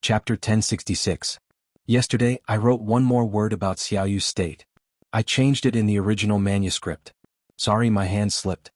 Chapter 1066. Yesterday, I wrote one more word about Xiaoyu's state. I changed it in the original manuscript. Sorry, my hand slipped.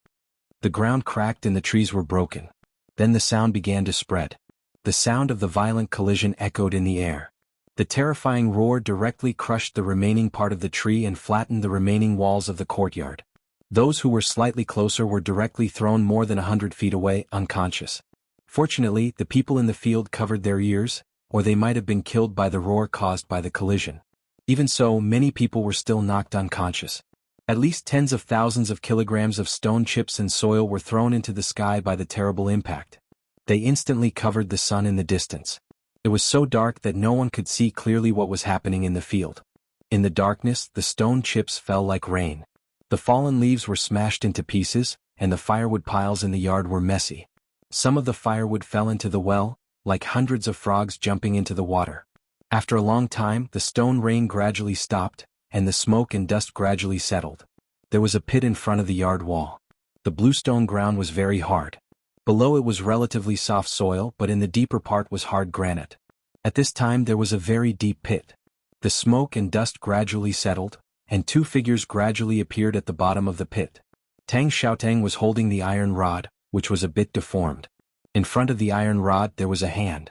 The ground cracked and the trees were broken. Then the sound began to spread. The sound of the violent collision echoed in the air. The terrifying roar directly crushed the remaining part of the tree and flattened the remaining walls of the courtyard. Those who were slightly closer were directly thrown more than 100 feet away, unconscious. Fortunately, the people in the field covered their ears, or they might have been killed by the roar caused by the collision. Even so, many people were still knocked unconscious. At least tens of thousands of kilograms of stone chips and soil were thrown into the sky by the terrible impact. They instantly covered the sun in the distance. It was so dark that no one could see clearly what was happening in the field. In the darkness, the stone chips fell like rain. The fallen leaves were smashed into pieces, and the firewood piles in the yard were messy. Some of the firewood fell into the well, like hundreds of frogs jumping into the water. After a long time, the stone rain gradually stopped, and the smoke and dust gradually settled. There was a pit in front of the yard wall. The bluestone ground was very hard. Below it was relatively soft soil, but in the deeper part was hard granite. At this time there was a very deep pit. The smoke and dust gradually settled, and two figures gradually appeared at the bottom of the pit. Tang Xiaotang was holding the iron rod, which was a bit deformed. In front of the iron rod there was a hand.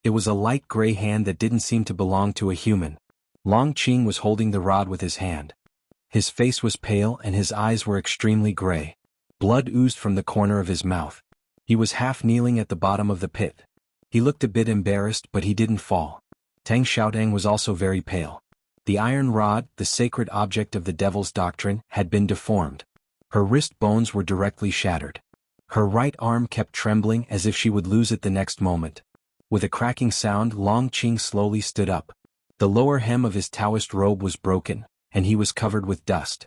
It was a light gray hand that didn't seem to belong to a human. Long Qing was holding the rod with his hand. His face was pale and his eyes were extremely gray. Blood oozed from the corner of his mouth. He was half kneeling at the bottom of the pit. He looked a bit embarrassed, but he didn't fall. Tang Xiaotang was also very pale. The iron rod, the sacred object of the devil's doctrine, had been deformed. Her wrist bones were directly shattered. Her right arm kept trembling as if she would lose it the next moment. With a cracking sound, Long Qing slowly stood up. The lower hem of his Taoist robe was broken, and he was covered with dust.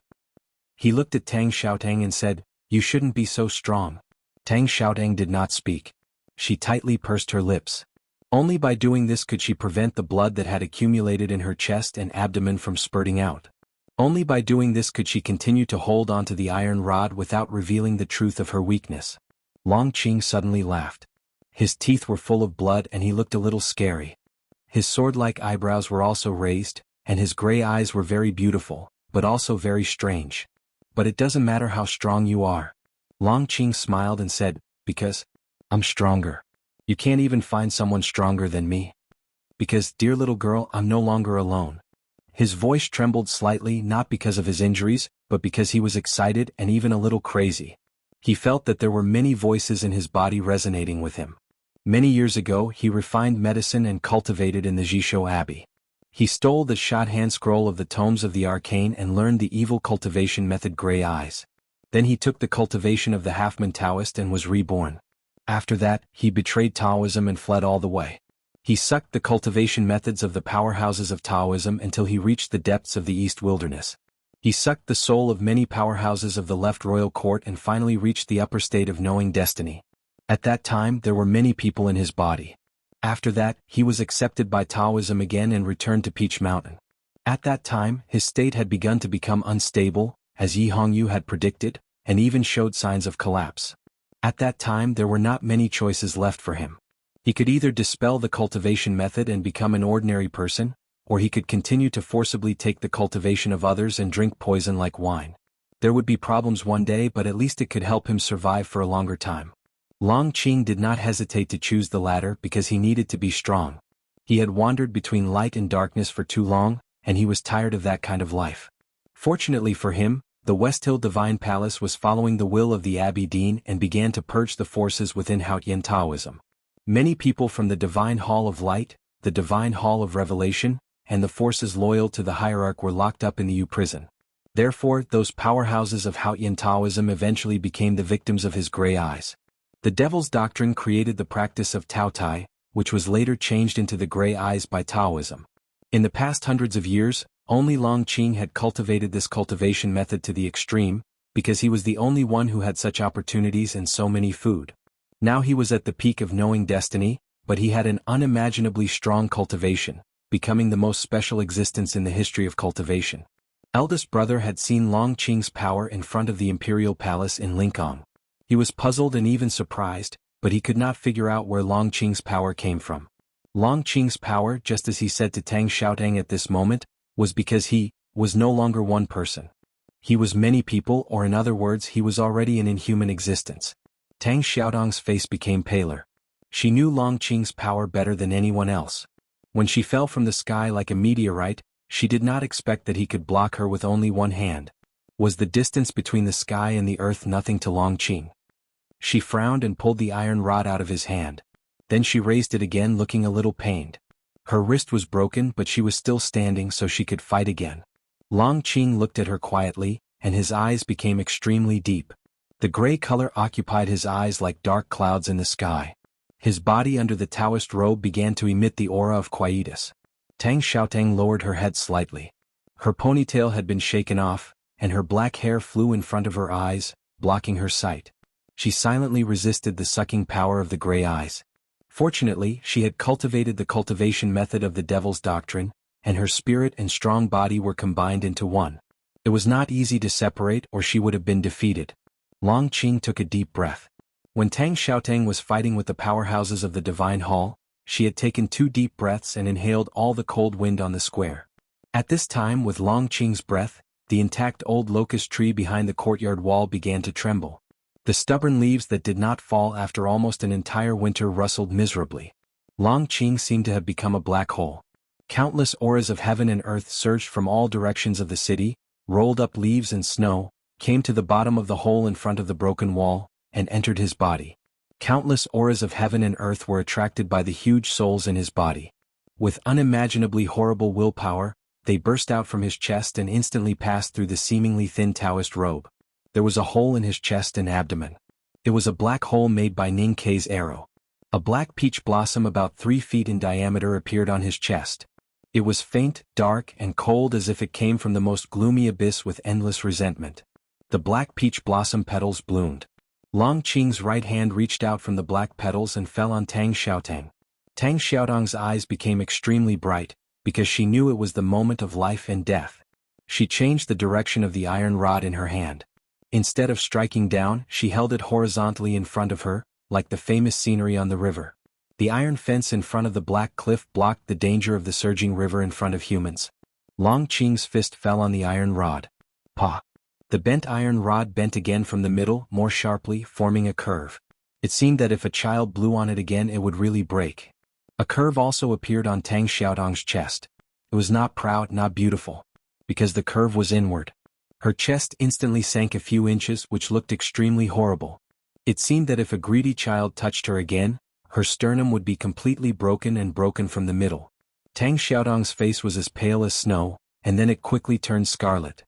He looked at Tang Xiaotang and said, "You shouldn't be so strong." Tang Xiaotang did not speak. She tightly pursed her lips. Only by doing this could she prevent the blood that had accumulated in her chest and abdomen from spurting out. Only by doing this could she continue to hold onto the iron rod without revealing the truth of her weakness. Long Qing suddenly laughed. His teeth were full of blood and he looked a little scary. His sword-like eyebrows were also raised, and his gray eyes were very beautiful, but also very strange. "But it doesn't matter how strong you are." Long Qing smiled and said, "Because I'm stronger. You can't even find someone stronger than me. Because, dear little girl, I'm no longer alone." His voice trembled slightly, not because of his injuries, but because he was excited and even a little crazy. He felt that there were many voices in his body resonating with him. Many years ago, he refined medicine and cultivated in the Jishou Abbey. He stole the shorthand scroll of the tomes of the arcane and learned the evil cultivation method Gray Eyes. Then he took the cultivation of the half-man Taoist and was reborn. After that, he betrayed Taoism and fled all the way. He sucked the cultivation methods of the powerhouses of Taoism until he reached the depths of the East Wilderness. He sucked the soul of many powerhouses of the left royal court and finally reached the upper state of knowing destiny. At that time there were many people in his body. After that, he was accepted by Taoism again and returned to Peach Mountain. At that time, his state had begun to become unstable, as Yi Hongyu had predicted, and even showed signs of collapse. At that time there were not many choices left for him. He could either dispel the cultivation method and become an ordinary person, or he could continue to forcibly take the cultivation of others and drink poison like wine. There would be problems one day, but at least it could help him survive for a longer time. Long Qing did not hesitate to choose the latter because he needed to be strong. He had wandered between light and darkness for too long, and he was tired of that kind of life. Fortunately for him, the West Hill Divine Palace was following the will of the Abbey Dean and began to purge the forces within Haotian Taoism. Many people from the Divine Hall of Light, the Divine Hall of Revelation, and the forces loyal to the hierarch were locked up in the U prison. Therefore, those powerhouses of Haotian Taoism eventually became the victims of his gray eyes. The devil's doctrine created the practice of Tao Tai, which was later changed into the gray eyes by Taoism. In the past hundreds of years, only Long Qing had cultivated this cultivation method to the extreme, because he was the only one who had such opportunities and so many food. Now he was at the peak of knowing destiny, but he had an unimaginably strong cultivation, becoming the most special existence in the history of cultivation. Eldest brother had seen Long Qing's power in front of the imperial palace in Lingang. He was puzzled and even surprised, but he could not figure out where Long Qing's power came from. Long Qing's power, just as he said to Tang Xiaotang at this moment, was because he was no longer one person. He was many people, or in other words, he was already an inhuman existence. Tang Xiaotang's face became paler. She knew Long Qing's power better than anyone else. When she fell from the sky like a meteorite, she did not expect that he could block her with only one hand. Was the distance between the sky and the earth nothing to Long Qing? She frowned and pulled the iron rod out of his hand. Then she raised it again, looking a little pained. Her wrist was broken, but she was still standing so she could fight again. Long Qing looked at her quietly, and his eyes became extremely deep. The gray color occupied his eyes like dark clouds in the sky. His body under the Taoist robe began to emit the aura of quietus. Tang Xiaotang lowered her head slightly. Her ponytail had been shaken off, and her black hair flew in front of her eyes, blocking her sight. She silently resisted the sucking power of the gray eyes. Fortunately, she had cultivated the cultivation method of the Devil's Doctrine, and her spirit and strong body were combined into one. It was not easy to separate, or she would have been defeated. Long Qing took a deep breath. When Tang Xiaotang was fighting with the powerhouses of the Divine Hall, she had taken 2 deep breaths and inhaled all the cold wind on the square. At this time, with Long Qing's breath, the intact old locust tree behind the courtyard wall began to tremble. The stubborn leaves that did not fall after almost an entire winter rustled miserably. Long Qing seemed to have become a black hole. Countless auras of heaven and earth surged from all directions of the city, rolled up leaves and snow, came to the bottom of the hole in front of the broken wall, and entered his body. Countless auras of heaven and earth were attracted by the huge souls in his body. With unimaginably horrible willpower, they burst out from his chest and instantly passed through the seemingly thin Taoist robe. There was a hole in his chest and abdomen. It was a black hole made by Ning Kei's arrow. A black peach blossom about 3 feet in diameter appeared on his chest. It was faint, dark, and cold, as if it came from the most gloomy abyss with endless resentment. The black peach blossom petals bloomed. Long Qing's right hand reached out from the black petals and fell on Tang Xiaotang. Tang Xiaotang's eyes became extremely bright, because she knew it was the moment of life and death. She changed the direction of the iron rod in her hand. Instead of striking down, she held it horizontally in front of her, like the famous scenery on the river. The iron fence in front of the black cliff blocked the danger of the surging river in front of humans. Long Qing's fist fell on the iron rod. Pa! The bent iron rod bent again from the middle, more sharply, forming a curve. It seemed that if a child blew on it again it would really break. A curve also appeared on Tang Xiaotang's chest. It was not proud, not beautiful. Because the curve was inward. Her chest instantly sank a few inches, which looked extremely horrible. It seemed that if a greedy child touched her again, her sternum would be completely broken and broken from the middle. Tang Xiaotang's face was as pale as snow, and then it quickly turned scarlet.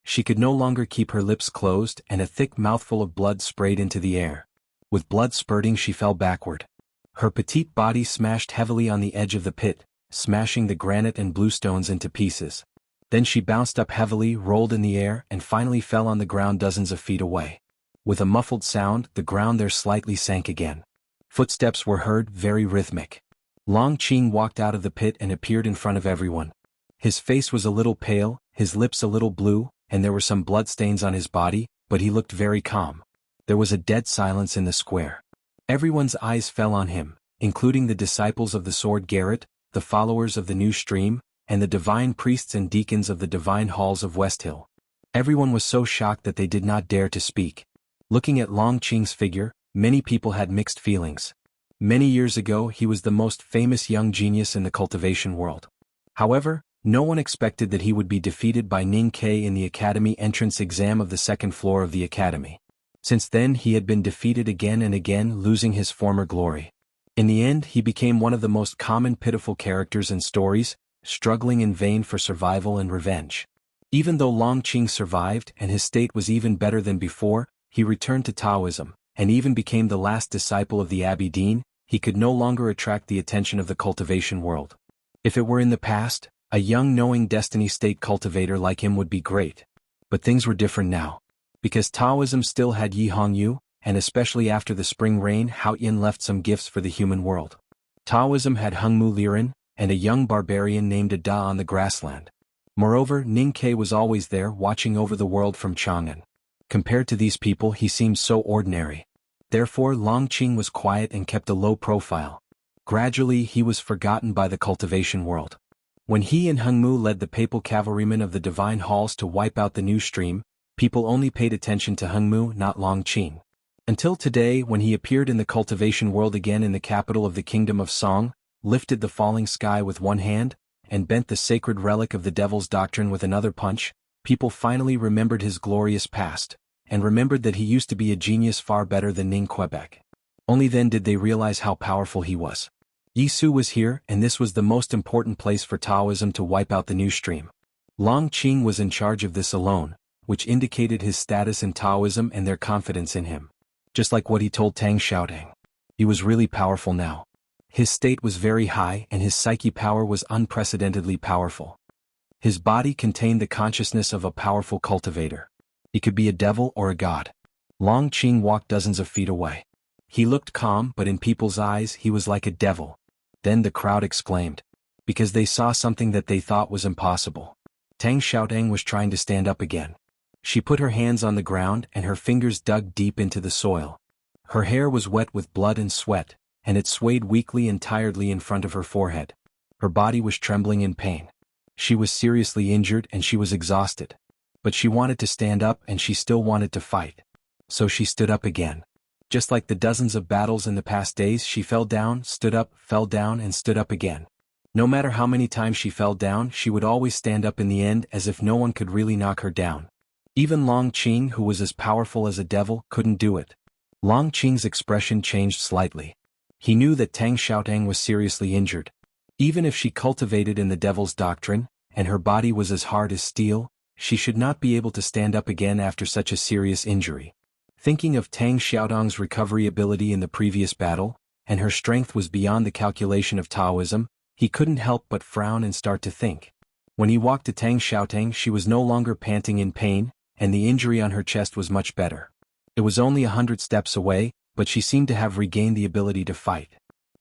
She could no longer keep her lips closed, and a thick mouthful of blood sprayed into the air. With blood spurting, she fell backward. Her petite body smashed heavily on the edge of the pit, smashing the granite and bluestones into pieces. Then she bounced up heavily, rolled in the air, and finally fell on the ground dozens of feet away. With a muffled sound, the ground there slightly sank again. Footsteps were heard, very rhythmic. Long Qing walked out of the pit and appeared in front of everyone. His face was a little pale, his lips a little blue, and there were some bloodstains on his body, but he looked very calm. There was a dead silence in the square. Everyone's eyes fell on him, including the disciples of the sword Garrett, the followers of the new stream, and the divine priests and deacons of the divine halls of Westhill. Everyone was so shocked that they did not dare to speak. Looking at Long Qing's figure, many people had mixed feelings. Many years ago he was the most famous young genius in the cultivation world. However, no one expected that he would be defeated by Ning Kei in the academy entrance exam of the 2nd floor of the academy. Since then he had been defeated again and again, losing his former glory. In the end he became one of the most common pitiful characters in stories, struggling in vain for survival and revenge. Even though Long Qing survived and his state was even better than before, he returned to Taoism, and even became the last disciple of the Abbey Dean, he could no longer attract the attention of the cultivation world. If it were in the past, a young knowing destiny state cultivator like him would be great. But things were different now. Because Taoism still had Yi Hongyu, and especially after the spring rain, Hao Yin left some gifts for the human world. Taoism had Hengmu Liren, and a young barbarian named Ada on the grassland. Moreover, Ning Kei was always there, watching over the world from Chang'an. Compared to these people he seemed so ordinary. Therefore Long Qing was quiet and kept a low profile. Gradually he was forgotten by the cultivation world. When he and Hengmu led the papal cavalrymen of the divine halls to wipe out the new stream, people only paid attention to Hengmu, not Longqing. Until today, when he appeared in the cultivation world again in the capital of the kingdom of Song, lifted the falling sky with one hand, and bent the sacred relic of the devil's doctrine with another punch, people finally remembered his glorious past, and remembered that he used to be a genius far better than Ning Quebec. Only then did they realize how powerful he was. Yisu was here, and this was the most important place for Taoism to wipe out the new stream. Longqing was in charge of this alone, which indicated his status in Taoism and their confidence in him. Just like what he told Tang Xiaotang. He was really powerful now. His state was very high and his psyche power was unprecedentedly powerful. His body contained the consciousness of a powerful cultivator. He could be a devil or a god. Longqing walked dozens of feet away. He looked calm, but in people's eyes he was like a devil. Then the crowd exclaimed. Because they saw something that they thought was impossible. Tang Xiaotang was trying to stand up again. She put her hands on the ground and her fingers dug deep into the soil. Her hair was wet with blood and sweat, and it swayed weakly and tiredly in front of her forehead. Her body was trembling in pain. She was seriously injured and she was exhausted. But she wanted to stand up and she still wanted to fight. So she stood up again. Just like the dozens of battles in the past days, she fell down, stood up, fell down and stood up again. No matter how many times she fell down, she would always stand up in the end as if no one could really knock her down. Even Longqing, who was as powerful as a devil, couldn't do it. Longqing's expression changed slightly. He knew that Tang Xiaotang was seriously injured. Even if she cultivated in the devil's doctrine, and her body was as hard as steel, she should not be able to stand up again after such a serious injury. Thinking of Tang Xiaotang's recovery ability in the previous battle, and her strength was beyond the calculation of Taoism, he couldn't help but frown and start to think. When he walked to Tang Xiaotang, she was no longer panting in pain, and the injury on her chest was much better. It was only 100 steps away, but she seemed to have regained the ability to fight.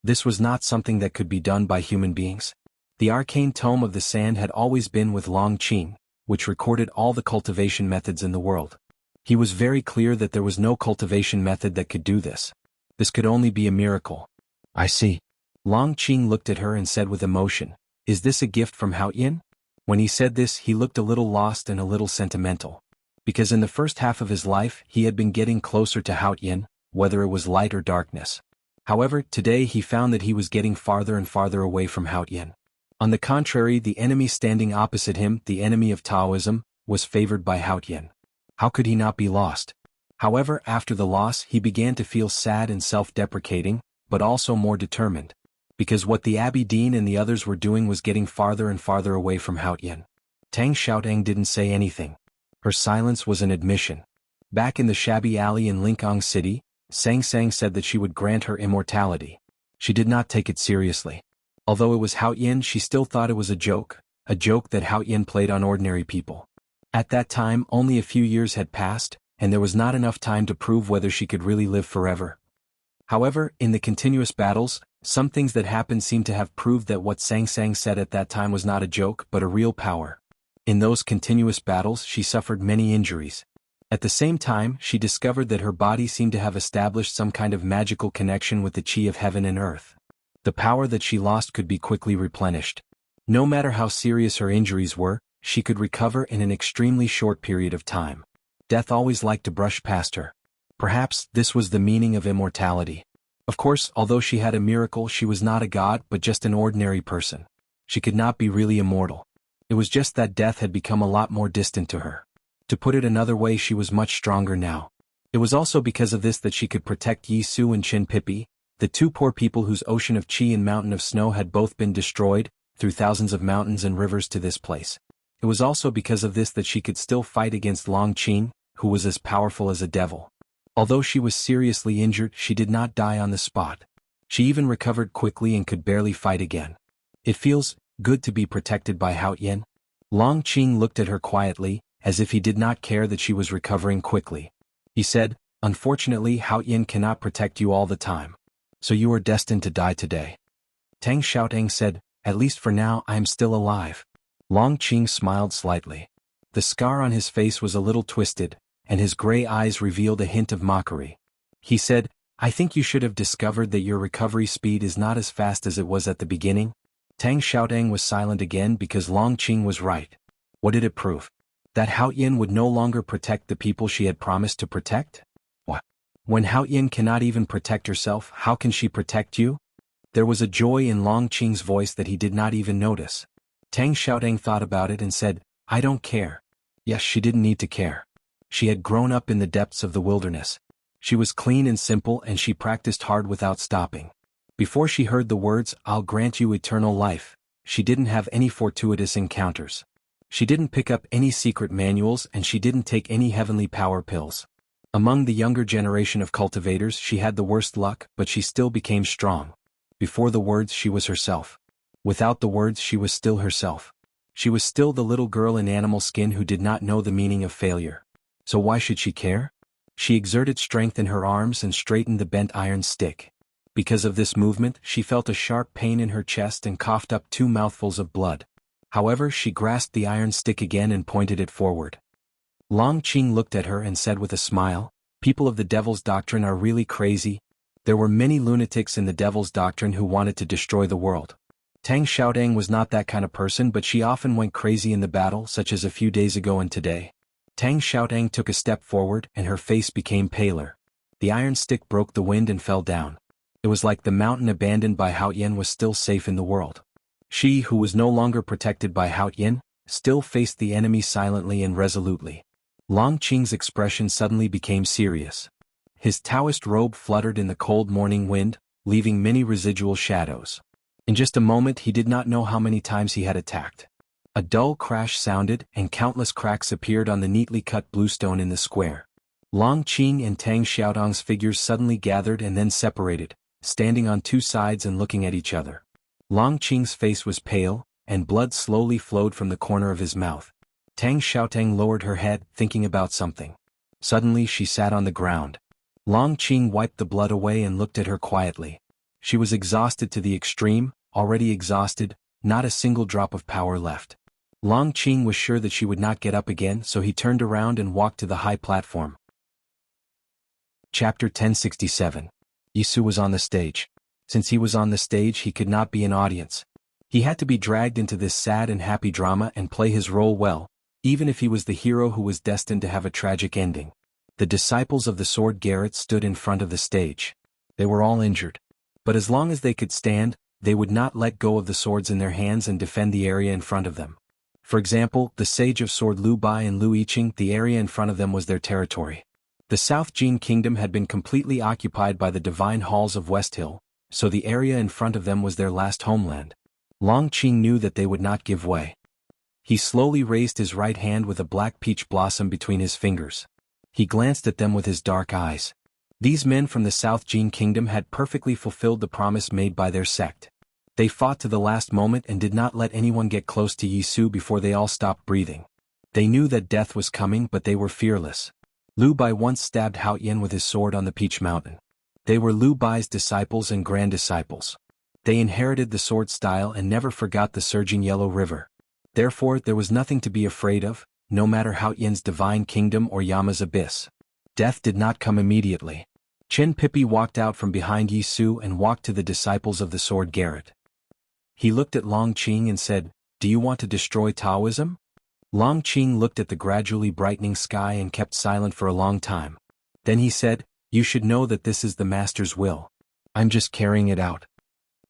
This was not something that could be done by human beings. The arcane tome of the sand had always been with Longqing, which recorded all the cultivation methods in the world. He was very clear that there was no cultivation method that could do this. This could only be a miracle. I see. Longqing looked at her and said with emotion, "Is this a gift from Haoyin?" When he said this, he looked a little lost and a little sentimental. Because in the first half of his life he had been getting closer to Haoyin, whether it was light or darkness. However, today he found that he was getting farther and farther away from Haoyin. On the contrary, the enemy standing opposite him, the enemy of Taoism, was favored by Haoyin. How could he not be lost? However, after the loss he began to feel sad and self-deprecating, but also more determined. Because what the Abbey Dean and the others were doing was getting farther and farther away from Haoyin. Tang Xiaotang didn't say anything. Her silence was an admission. Back in the shabby alley in Lingang City, Sang Sang said that she would grant her immortality. She did not take it seriously. Although it was Haoyin, she still thought it was a joke that Haoyin played on ordinary people. At that time, only a few years had passed, and there was not enough time to prove whether she could really live forever. However, in the continuous battles, some things that happened seemed to have proved that what Sang Sang said at that time was not a joke but a real power. In those continuous battles she suffered many injuries. At the same time, she discovered that her body seemed to have established some kind of magical connection with the chi of heaven and earth. The power that she lost could be quickly replenished. No matter how serious her injuries were, she could recover in an extremely short period of time. Death always liked to brush past her. Perhaps this was the meaning of immortality. Of course, although she had a miracle, she was not a god but just an ordinary person. She could not be really immortal. It was just that death had become a lot more distant to her. To put it another way, she was much stronger now. It was also because of this that she could protect Yi Su and Qin Pipi, the two poor people whose ocean of chi and mountain of snow had both been destroyed, through thousands of mountains and rivers to this place. It was also because of this that she could still fight against Longqing, who was as powerful as a devil. Although she was seriously injured, she did not die on the spot. She even recovered quickly and could barely fight again. It feels good to be protected by Haoyin. Longqing looked at her quietly, as if he did not care that she was recovering quickly. He said, "Unfortunately, Haoyin cannot protect you all the time. So you are destined to die today." Tang Xiaotang said, "At least for now I am still alive." Longqing smiled slightly. The scar on his face was a little twisted, and his gray eyes revealed a hint of mockery. He said, I think you should have discovered that your recovery speed is not as fast as it was at the beginning. Tang Xiaotang was silent again because Long Qing was right. What did it prove? That Hao Yin would no longer protect the people she had promised to protect? What? When Hao Yin cannot even protect herself, how can she protect you? There was a joy in Long Qing's voice that he did not even notice. Tang Xiaotang thought about it and said, I don't care. Yes, she didn't need to care. She had grown up in the depths of the wilderness. She was clean and simple and she practiced hard without stopping. Before she heard the words, I'll grant you eternal life, she didn't have any fortuitous encounters. She didn't pick up any secret manuals and she didn't take any heavenly power pills. Among the younger generation of cultivators she had the worst luck, but she still became strong. Before the words she was herself. Without the words she was still herself. She was still the little girl in animal skin who did not know the meaning of failure. So why should she care? She exerted strength in her arms and straightened the bent iron stick. Because of this movement she felt a sharp pain in her chest and coughed up 2 mouthfuls of blood. However, she grasped the iron stick again and pointed it forward. Long Qing looked at her and said with a smile, people of the Devil's Doctrine are really crazy. There were many lunatics in the Devil's Doctrine who wanted to destroy the world. Tang Xiaotang was not that kind of person, but she often went crazy in the battle, such as a few days ago and today. Tang Xiaotang took a step forward and her face became paler. The iron stick broke the wind and fell down. It was like the mountain abandoned by Hao Yin was still safe in the world. She, who was no longer protected by Hao Yin, still faced the enemy silently and resolutely. Long Qing's expression suddenly became serious. His Taoist robe fluttered in the cold morning wind, leaving many residual shadows. In just a moment he did not know how many times he had attacked. A dull crash sounded and countless cracks appeared on the neatly cut bluestone in the square. Long Qing and Tang Xiaotang's figures suddenly gathered and then separated, standing on 2 sides and looking at each other. Long Qing's face was pale, and blood slowly flowed from the corner of his mouth. Tang Xiaotang lowered her head, thinking about something. Suddenly she sat on the ground. Long Qing wiped the blood away and looked at her quietly. She was exhausted to the extreme, already exhausted, not a single drop of power left. Long Qing was sure that she would not get up again, so he turned around and walked to the high platform. Chapter 1067. Yisu was on the stage. Since he was on the stage he could not be an audience. He had to be dragged into this sad and happy drama and play his role well, even if he was the hero who was destined to have a tragic ending. The disciples of the sword Garrett stood in front of the stage. They were all injured. But as long as they could stand, they would not let go of the swords in their hands and defend the area in front of them. For example, the Sage of Sword Lu Bai and Lu Yiqing, the area in front of them was their territory. The South Jin Kingdom had been completely occupied by the divine halls of West Hill, so the area in front of them was their last homeland. Long Qing knew that they would not give way. He slowly raised his right hand with a black peach blossom between his fingers. He glanced at them with his dark eyes. These men from the South Jin Kingdom had perfectly fulfilled the promise made by their sect. They fought to the last moment and did not let anyone get close to Yisu before they all stopped breathing. They knew that death was coming, but they were fearless. Lu Bai once stabbed Hao Yin with his sword on the Peach Mountain. They were Lu Bai's disciples and grand disciples. They inherited the sword style and never forgot the surging Yellow River. Therefore, there was nothing to be afraid of, no matter Hao Yin's divine kingdom or Yama's abyss. Death did not come immediately. Chen Pippi walked out from behind Yisu and walked to the disciples of the sword Garrett. He looked at Long Qing and said, "Do you want to destroy Taoism?" Long Qing looked at the gradually brightening sky and kept silent for a long time. Then he said, "You should know that this is the Master's will. I'm just carrying it out."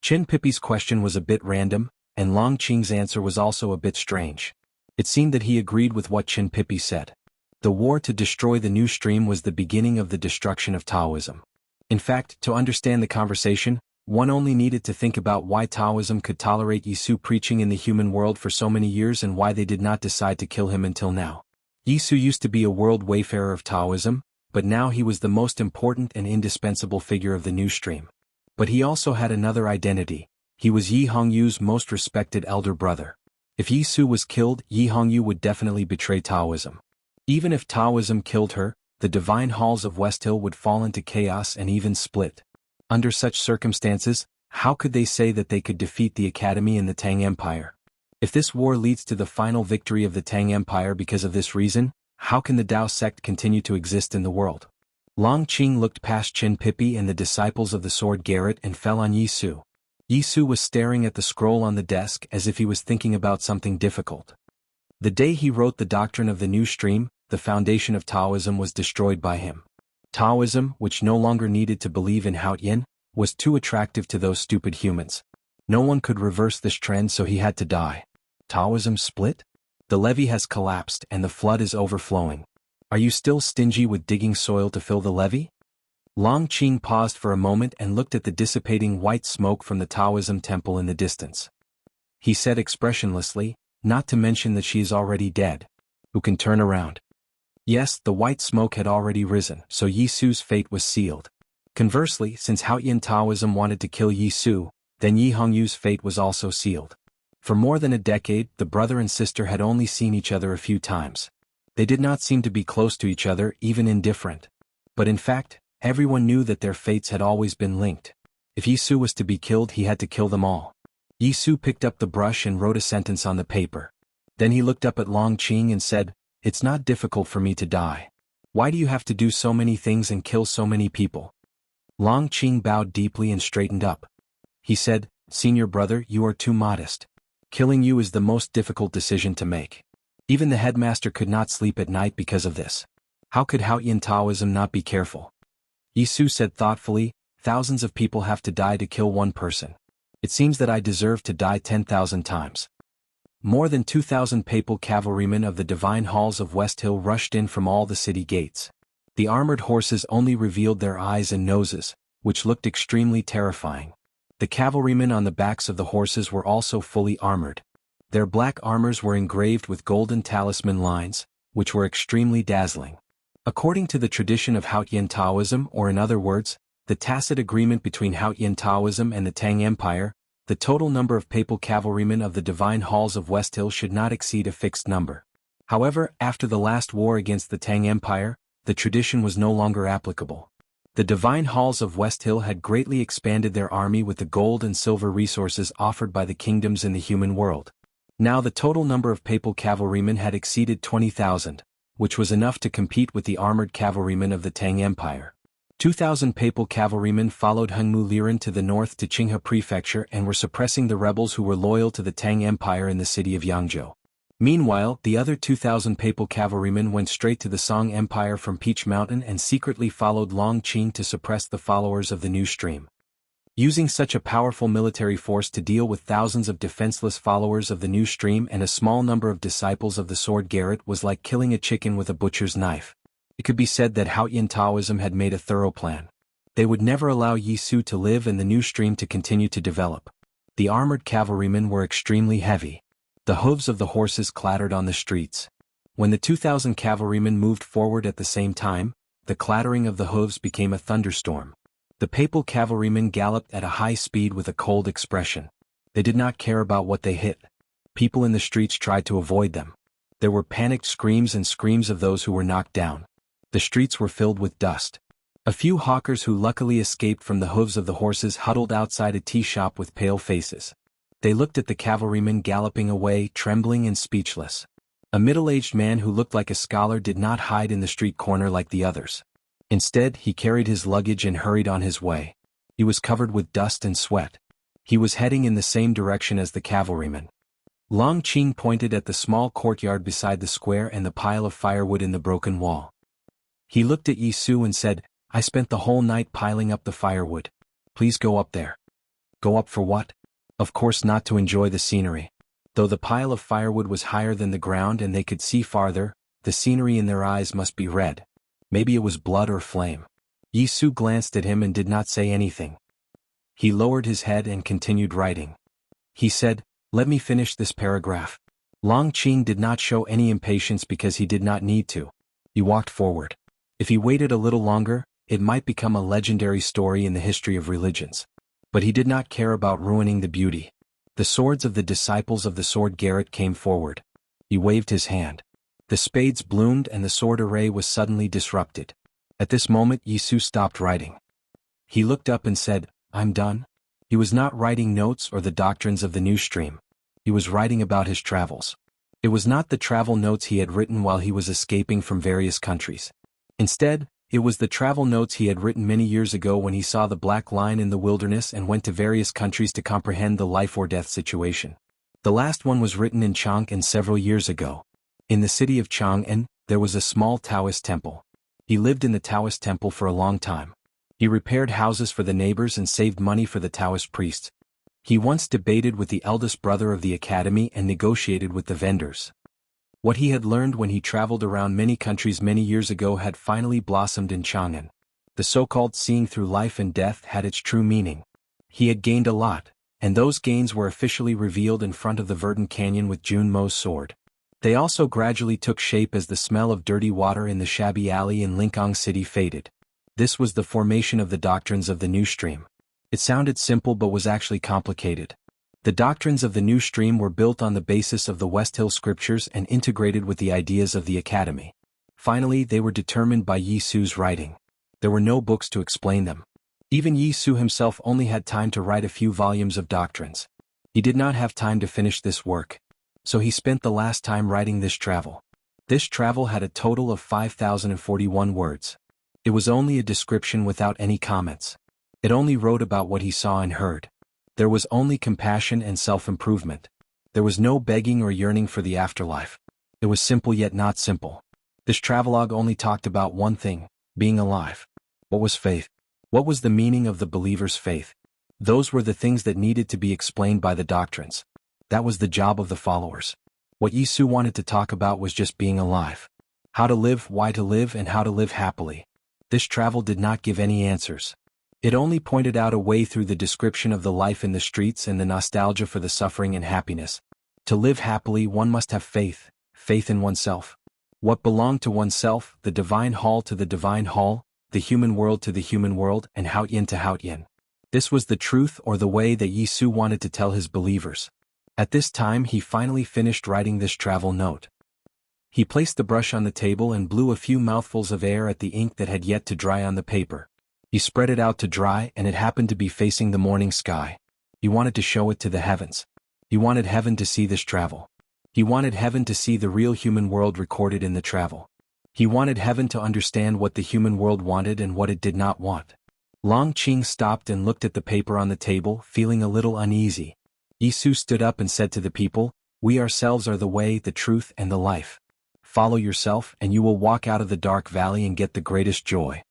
Chen Pippi's question was a bit random, and Long Qing's answer was also a bit strange. It seemed that he agreed with what Chen Pippi said. The war to destroy the new stream was the beginning of the destruction of Taoism. In fact, to understand the conversation, one only needed to think about why Taoism could tolerate Yisu preaching in the human world for so many years and why they did not decide to kill him until now. Yisu used to be a world wayfarer of Taoism, but now he was the most important and indispensable figure of the new stream. But he also had another identity. He was Yi Hongyu's most respected elder brother. If Yisu was killed, Yi Hongyu would definitely betray Taoism. Even if Taoism killed her, the divine halls of West Hill would fall into chaos and even split. Under such circumstances, how could they say that they could defeat the Academy and the Tang Empire? If this war leads to the final victory of the Tang Empire because of this reason, how can the Tao sect continue to exist in the world? Long Qing looked past Qin Pipi and the disciples of the sword Garrett and fell on Yi Su. Yi Su was staring at the scroll on the desk as if he was thinking about something difficult. The day he wrote the doctrine of the new stream, the foundation of Taoism was destroyed by him. Taoism, which no longer needed to believe in Haoyin, was too attractive to those stupid humans. No one could reverse this trend, so he had to die. Taoism split? The levee has collapsed and the flood is overflowing. Are you still stingy with digging soil to fill the levee? Long Qing paused for a moment and looked at the dissipating white smoke from the Taoism temple in the distance. He said expressionlessly, not to mention that she is already dead. Who can turn around? Yes, the white smoke had already risen, so Yi Su's fate was sealed. Conversely, since Haoyin Taoism wanted to kill Yi Su, then Yi Hongyu's fate was also sealed. For more than a decade, the brother and sister had only seen each other a few times. They did not seem to be close to each other, even indifferent. But in fact, everyone knew that their fates had always been linked. If Yi Su was to be killed, he had to kill them all. Yi Su picked up the brush and wrote a sentence on the paper. Then he looked up at Long Qing and said, "It's not difficult for me to die. Why do you have to do so many things and kill so many people?" Long Qing bowed deeply and straightened up. He said, "Senior brother, you are too modest. Killing you is the most difficult decision to make. Even the headmaster could not sleep at night because of this. How could Haoyin Taoism not be careful?" Yi Su said thoughtfully, "Thousands of people have to die to kill one person. It seems that I deserve to die 10,000 times." More than 2,000 papal cavalrymen of the divine halls of West Hill rushed in from all the city gates. The armored horses only revealed their eyes and noses, which looked extremely terrifying. The cavalrymen on the backs of the horses were also fully armored. Their black armors were engraved with golden talisman lines, which were extremely dazzling. According to the tradition of Haoyin Taoism, or in other words, the tacit agreement between Haoyin Taoism and the Tang Empire, the total number of papal cavalrymen of the divine halls of West Hill should not exceed a fixed number. However, after the last war against the Tang Empire, the tradition was no longer applicable. The divine halls of West Hill had greatly expanded their army with the gold and silver resources offered by the kingdoms in the human world. Now the total number of papal cavalrymen had exceeded 20,000, which was enough to compete with the armored cavalrymen of the Tang Empire. 2,000 papal cavalrymen followed Hengmu Liren to the north to Qinghe Prefecture and were suppressing the rebels who were loyal to the Tang Empire in the city of Yangzhou. Meanwhile, the other 2,000 papal cavalrymen went straight to the Song Empire from Peach Mountain and secretly followed Long Qing to suppress the followers of the new stream. Using such a powerful military force to deal with thousands of defenseless followers of the new stream and a small number of disciples of the sword Garrett was like killing a chicken with a butcher's knife. It could be said that Haoyin Taoism had made a thorough plan. They would never allow Yi Su to live and the new stream to continue to develop. The armored cavalrymen were extremely heavy. The hooves of the horses clattered on the streets. When the 2,000 cavalrymen moved forward at the same time, the clattering of the hooves became a thunderstorm. The papal cavalrymen galloped at a high speed with a cold expression. They did not care about what they hit. People in the streets tried to avoid them. There were panicked screams and screams of those who were knocked down. The streets were filled with dust. A few hawkers who luckily escaped from the hooves of the horses huddled outside a tea shop with pale faces. They looked at the cavalrymen galloping away, trembling and speechless. A middle-aged man who looked like a scholar did not hide in the street corner like the others. Instead, he carried his luggage and hurried on his way. He was covered with dust and sweat. He was heading in the same direction as the cavalrymen. Long Qing pointed at the small courtyard beside the square and the pile of firewood in the broken wall. He looked at Yi Su and said, "I spent the whole night piling up the firewood. Please go up there." Go up for what? Of course not to enjoy the scenery. Though the pile of firewood was higher than the ground and they could see farther, the scenery in their eyes must be red. Maybe it was blood or flame. Yi Su glanced at him and did not say anything. He lowered his head and continued writing. He said, "Let me finish this paragraph." Long Qing did not show any impatience because he did not need to. He walked forward. If he waited a little longer, it might become a legendary story in the history of religions. But he did not care about ruining the beauty. The swords of the disciples of the sword Garrett came forward. He waved his hand. The spades bloomed and the sword array was suddenly disrupted. At this moment Yi Su stopped writing. He looked up and said, "I'm done." He was not writing notes or the doctrines of the new stream. He was writing about his travels. It was not the travel notes he had written while he was escaping from various countries. Instead, It was the travel notes he had written many years ago when he saw the black line in the wilderness and went to various countries to comprehend the life or death situation. The last one was written in Chang'an several years ago. In the city of Chang'an, there was a small Taoist temple. He lived in the Taoist temple for a long time. He repaired houses for the neighbors and saved money for the Taoist priests. He once debated with the eldest brother of the academy and negotiated with the vendors. What he had learned when he traveled around many countries many years ago had finally blossomed in Chang'an. The so-called seeing through life and death had its true meaning. He had gained a lot, and those gains were officially revealed in front of the verdant canyon with Jun Mo's sword. They also gradually took shape as the smell of dirty water in the shabby alley in Lingang City faded. This was the formation of the doctrines of the new stream. It sounded simple but was actually complicated. The doctrines of the new stream were built on the basis of the West Hill scriptures and integrated with the ideas of the academy. Finally, they were determined by Yi Su's writing. There were no books to explain them. Even Yi Su himself only had time to write a few volumes of doctrines. He did not have time to finish this work. So he spent the last time writing this travel. This travel had a total of 5,041 words. It was only a description without any comments. It only wrote about what he saw and heard. There was only compassion and self-improvement. There was no begging or yearning for the afterlife. It was simple yet not simple. This travelogue only talked about one thing, being alive. What was faith? What was the meaning of the believer's faith? Those were the things that needed to be explained by the doctrines. That was the job of the followers. What Yi Su wanted to talk about was just being alive. How to live, why to live, and how to live happily. This travel did not give any answers. It only pointed out a way through the description of the life in the streets and the nostalgia for the suffering and happiness. To live happily, one must have faith, faith in oneself. What belonged to oneself, the divine hall to the divine hall, the human world to the human world, and Haotian to Haotian. This was the truth or the way that Yi Su wanted to tell his believers. At this time he finally finished writing this travel note. He placed the brush on the table and blew a few mouthfuls of air at the ink that had yet to dry on the paper. He spread it out to dry and it happened to be facing the morning sky. He wanted to show it to the heavens. He wanted heaven to see this travel. He wanted heaven to see the real human world recorded in the travel. He wanted heaven to understand what the human world wanted and what it did not want. Long Qing stopped and looked at the paper on the table, feeling a little uneasy. Yi Su stood up and said to the people, "We ourselves are the way, the truth, and the life. Follow yourself and you will walk out of the dark valley and get the greatest joy."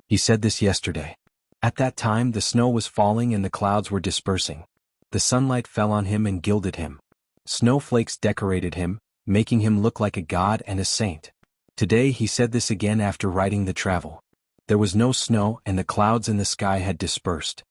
He said this yesterday. At that time the snow was falling and the clouds were dispersing. The sunlight fell on him and gilded him. Snowflakes decorated him, making him look like a god and a saint. Today he said this again after writing the travel. There was no snow and the clouds in the sky had dispersed.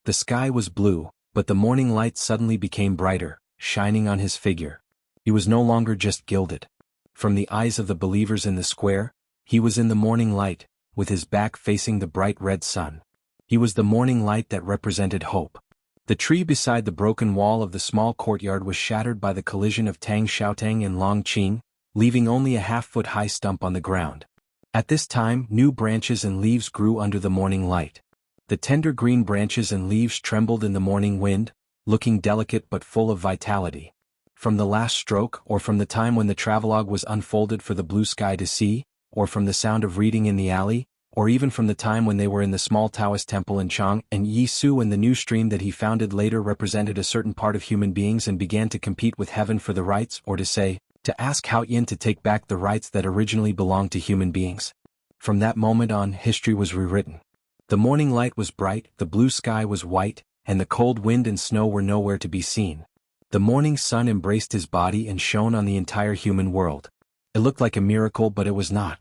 The sky was blue, but the morning light suddenly became brighter, shining on his figure. He was no longer just gilded. From the eyes of the believers in the square, he was in the morning light, with his back facing the bright red sun. He was the morning light that represented hope. The tree beside the broken wall of the small courtyard was shattered by the collision of Tang Xiaotang and Long Qing, leaving only a half-foot-high stump on the ground. At this time, new branches and leaves grew under the morning light. The tender green branches and leaves trembled in the morning wind, looking delicate but full of vitality. From the last stroke, or from the time when the travelogue was unfolded for the blue sky to see, or from the sound of reading in the alley, or even from the time when they were in the small Taoist temple in Chang, and Yi Su and the new stream that he founded later represented a certain part of human beings and began to compete with heaven for the rights, or to ask Haotian to take back the rights that originally belonged to human beings. From that moment on, history was rewritten. The morning light was bright, the blue sky was white, and the cold wind and snow were nowhere to be seen. The morning sun embraced his body and shone on the entire human world. It looked like a miracle, but it was not.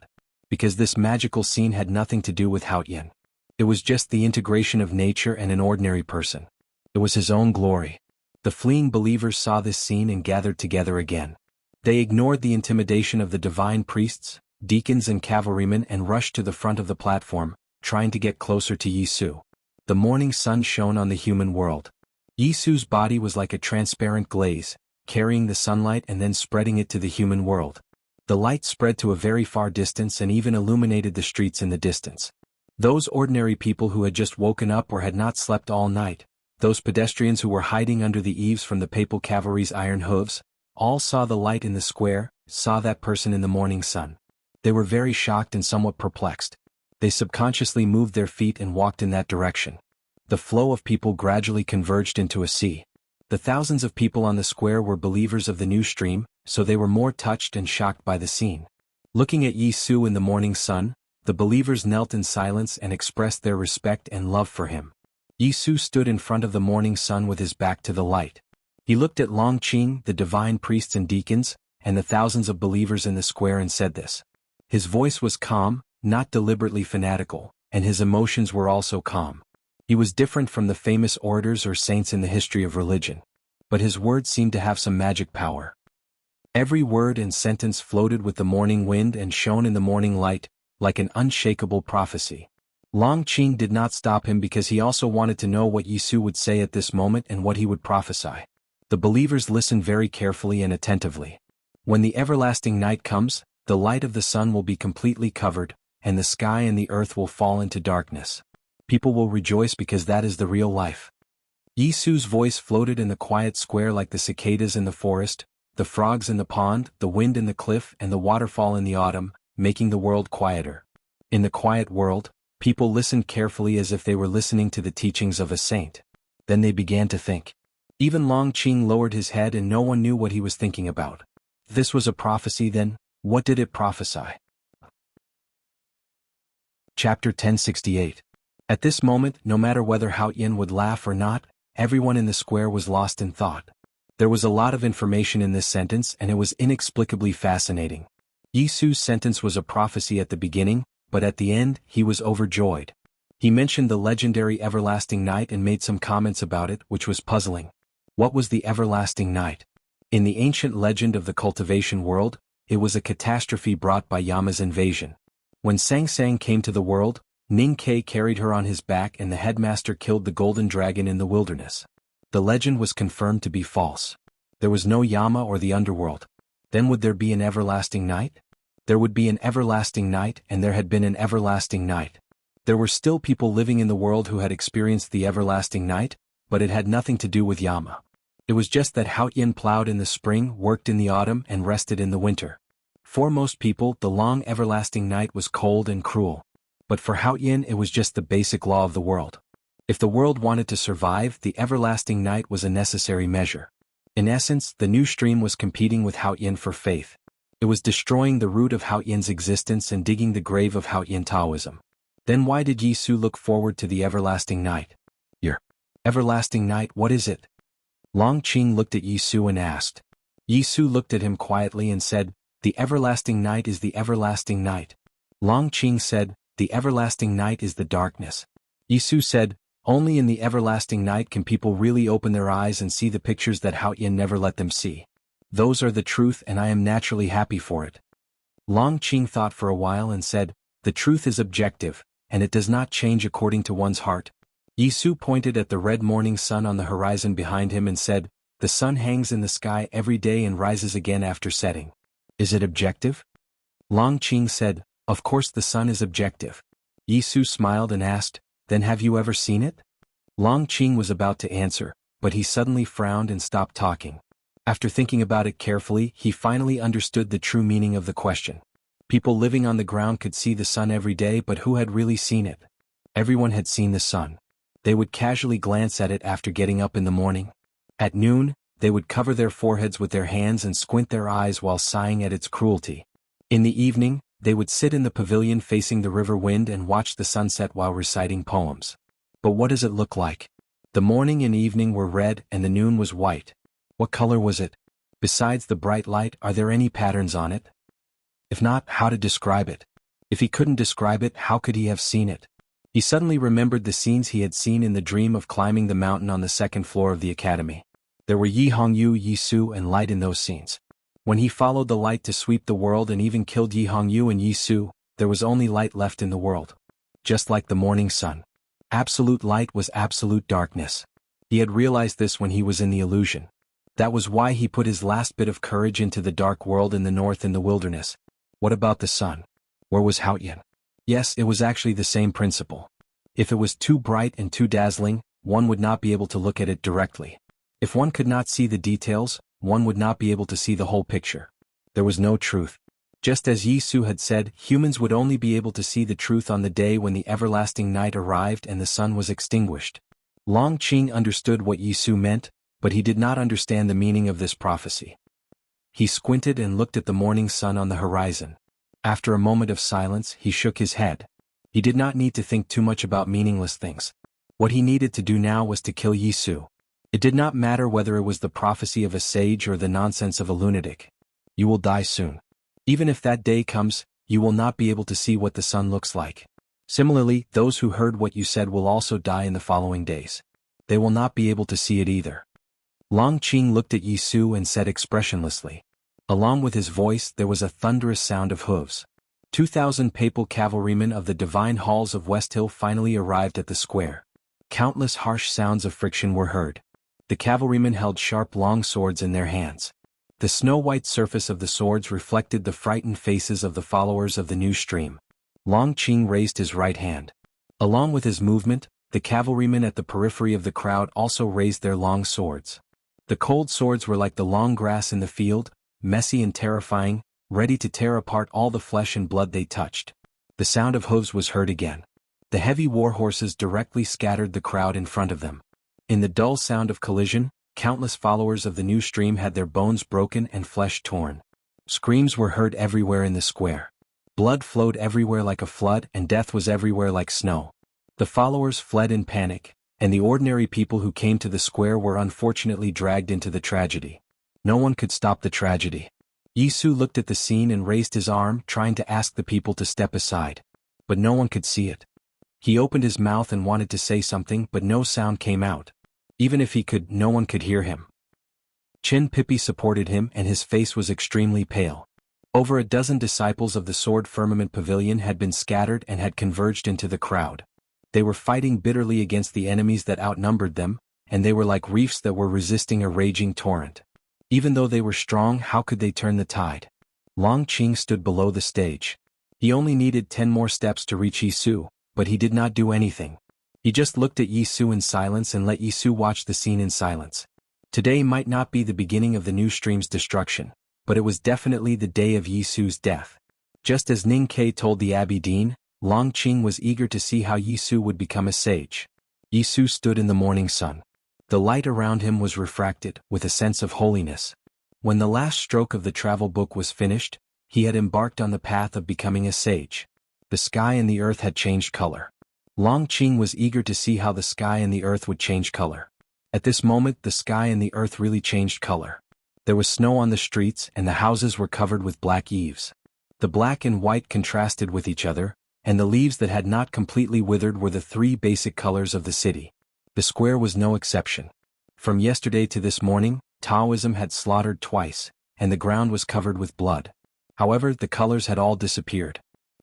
Because this magical scene had nothing to do with Haotian. It was just the integration of nature and an ordinary person. It was his own glory. The fleeing believers saw this scene and gathered together again. They ignored the intimidation of the divine priests, deacons and cavalrymen and rushed to the front of the platform, trying to get closer to Yi Su. The morning sun shone on the human world. Yi Su's body was like a transparent glaze, carrying the sunlight and then spreading it to the human world. The light spread to a very far distance and even illuminated the streets in the distance. Those ordinary people who had just woken up or had not slept all night, those pedestrians who were hiding under the eaves from the papal cavalry's iron hooves, all saw the light in the square, saw that person in the morning sun. They were very shocked and somewhat perplexed. They subconsciously moved their feet and walked in that direction. The flow of people gradually converged into a sea. The thousands of people on the square were believers of the new stream, so they were more touched and shocked by the scene. Looking at Yi Su in the morning sun, the believers knelt in silence and expressed their respect and love for him. Yi Su stood in front of the morning sun with his back to the light. He looked at Long Qing, the divine priests and deacons, and the thousands of believers in the square and said this. His voice was calm, not deliberately fanatical, and his emotions were also calm. He was different from the famous orators or saints in the history of religion. But his words seemed to have some magic power. Every word and sentence floated with the morning wind and shone in the morning light, like an unshakable prophecy. Long Qing did not stop him because he also wanted to know what Yi Su would say at this moment and what he would prophesy. The believers listened very carefully and attentively. When the everlasting night comes, the light of the sun will be completely covered, and the sky and the earth will fall into darkness. People will rejoice because that is the real life. Yi Su's voice floated in the quiet square like the cicadas in the forest, the frogs in the pond, the wind in the cliff and the waterfall in the autumn, making the world quieter. In the quiet world, people listened carefully as if they were listening to the teachings of a saint. Then they began to think. Even Long Qing lowered his head and no one knew what he was thinking about. If this was a prophecy then, what did it prophesy? Chapter 1068. At this moment, no matter whether Hao Yin would laugh or not, everyone in the square was lost in thought. There was a lot of information in this sentence and it was inexplicably fascinating. Yi Su's sentence was a prophecy at the beginning, but at the end, he was overjoyed. He mentioned the legendary everlasting night and made some comments about it, which was puzzling. What was the everlasting night? In the ancient legend of the cultivation world, it was a catastrophe brought by Yama's invasion. When Sang Sang came to the world, Ning Ke carried her on his back and the headmaster killed the golden dragon in the wilderness. The legend was confirmed to be false. There was no Yama or the underworld. Then would there be an everlasting night? There would be an everlasting night and there had been an everlasting night. There were still people living in the world who had experienced the everlasting night, but it had nothing to do with Yama. It was just that Hao Yin plowed in the spring, worked in the autumn and rested in the winter. For most people, the long everlasting night was cold and cruel. But for Hao Yin it was just the basic law of the world. If the world wanted to survive, the everlasting night was a necessary measure. In essence, the new stream was competing with Hao Yin for faith. It was destroying the root of Hao Yin's existence and digging the grave of Hao Yin Taoism. Then why did Yi Su look forward to the everlasting night? Your everlasting night, what is it? Long Qing looked at Yi Su and asked. Yi Su looked at him quietly and said, the everlasting night is the everlasting night. Long Qing said, the everlasting night is the darkness. Yi Su said, only in the everlasting night can people really open their eyes and see the pictures that Hao Yin never let them see. Those are the truth and I am naturally happy for it. Long Qing thought for a while and said, the truth is objective, and it does not change according to one's heart. Yi Su pointed at the red morning sun on the horizon behind him and said, the sun hangs in the sky every day and rises again after setting. Is it objective? Long Qing said, of course the sun is objective. Yi Su smiled and asked, then have you ever seen it? Long Qing was about to answer, but he suddenly frowned and stopped talking. After thinking about it carefully, he finally understood the true meaning of the question. People living on the ground could see the sun every day, but who had really seen it? Everyone had seen the sun. They would casually glance at it after getting up in the morning. At noon, they would cover their foreheads with their hands and squint their eyes while sighing at its cruelty. In the evening, they would sit in the pavilion facing the river wind and watch the sunset while reciting poems. But what does it look like? The morning and evening were red and the noon was white. What color was it? Besides the bright light, are there any patterns on it? If not, how to describe it? If he couldn't describe it, how could he have seen it? He suddenly remembered the scenes he had seen in the dream of climbing the mountain on the second floor of the academy. There were Yi Hongyu, Yi Su and light in those scenes. When he followed the light to sweep the world and even killed Yi Hongyu and Yi Su, there was only light left in the world. Just like the morning sun. Absolute light was absolute darkness. He had realized this when he was in the illusion. That was why he put his last bit of courage into the dark world in the north in the wilderness. What about the sun? Where was Hao Yin? Yes, it was actually the same principle. If it was too bright and too dazzling, one would not be able to look at it directly. If one could not see the details, one would not be able to see the whole picture. There was no truth. Just as Yi Su had said, humans would only be able to see the truth on the day when the everlasting night arrived and the sun was extinguished. Long Qing understood what Yi Su meant, but he did not understand the meaning of this prophecy. He squinted and looked at the morning sun on the horizon. After a moment of silence, he shook his head. He did not need to think too much about meaningless things. What he needed to do now was to kill Yi Su. It did not matter whether it was the prophecy of a sage or the nonsense of a lunatic. You will die soon. Even if that day comes, you will not be able to see what the sun looks like. Similarly, those who heard what you said will also die in the following days. They will not be able to see it either. Long Qing looked at Yi Su and said expressionlessly. Along with his voice there was a thunderous sound of hooves. 2,000 papal cavalrymen of the divine halls of West Hill finally arrived at the square. Countless harsh sounds of friction were heard. The cavalrymen held sharp long swords in their hands. The snow-white surface of the swords reflected the frightened faces of the followers of the new stream. Long Qing raised his right hand. Along with his movement, the cavalrymen at the periphery of the crowd also raised their long swords. The cold swords were like the long grass in the field, messy and terrifying, ready to tear apart all the flesh and blood they touched. The sound of hooves was heard again. The heavy war horses directly scattered the crowd in front of them. In the dull sound of collision, countless followers of the new stream had their bones broken and flesh torn. Screams were heard everywhere in the square. Blood flowed everywhere like a flood and death was everywhere like snow. The followers fled in panic, and the ordinary people who came to the square were unfortunately dragged into the tragedy. No one could stop the tragedy. Yi Su looked at the scene and raised his arm, trying to ask the people to step aside. But no one could see it. He opened his mouth and wanted to say something, but no sound came out. Even if he could, no one could hear him. Chin Pippi supported him and his face was extremely pale. Over a dozen disciples of the Sword Firmament Pavilion had been scattered and had converged into the crowd. They were fighting bitterly against the enemies that outnumbered them, and they were like reefs that were resisting a raging torrent. Even though they were strong, how could they turn the tide? Long Qing stood below the stage. He only needed 10 more steps to reach Yi Su, but he did not do anything. He just looked at Yi Su in silence and let Yi Su watch the scene in silence. Today might not be the beginning of the new stream's destruction, but it was definitely the day of Yi Su's death. Just as Ning Ke told the Abbey Dean, Long Qing was eager to see how Yi Su would become a sage. Yi Su stood in the morning sun. The light around him was refracted, with a sense of holiness. When the last stroke of the travel book was finished, he had embarked on the path of becoming a sage. The sky and the earth had changed color. Long Qing was eager to see how the sky and the earth would change color. At this moment the sky and the earth really changed color. There was snow on the streets and the houses were covered with black eaves. The black and white contrasted with each other, and the leaves that had not completely withered were the 3 basic colors of the city. The square was no exception. From yesterday to this morning, Taoism had slaughtered twice, and the ground was covered with blood. However, the colors had all disappeared.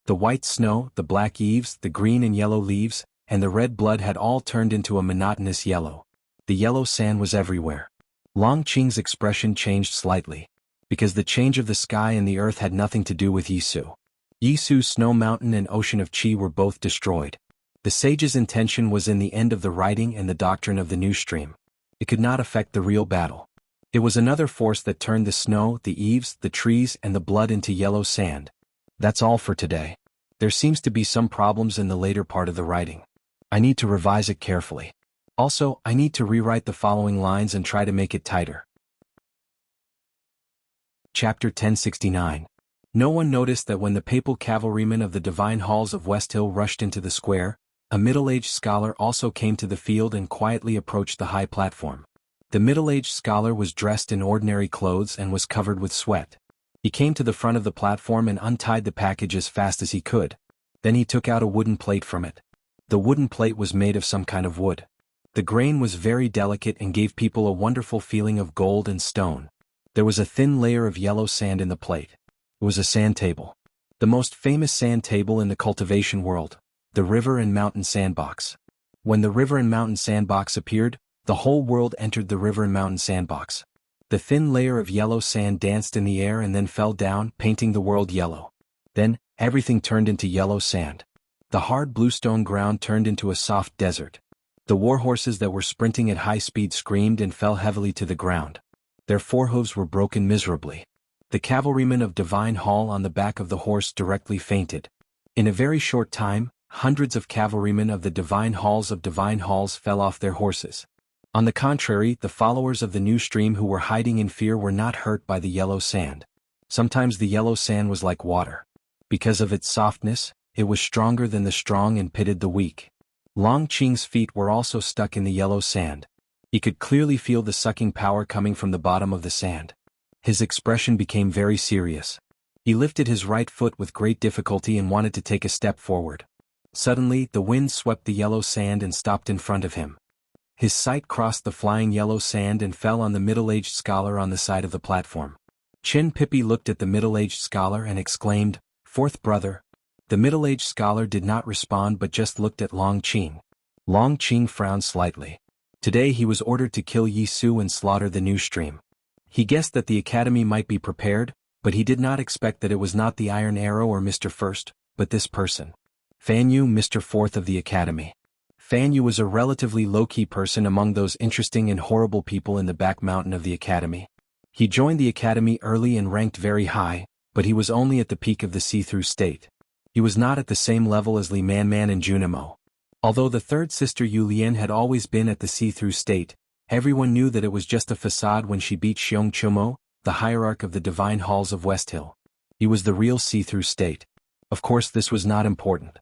The white snow, the black eaves, the green and yellow leaves, and the red blood had all turned into a monotonous yellow. The yellow sand was everywhere. Long Qing's expression changed slightly, because the change of the sky and the earth had nothing to do with Yi Su. Yi Su's snow mountain and ocean of qi were both destroyed. The sage's intention was in the end of the writing and the doctrine of the new stream. It could not affect the real battle. It was another force that turned the snow, the eaves, the trees, and the blood into yellow sand. That's all for today. There seems to be some problems in the later part of the writing. I need to revise it carefully. Also, I need to rewrite the following lines and try to make it tighter. Chapter 1069. No one noticed that when the papal cavalrymen of the divine halls of West Hill rushed into the square, a middle-aged scholar also came to the field and quietly approached the high platform. The middle-aged scholar was dressed in ordinary clothes and was covered with sweat. He came to the front of the platform and untied the package as fast as he could. Then he took out a wooden plate from it. The wooden plate was made of some kind of wood. The grain was very delicate and gave people a wonderful feeling of gold and stone. There was a thin layer of yellow sand in the plate. It was a sand table. The most famous sand table in the cultivation world, the river and mountain sandbox. When the river and mountain sandbox appeared, the whole world entered the river and mountain sandbox. The thin layer of yellow sand danced in the air and then fell down, painting the world yellow. Then, everything turned into yellow sand. The hard bluestone ground turned into a soft desert. The war horses that were sprinting at high speed screamed and fell heavily to the ground. Their forehooves were broken miserably. The cavalryman of Divine Hall on the back of the horse directly fainted. In a very short time, hundreds of cavalrymen of the Divine Halls fell off their horses. On the contrary, the followers of the new stream who were hiding in fear were not hurt by the yellow sand. Sometimes the yellow sand was like water. Because of its softness, it was stronger than the strong and pitted the weak. Long Qing's feet were also stuck in the yellow sand. He could clearly feel the sucking power coming from the bottom of the sand. His expression became very serious. He lifted his right foot with great difficulty and wanted to take a step forward. Suddenly, the wind swept the yellow sand and stopped in front of him. His sight crossed the flying yellow sand and fell on the middle-aged scholar on the side of the platform. Chin Pippi looked at the middle-aged scholar and exclaimed, "Fourth brother." The middle-aged scholar did not respond but just looked at Long Qing. Long Qing frowned slightly. Today he was ordered to kill Yi Su and slaughter the new stream. He guessed that the academy might be prepared, but he did not expect that it was not the Iron Arrow or Mr. First, but this person. Fan Yu, Mr. Fourth of the academy. Fan Yu was a relatively low-key person among those interesting and horrible people in the back mountain of the academy. He joined the academy early and ranked very high, but he was only at the peak of the see-through state. He was not at the same level as Li Manman and Junimo. Although the third sister Yu Lian had always been at the see-through state, everyone knew that it was just a facade when she beat Xiong Chumo, the hierarch of the Divine Halls of West Hill. He was the real see-through state. Of course, this was not important.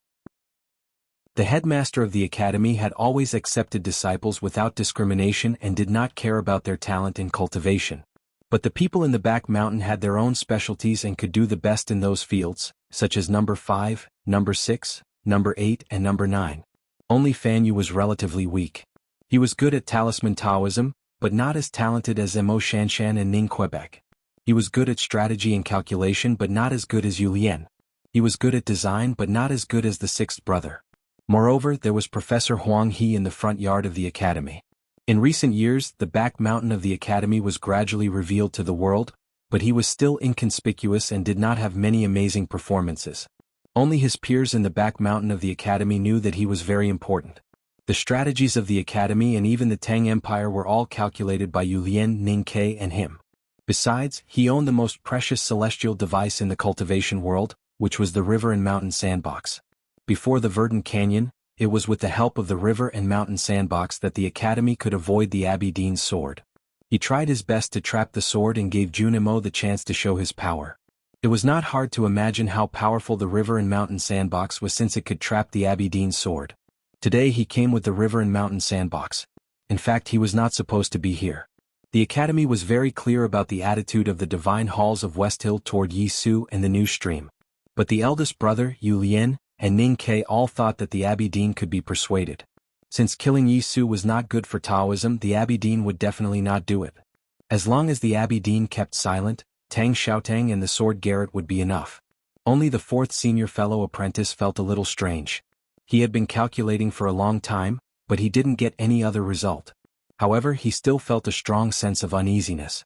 The headmaster of the academy had always accepted disciples without discrimination and did not care about their talent in cultivation. But the people in the back mountain had their own specialties and could do the best in those fields, such as number 5, number 6, number 8 and number 9. Only Fan Yu was relatively weak. He was good at talisman Taoism, but not as talented as Mo Shanshan and Ning Quebec. He was good at strategy and calculation but not as good as Yu Lian. He was good at design but not as good as the sixth brother. Moreover, there was Professor Huang He in the front yard of the academy. In recent years, the back mountain of the academy was gradually revealed to the world, but he was still inconspicuous and did not have many amazing performances. Only his peers in the back mountain of the academy knew that he was very important. The strategies of the academy and even the Tang Empire were all calculated by Yu Lian, Ning Ke and him. Besides, he owned the most precious celestial device in the cultivation world, which was the river and mountain sandbox. Before the Verdant Canyon, it was with the help of the river and mountain sandbox that the academy could avoid the Aberdeen sword. He tried his best to trap the sword and gave Junimo the chance to show his power. It was not hard to imagine how powerful the river and mountain sandbox was since it could trap the Aberdeen sword. Today he came with the river and mountain sandbox. In fact, he was not supposed to be here. The academy was very clear about the attitude of the Divine Halls of West Hill toward Yi Su and the new stream. But the eldest brother, Yu Lian, and Ning Ke all thought that the Aberdeen could be persuaded. Since killing Yi Su was not good for Taoism, the Aberdeen would definitely not do it. As long as the Aberdeen kept silent, Tang Xiaotang and the sword Garrett would be enough. Only the fourth senior fellow apprentice felt a little strange. He had been calculating for a long time, but he didn't get any other result. However, he still felt a strong sense of uneasiness.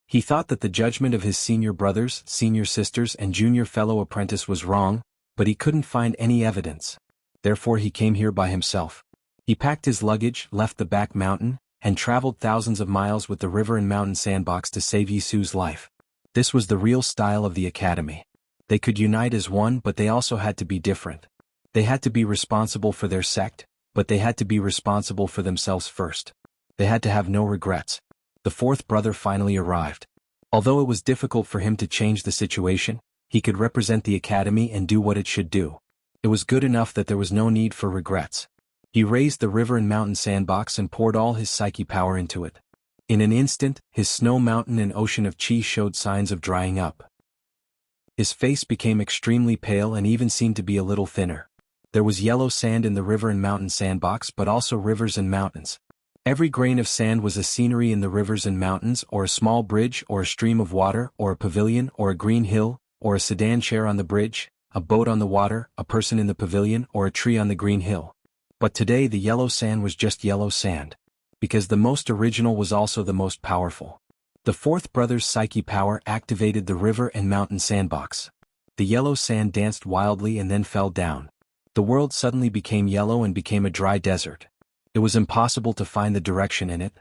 He thought that the judgment of his senior brothers, senior sisters and junior fellow apprentice was wrong, but he couldn't find any evidence. Therefore he came here by himself. He packed his luggage, left the back mountain, and traveled thousands of miles with the river and mountain sandbox to save Yi Su's life. This was the real style of the academy. They could unite as one, but they also had to be different. They had to be responsible for their sect, but they had to be responsible for themselves first. They had to have no regrets. The fourth brother finally arrived. Although it was difficult for him to change the situation, he could represent the academy and do what it should do. It was good enough that there was no need for regrets. He raised the river and mountain sandbox and poured all his psyche power into it. In an instant, his snow mountain and ocean of chi showed signs of drying up. His face became extremely pale and even seemed to be a little thinner. There was yellow sand in the river and mountain sandbox but also rivers and mountains. Every grain of sand was a scenery in the rivers and mountains, or a small bridge, or a stream of water, or a pavilion, or a green hill, or a sedan chair on the bridge, a boat on the water, a person in the pavilion, or a tree on the green hill. But today the yellow sand was just yellow sand. Because the most original was also the most powerful. The fourth brother's psyche power activated the river and mountain sandbox. The yellow sand danced wildly and then fell down. The world suddenly became yellow and became a dry desert. It was impossible to find the direction in it.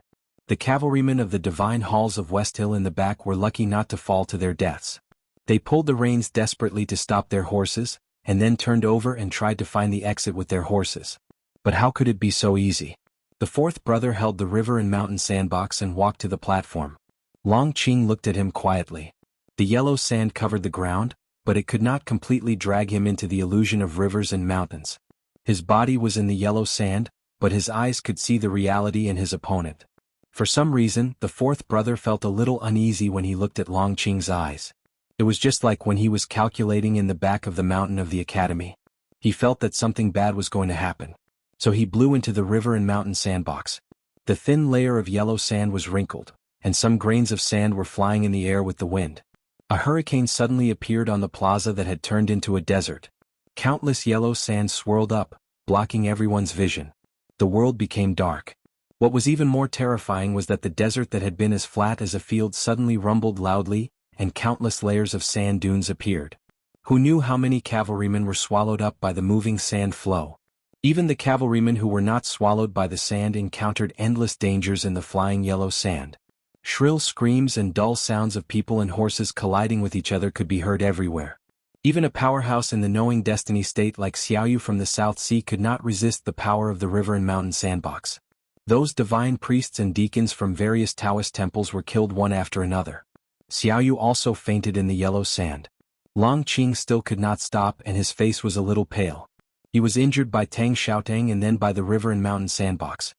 The cavalrymen of the divine halls of West Hill in the back were lucky not to fall to their deaths. They pulled the reins desperately to stop their horses, and then turned over and tried to find the exit with their horses. But how could it be so easy? The fourth brother held the river and mountain sandbox and walked to the platform. Long Qing looked at him quietly. The yellow sand covered the ground, but it could not completely drag him into the illusion of rivers and mountains. His body was in the yellow sand, but his eyes could see the reality in his opponent. For some reason, the fourth brother felt a little uneasy when he looked at Long Qing's eyes. It was just like when he was calculating in the back of the mountain of the academy. He felt that something bad was going to happen. So he blew into the river and mountain sandbox. The thin layer of yellow sand was wrinkled, and some grains of sand were flying in the air with the wind. A hurricane suddenly appeared on the plaza that had turned into a desert. Countless yellow sand swirled up, blocking everyone's vision. The world became dark. What was even more terrifying was that the desert that had been as flat as a field suddenly rumbled loudly, and countless layers of sand dunes appeared. Who knew how many cavalrymen were swallowed up by the moving sand flow? Even the cavalrymen who were not swallowed by the sand encountered endless dangers in the flying yellow sand. Shrill screams and dull sounds of people and horses colliding with each other could be heard everywhere. Even a powerhouse in the knowing destiny state like Xiaoyu from the South Sea could not resist the power of the river and mountain sandbox. Those divine priests and deacons from various Taoist temples were killed one after another. Xiaoyu also fainted in the yellow sand. Long Qing still could not stop and his face was a little pale. He was injured by Tang Xiaotang and then by the river and mountain sandbox.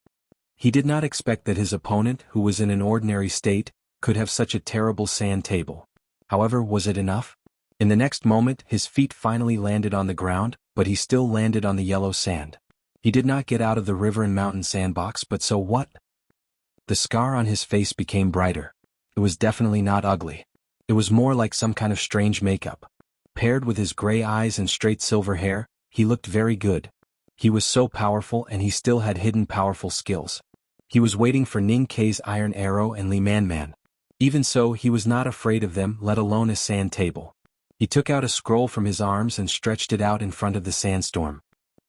He did not expect that his opponent, who was in an ordinary state, could have such a terrible sand table. However, was it enough? In the next moment, his feet finally landed on the ground, but he still landed on the yellow sand. He did not get out of the river and mountain sandbox, but so what? The scar on his face became brighter. It was definitely not ugly. It was more like some kind of strange makeup. Paired with his gray eyes and straight silver hair, he looked very good. He was so powerful and he still had hidden powerful skills. He was waiting for Ning Kei's iron arrow and Li Man. Even so, he was not afraid of them, let alone a sand table. He took out a scroll from his arms and stretched it out in front of the sandstorm.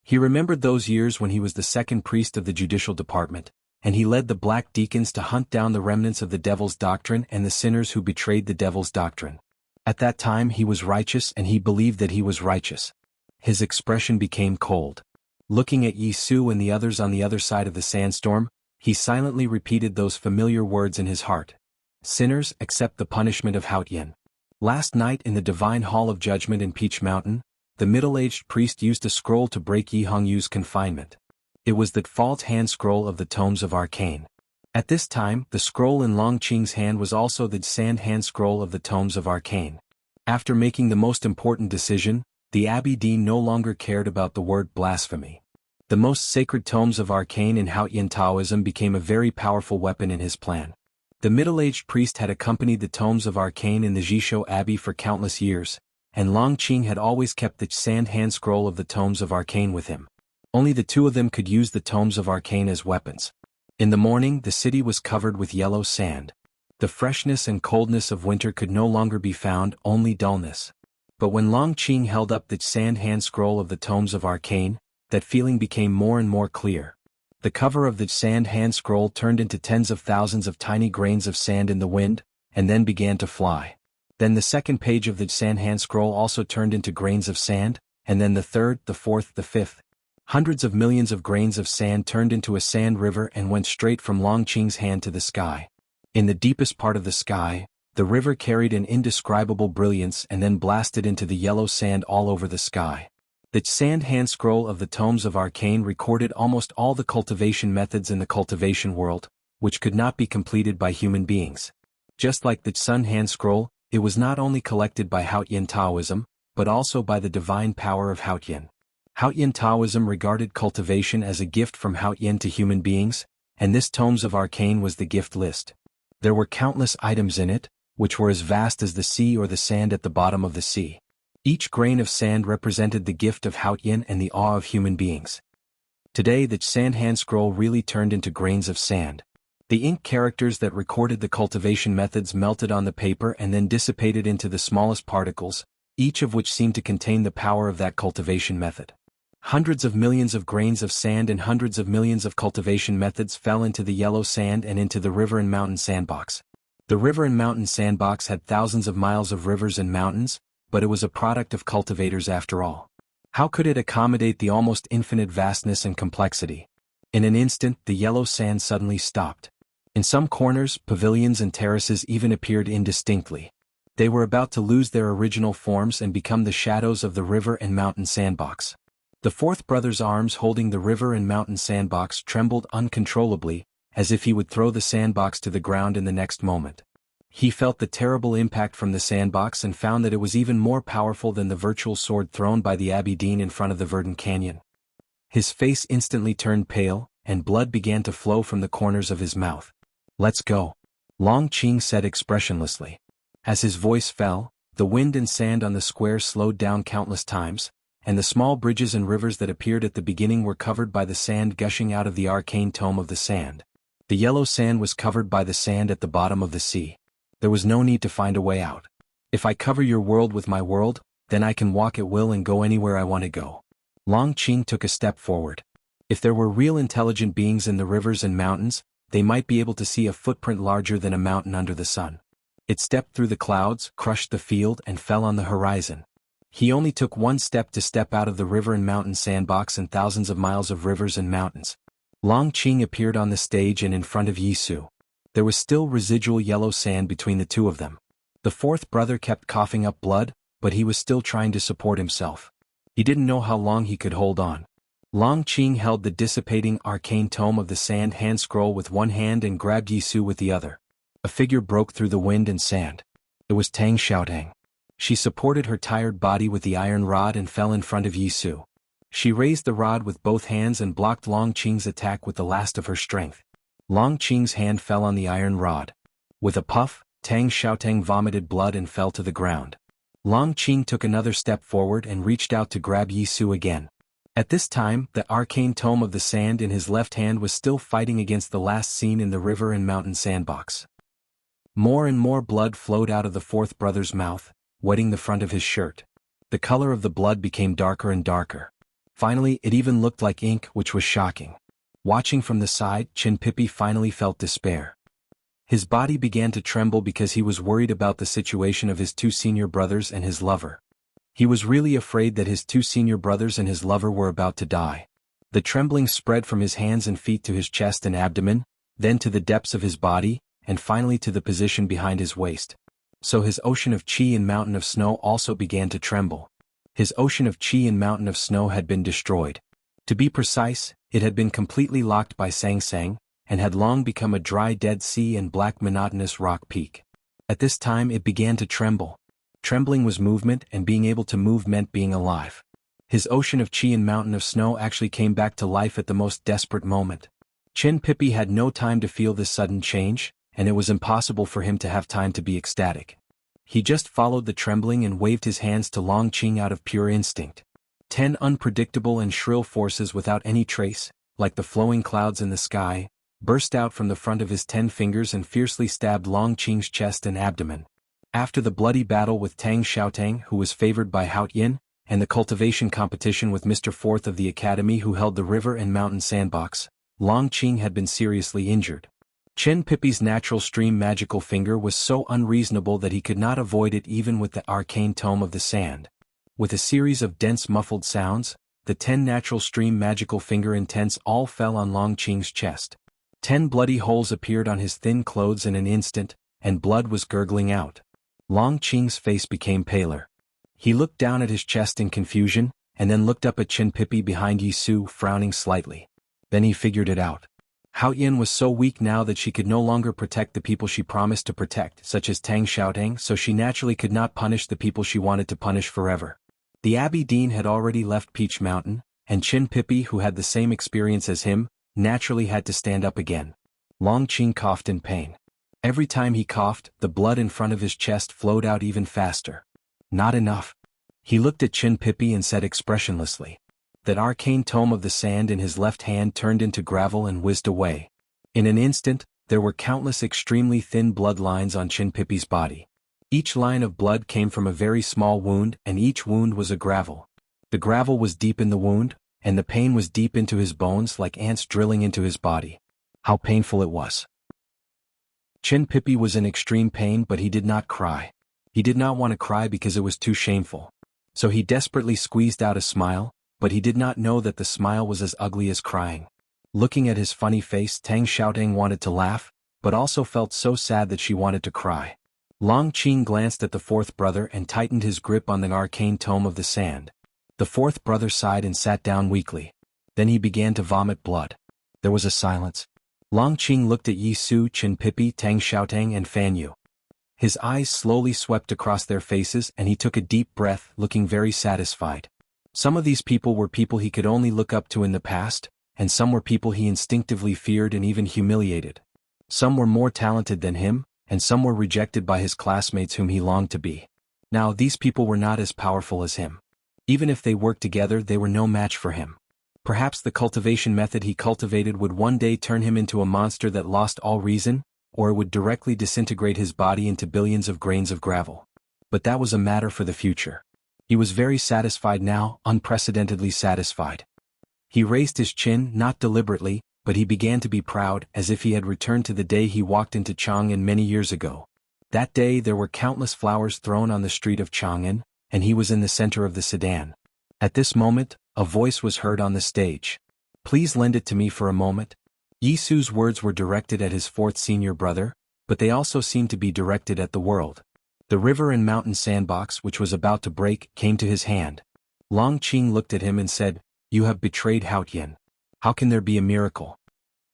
He remembered those years when he was the second priest of the judicial department, and he led the black deacons to hunt down the remnants of the devil's doctrine and the sinners who betrayed the devil's doctrine. At that time he was righteous and he believed that he was righteous. His expression became cold. Looking at Yi Su and the others on the other side of the sandstorm, he silently repeated those familiar words in his heart. Sinners, accept the punishment of Haotian. Last night in the Divine Hall of Judgment in Peach Mountain, the middle-aged priest used a scroll to break Yi Hongyu's confinement. It was the default hand scroll of the Tomes of Arcane. At this time, the scroll in Long Qing's hand was also the sand hand scroll of the Tomes of Arcane. After making the most important decision, the Abbey Dean no longer cared about the word blasphemy. The most sacred tomes of arcane in Haotian Taoism became a very powerful weapon in his plan. The middle-aged priest had accompanied the tomes of arcane in the Jishou Abbey for countless years, and Long Qing had always kept the sand hand scroll of the tomes of arcane with him. Only the two of them could use the tomes of arcane as weapons. In the morning, the city was covered with yellow sand. The freshness and coldness of winter could no longer be found, only dullness. But when Long Qing held up the sand hand scroll of the tomes of arcane, that feeling became more and more clear. The cover of the sand hand scroll turned into tens of thousands of tiny grains of sand in the wind, and then began to fly. Then the second page of the sand hand scroll also turned into grains of sand, and then the third, the fourth, the fifth. Hundreds of millions of grains of sand turned into a sand river and went straight from Long Qing's hand to the sky. In the deepest part of the sky, the river carried an indescribable brilliance and then blasted into the yellow sand all over the sky. The sand hand scroll of the tomes of arcane recorded almost all the cultivation methods in the cultivation world, which could not be completed by human beings. Just like the sun hand scroll, it was not only collected by Haotian Taoism, but also by the divine power of Haotian. Haotian Taoism regarded cultivation as a gift from Haotian to human beings, and this tomes of arcane was the gift list. There were countless items in it, which were as vast as the sea or the sand at the bottom of the sea. Each grain of sand represented the gift of Haotian and the awe of human beings. Today the sand hand scroll really turned into grains of sand. The ink characters that recorded the cultivation methods melted on the paper and then dissipated into the smallest particles, each of which seemed to contain the power of that cultivation method. Hundreds of millions of grains of sand and hundreds of millions of cultivation methods fell into the yellow sand and into the river and mountain sandbox. The river and mountain sandbox had thousands of miles of rivers and mountains, but it was a product of cultivators after all. How could it accommodate the almost infinite vastness and complexity? In an instant, the yellow sand suddenly stopped. In some corners, pavilions and terraces even appeared indistinctly. They were about to lose their original forms and become the shadows of the river and mountain sandbox. The fourth brother's arms holding the river and mountain sandbox trembled uncontrollably, as if he would throw the sandbox to the ground in the next moment. He felt the terrible impact from the sandbox and found that it was even more powerful than the virtual sword thrown by the Abbey Dean in front of the verdant canyon. His face instantly turned pale, and blood began to flow from the corners of his mouth. "Let's go," Long Qing said expressionlessly. As his voice fell, the wind and sand on the square slowed down countless times, and the small bridges and rivers that appeared at the beginning were covered by the sand gushing out of the arcane tome of the sand. The yellow sand was covered by the sand at the bottom of the sea. There was no need to find a way out. "If I cover your world with my world, then I can walk at will and go anywhere I want to go." Long Qing took a step forward. If there were real intelligent beings in the rivers and mountains, they might be able to see a footprint larger than a mountain under the sun. It stepped through the clouds, crushed the field, and fell on the horizon. He only took one step to step out of the river and mountain sandbox and thousands of miles of rivers and mountains. Long Qing appeared on the stage and in front of Yisu. There was still residual yellow sand between the two of them. The fourth brother kept coughing up blood, but he was still trying to support himself. He didn't know how long he could hold on. Long Qing held the dissipating arcane tome of the sand hand scroll with one hand and grabbed Yisu with the other. A figure broke through the wind and sand. It was Tang Xiaotang. She supported her tired body with the iron rod and fell in front of Yisu. She raised the rod with both hands and blocked Long Qing's attack with the last of her strength. Long Qing's hand fell on the iron rod. With a puff, Tang Xiaotang vomited blood and fell to the ground. Long Qing took another step forward and reached out to grab Yisu again. At this time, the arcane tome of the sand in his left hand was still fighting against the last scene in the river and mountain sandbox. More and more blood flowed out of the fourth brother's mouth, wetting the front of his shirt. The color of the blood became darker and darker. Finally, it even looked like ink, which was shocking. Watching from the side, Qin Pipi finally felt despair. His body began to tremble because he was worried about the situation of his two senior brothers and his lover. He was really afraid that his two senior brothers and his lover were about to die. The trembling spread from his hands and feet to his chest and abdomen, then to the depths of his body, and finally to the position behind his waist. So his ocean of qi and mountain of snow also began to tremble. His ocean of qi and mountain of snow had been destroyed. To be precise, it had been completely locked by Sang Sang, and had long become a dry Dead Sea and black monotonous rock peak. At this time it began to tremble. Trembling was movement, and being able to move meant being alive. His ocean of qi and mountain of snow actually came back to life at the most desperate moment. Qin Pipi had no time to feel this sudden change, and it was impossible for him to have time to be ecstatic. He just followed the trembling and waved his hands to Long Qing out of pure instinct. 10 unpredictable and shrill forces without any trace, like the flowing clouds in the sky, burst out from the front of his 10 fingers and fiercely stabbed Long Qing's chest and abdomen. After the bloody battle with Tang Xiaotang, who was favored by Hao Yin, and the cultivation competition with Mr. Fourth of the Academy, who held the river and mountain sandbox, Long Qing had been seriously injured. Qin Pipi's natural stream magical finger was so unreasonable that he could not avoid it even with the arcane tome of the sand. With a series of dense muffled sounds, the 10 natural stream magical finger intents all fell on Long Qing's chest. 10 bloody holes appeared on his thin clothes in an instant, and blood was gurgling out. Long Qing's face became paler. He looked down at his chest in confusion, and then looked up at Qin Pipi behind Yisu, frowning slightly. Then he figured it out. Hao Yin was so weak now that she could no longer protect the people she promised to protect, such as Tang Xiaotang, so she naturally could not punish the people she wanted to punish forever. The Abbey Dean had already left Peach Mountain, and Qin Pipi, who had the same experience as him, naturally had to stand up again. Long Qing coughed in pain. Every time he coughed, the blood in front of his chest flowed out even faster. Not enough. He looked at Qin Pipi and said expressionlessly. That arcane tome of the sand in his left hand turned into gravel and whizzed away. In an instant, there were countless extremely thin blood lines on Qin Pipi's body. Each line of blood came from a very small wound, and each wound was a gravel. The gravel was deep in the wound, and the pain was deep into his bones like ants drilling into his body. How painful it was. Chin Pippi was in extreme pain, but he did not cry. He did not want to cry because it was too shameful. So he desperately squeezed out a smile, but he did not know that the smile was as ugly as crying. Looking at his funny face, Tang Xiaotang wanted to laugh, but also felt so sad that she wanted to cry. Long Qing glanced at the fourth brother and tightened his grip on the arcane tome of the sand. The fourth brother sighed and sat down weakly. Then he began to vomit blood. There was a silence. Long Qing looked at Yi Su, Chin Pippi, Tang Xiaotang and Fan Yu. His eyes slowly swept across their faces and he took a deep breath, looking very satisfied. Some of these people were people he could only look up to in the past, and some were people he instinctively feared and even humiliated. Some were more talented than him, and some were rejected by his classmates whom he longed to be. Now these people were not as powerful as him. Even if they worked together, they were no match for him. Perhaps the cultivation method he cultivated would one day turn him into a monster that lost all reason, or it would directly disintegrate his body into billions of grains of gravel. But that was a matter for the future. He was very satisfied now, unprecedentedly satisfied. He raised his chin, not deliberately, but he began to be proud, as if he had returned to the day he walked into Chang'an many years ago. That day there were countless flowers thrown on the street of Chang'an, and he was in the center of the sedan. At this moment, a voice was heard on the stage. "Please lend it to me for a moment." Yi Su's words were directed at his fourth senior brother, but they also seemed to be directed at the world. The river and mountain sandbox, which was about to break, came to his hand. Long Qing looked at him and said, "You have betrayed Haotian. How can there be a miracle?"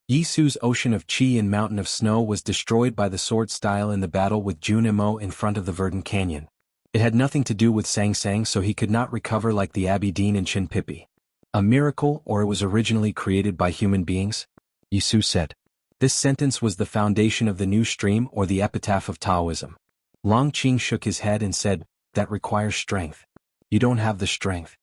Yi Su's ocean of qi and mountain of snow was destroyed by the sword style in the battle with Jun Mo in front of the Verdant Canyon. It had nothing to do with Sang Sang, so he could not recover like the Aberdeen and Chin Pippi. A miracle, or it was originally created by human beings? Yi Su said. This sentence was the foundation of the new stream or the epitaph of Taoism. Long Qing shook his head and said, "That requires strength. You don't have the strength."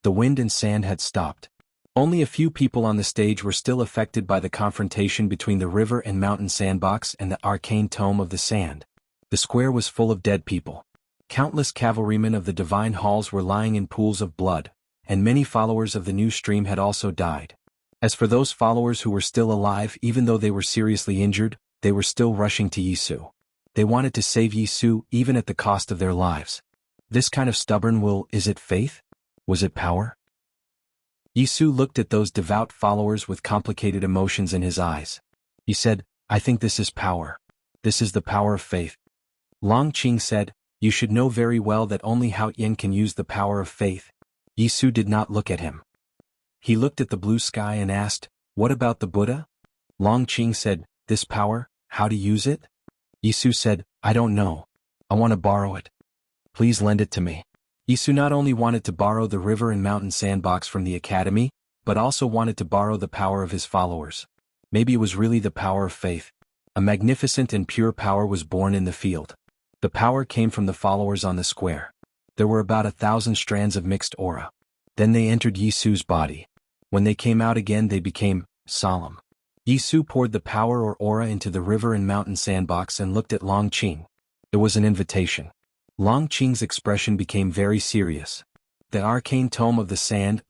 The wind and sand had stopped. Only a few people on the stage were still affected by the confrontation between the river and mountain sandbox and the arcane tome of the sand. The square was full of dead people. Countless cavalrymen of the divine halls were lying in pools of blood, and many followers of the new stream had also died. As for those followers who were still alive, even though they were seriously injured, they were still rushing to Yi Su. They wanted to save Yi Su even at the cost of their lives. This kind of stubborn will, is it faith? Was it power? Yi Su looked at those devout followers with complicated emotions in his eyes. He said, "I think this is power. This is the power of faith." Long Qing said, "You should know very well that only Haotian can use the power of faith." Yi Su did not look at him. He looked at the blue sky and asked, "What about the Buddha?" Long Qing said, "This power, how to use it?" Yi Su said, "I don't know. I want to borrow it. Please lend it to me." Yi Su not only wanted to borrow the river and mountain sandbox from the academy, but also wanted to borrow the power of his followers. Maybe it was really the power of faith. A magnificent and pure power was born in the field. The power came from the followers on the square. There were about 1,000 strands of mixed aura. Then they entered Yi Su's body. When they came out again, they became solemn. Yi Su poured the power or aura into the river and mountain sandbox and looked at Long Qing. It was an invitation. Long Qing's expression became very serious. The arcane tome of the sand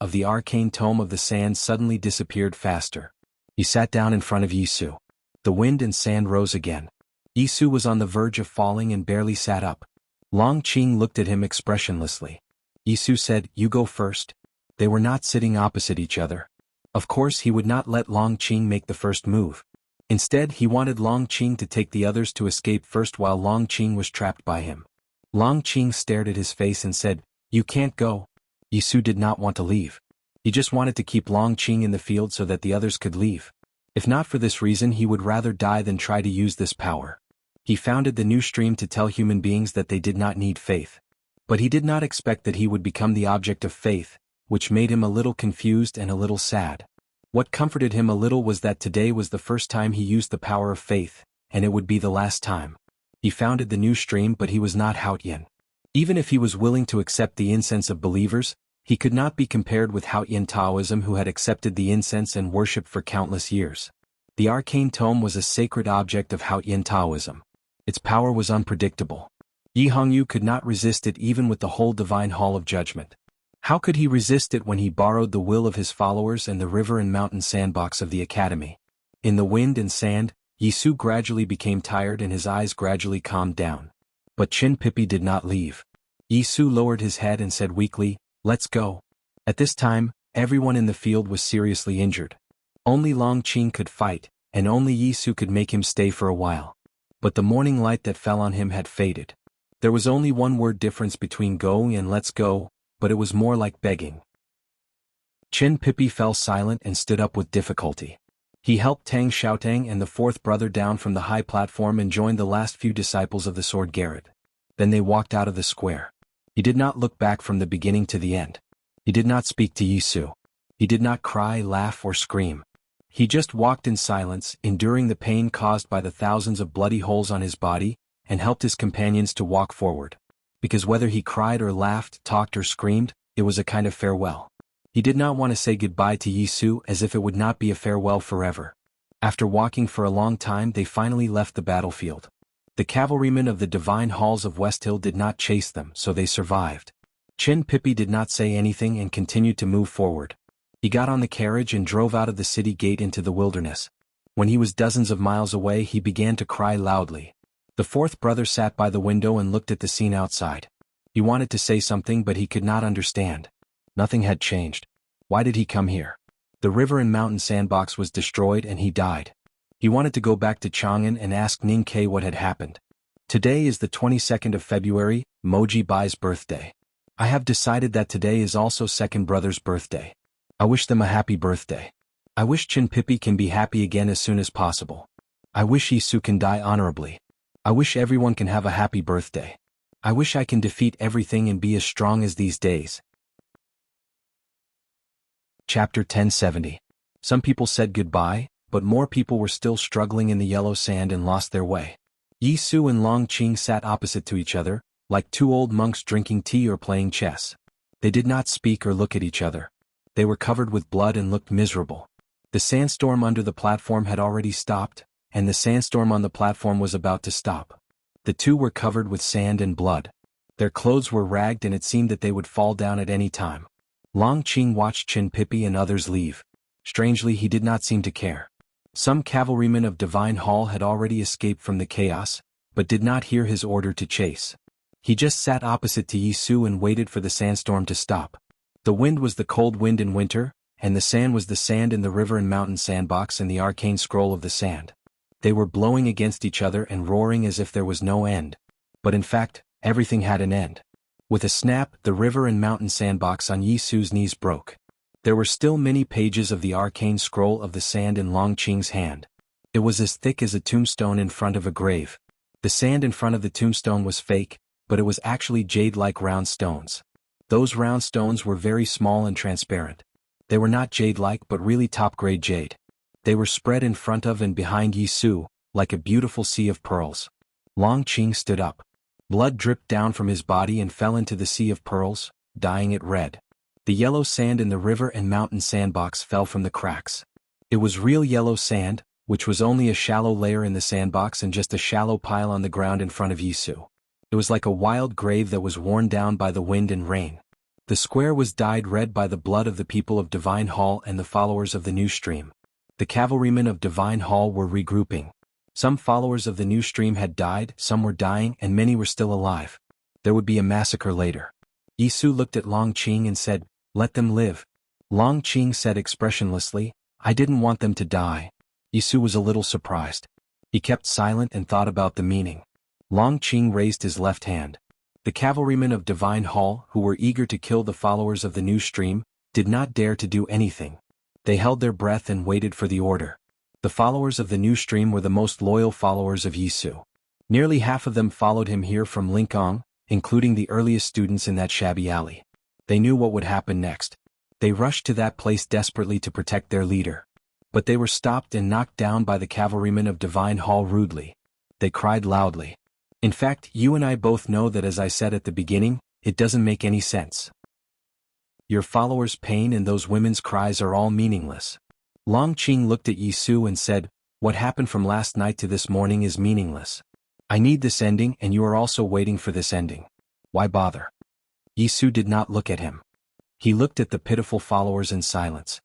suddenly disappeared faster. He sat down in front of Yi Su. The wind and sand rose again. Yi Su was on the verge of falling and barely sat up. Long Qing looked at him expressionlessly. Yi Su said, "You go first." They were not sitting opposite each other. Of course he would not let Long Qing make the first move. Instead he wanted Long Qing to take the others to escape first while Long Qing was trapped by him. Long Qing stared at his face and said, "You can't go." Yi Su did not want to leave. He just wanted to keep Long Qing in the field so that the others could leave. If not for this reason, he would rather die than try to use this power. He founded the new stream to tell human beings that they did not need faith. But he did not expect that he would become the object of faith, which made him a little confused and a little sad. What comforted him a little was that today was the first time he used the power of faith, and it would be the last time. He founded the new stream, but he was not Haotian. Even if he was willing to accept the incense of believers, he could not be compared with Haotian Taoism, who had accepted the incense and worshipped for countless years. The arcane tome was a sacred object of Haotian Taoism. Its power was unpredictable. Yi Hongyu could not resist it even with the whole divine hall of judgment. How could he resist it when he borrowed the will of his followers and the river and mountain sandbox of the academy? In the wind and sand, Yisu gradually became tired and his eyes gradually calmed down. But Chin Pippi did not leave. Yisu lowered his head and said weakly, "Let's go." At this time, everyone in the field was seriously injured. Only Long Qing could fight, and only Yisu could make him stay for a while. But the morning light that fell on him had faded. There was only one word difference between going and let's go, but it was more like begging. Chin Pippi fell silent and stood up with difficulty. He helped Tang Xiaotang and the fourth brother down from the high platform and joined the last few disciples of the sword Garrett. Then they walked out of the square. He did not look back from the beginning to the end. He did not speak to Yisu. He did not cry, laugh, or scream. He just walked in silence, enduring the pain caused by the thousands of bloody holes on his body, and helped his companions to walk forward. Because whether he cried or laughed, talked or screamed, it was a kind of farewell. He did not want to say goodbye to Yisu as if it would not be a farewell forever. After walking for a long time, they finally left the battlefield. The cavalrymen of the divine halls of West Hill did not chase them, so they survived. Chin Pippi did not say anything and continued to move forward. He got on the carriage and drove out of the city gate into the wilderness. When he was dozens of miles away, he began to cry loudly. The fourth brother sat by the window and looked at the scene outside. He wanted to say something, but he could not understand. Nothing had changed. Why did he come here? The river and mountain sandbox was destroyed and he died. He wanted to go back to Chang'an and ask Ning Ke what had happened. Today is the 22nd of February, Moji Bai's birthday. I have decided that today is also second brother's birthday. I wish them a happy birthday. I wish Chin Pippi can be happy again as soon as possible. I wish Yisu can die honorably. I wish everyone can have a happy birthday. I wish I can defeat everything and be as strong as these days. Chapter 1070. Some people said goodbye, but more people were still struggling in the yellow sand and lost their way. Yisu and Long Qing sat opposite to each other, like two old monks drinking tea or playing chess. They did not speak or look at each other. They were covered with blood and looked miserable. The sandstorm under the platform had already stopped, and the sandstorm on the platform was about to stop. The two were covered with sand and blood. Their clothes were ragged and it seemed that they would fall down at any time. Long Qing watched Chin Pippi and others leave. Strangely, he did not seem to care. Some cavalrymen of Divine Hall had already escaped from the chaos, but did not hear his order to chase. He just sat opposite to Yisu and waited for the sandstorm to stop. The wind was the cold wind in winter, and the sand was the sand in the river and mountain sandbox and the arcane scroll of the sand. They were blowing against each other and roaring as if there was no end. But in fact, everything had an end. With a snap, the river and mountain sandbox on Yisu's knees broke. There were still many pages of the arcane scroll of the sand in Long Qing's hand. It was as thick as a tombstone in front of a grave. The sand in front of the tombstone was fake, but it was actually jade-like round stones. Those round stones were very small and transparent. They were not jade-like but really top-grade jade. They were spread in front of and behind Yisu, like a beautiful sea of pearls. Long Qing stood up. Blood dripped down from his body and fell into the sea of pearls, dyeing it red. The yellow sand in the river and mountain sandbox fell from the cracks. It was real yellow sand, which was only a shallow layer in the sandbox and just a shallow pile on the ground in front of Yisu. It was like a wild grave that was worn down by the wind and rain. The square was dyed red by the blood of the people of Divine Hall and the followers of the new stream. The cavalrymen of Divine Hall were regrouping. Some followers of the new stream had died, some were dying, and many were still alive. There would be a massacre later. Yisu looked at Long Qing and said, "Let them live." Long Qing said expressionlessly, "I didn't want them to die." Yisu was a little surprised. He kept silent and thought about the meaning. Long Qing raised his left hand. The cavalrymen of Divine Hall, who were eager to kill the followers of the new stream, did not dare to do anything. They held their breath and waited for the order. The followers of the new stream were the most loyal followers of Yisu. Nearly half of them followed him here from Linqong, including the earliest students in that shabby alley. They knew what would happen next. They rushed to that place desperately to protect their leader. But they were stopped and knocked down by the cavalrymen of Divine Hall rudely. They cried loudly. In fact, you and I both know that, as I said at the beginning, it doesn't make any sense. Your followers' pain and those women's cries are all meaningless. Long Qing looked at Yisu and said, "What happened from last night to this morning is meaningless. I need this ending and you are also waiting for this ending. Why bother?" Yisu did not look at him. He looked at the pitiful followers in silence.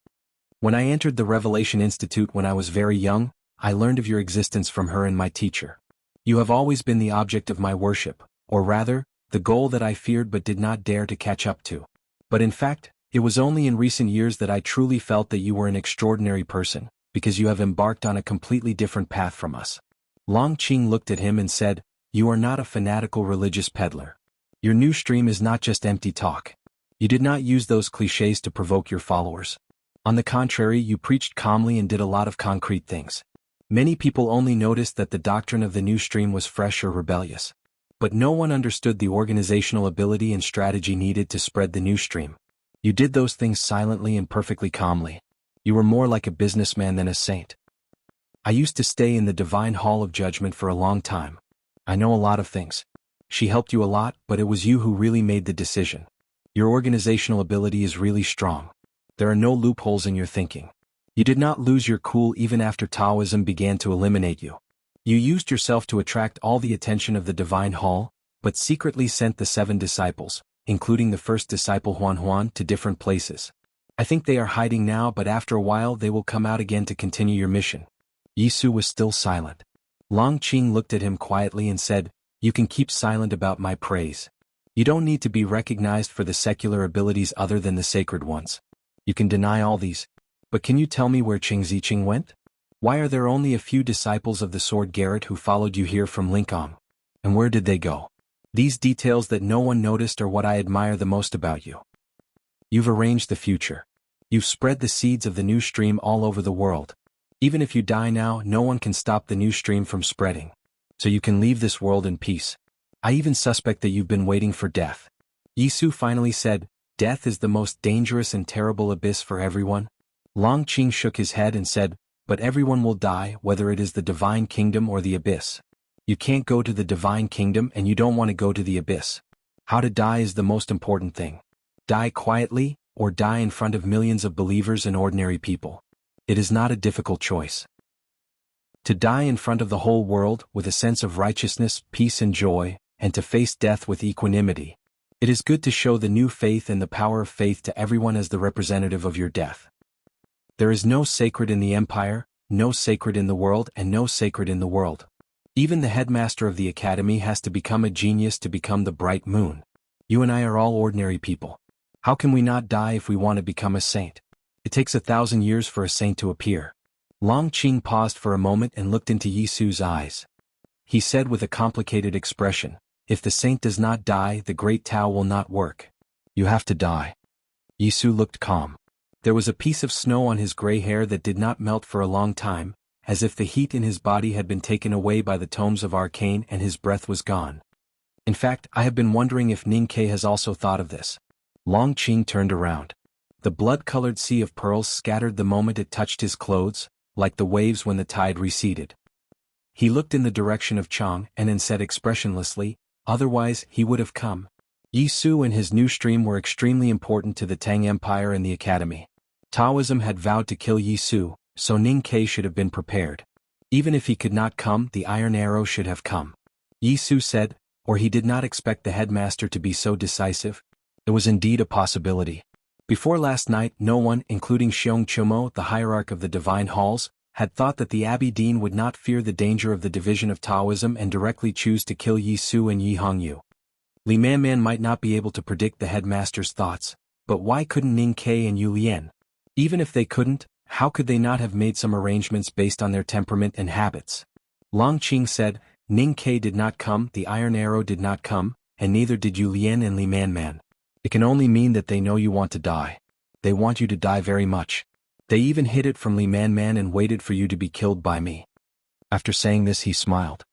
When I entered the Revelation Institute when I was very young, I learned of your existence from her and my teacher. You have always been the object of my worship, or rather, the goal that I feared but did not dare to catch up to. But in fact, it was only in recent years that I truly felt that you were an extraordinary person, because you have embarked on a completely different path from us. Long Qing looked at him and said, "You are not a fanatical religious peddler. Your new stream is not just empty talk. You did not use those clichés to provoke your followers. On the contrary, you preached calmly and did a lot of concrete things. Many people only noticed that the doctrine of the new stream was fresh or rebellious. But no one understood the organizational ability and strategy needed to spread the new stream. You did those things silently and perfectly calmly. You were more like a businessman than a saint. I used to stay in the divine hall of judgment for a long time. I know a lot of things. She helped you a lot, but it was you who really made the decision. Your organizational ability is really strong. There are no loopholes in your thinking. You did not lose your cool even after Taoism began to eliminate you. You used yourself to attract all the attention of the divine hall, but secretly sent the 7 disciples, including the first disciple Huan, to different places. I think they are hiding now, but after a while they will come out again to continue your mission." Yisu was still silent. Long Qing looked at him quietly and said, "You can keep silent about my praise. You don't need to be recognized for the secular abilities other than the sacred ones. You can deny all these. But can you tell me where Qing Ziqing went? Why are there only a few disciples of the sword Garrett who followed you here from Linkom? And where did they go? These details that no one noticed are what I admire the most about you. You've arranged the future. You've spread the seeds of the new stream all over the world. Even if you die now, no one can stop the new stream from spreading. So you can leave this world in peace. I even suspect that you've been waiting for death." Yisu finally said, "Death is the most dangerous and terrible abyss for everyone." Long Qing shook his head and said, "But everyone will die, whether it is the divine kingdom or the abyss. You can't go to the divine kingdom and you don't want to go to the abyss. How to die is the most important thing. Die quietly, or die in front of millions of believers and ordinary people. It is not a difficult choice. To die in front of the whole world with a sense of righteousness, peace and joy, and to face death with equanimity. It is good to show the new faith and the power of faith to everyone as the representative of your death. There is no sacred in the empire, no sacred in the world, and no sacred in the world. Even the headmaster of the academy has to become a genius to become the bright moon. You and I are all ordinary people. How can we not die if we want to become a saint? It takes 1,000 years for a saint to appear." Long Qing paused for a moment and looked into Yisu's eyes. He said with a complicated expression, "If the saint does not die, the great Tao will not work. You have to die." Yisu looked calm. There was a piece of snow on his gray hair that did not melt for a long time, as if the heat in his body had been taken away by the tomes of arcane and his breath was gone. "In fact, I have been wondering if Ning Ke has also thought of this." Long Qing turned around. The blood-colored sea of pearls scattered the moment it touched his clothes, like the waves when the tide receded. He looked in the direction of Chang and then said expressionlessly, "Otherwise he would have come." Yisu and his new stream were extremely important to the Tang Empire and the Academy. Taoism had vowed to kill Yisu, so Ning Ke should have been prepared. Even if he could not come, the iron arrow should have come. Yisu said, or he did not expect the headmaster to be so decisive. It was indeed a possibility. Before last night, no one, including Xiong Chumo, the hierarch of the divine halls, had thought that the Abbey Dean would not fear the danger of the division of Taoism and directly choose to kill Yisu and Yi Hongyu. Li Manman might not be able to predict the headmaster's thoughts, but why couldn't Ning Ke and Yu Lian? Even if they couldn't, how could they not have made some arrangements based on their temperament and habits? Long Qing said, "Ning Ke did not come, the iron arrow did not come, and neither did Yu Lian and Li Manman. It can only mean that they know you want to die. They want you to die very much. They even hid it from Li Manman and waited for you to be killed by me." After saying this he smiled.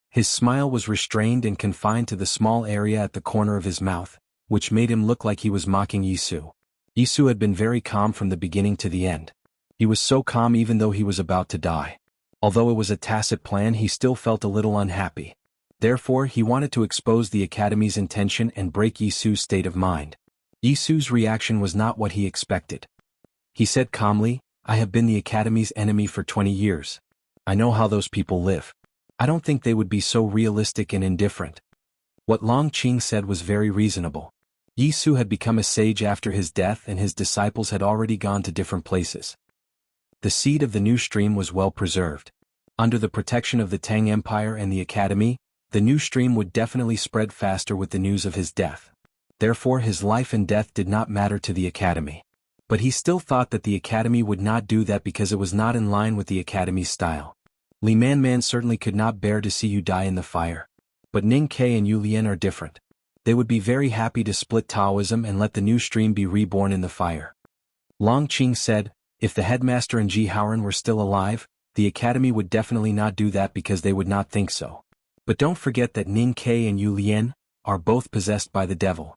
His smile was restrained and confined to the small area at the corner of his mouth, which made him look like he was mocking Yisu. Yisu had been very calm from the beginning to the end. He was so calm even though he was about to die. Although it was a tacit plan, he still felt a little unhappy. Therefore, he wanted to expose the Academy's intention and break Yisu's state of mind. Yisu's reaction was not what he expected. He said calmly, "I have been the Academy's enemy for 20 years. I know how those people live. I don't think they would be so realistic and indifferent." What Long Qing said was very reasonable. Yisu had become a sage after his death and his disciples had already gone to different places. The seed of the new stream was well preserved. Under the protection of the Tang Empire and the Academy, the new stream would definitely spread faster with the news of his death. Therefore his life and death did not matter to the Academy. But he still thought that the Academy would not do that because it was not in line with the Academy's style. Li Man certainly could not bear to see you die in the fire. But Ning Ke and Yu Lian are different. They would be very happy to split Taoism and let the new stream be reborn in the fire. Long Qing said, if the headmaster and Ji Haoran were still alive, the Academy would definitely not do that because they would not think so. But don't forget that Ning Ke and Yu Lian are both possessed by the devil.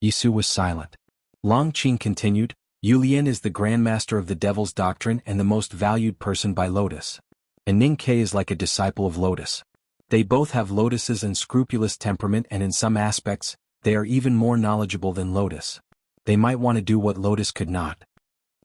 Yisu was silent. Long Qing continued, Yu Lian is the grandmaster of the devil's doctrine and the most valued person by Lotus. And Ning Ke is like a disciple of Lotus. They both have Lotus's unscrupulous temperament and in some aspects, they are even more knowledgeable than Lotus. They might want to do what Lotus could not.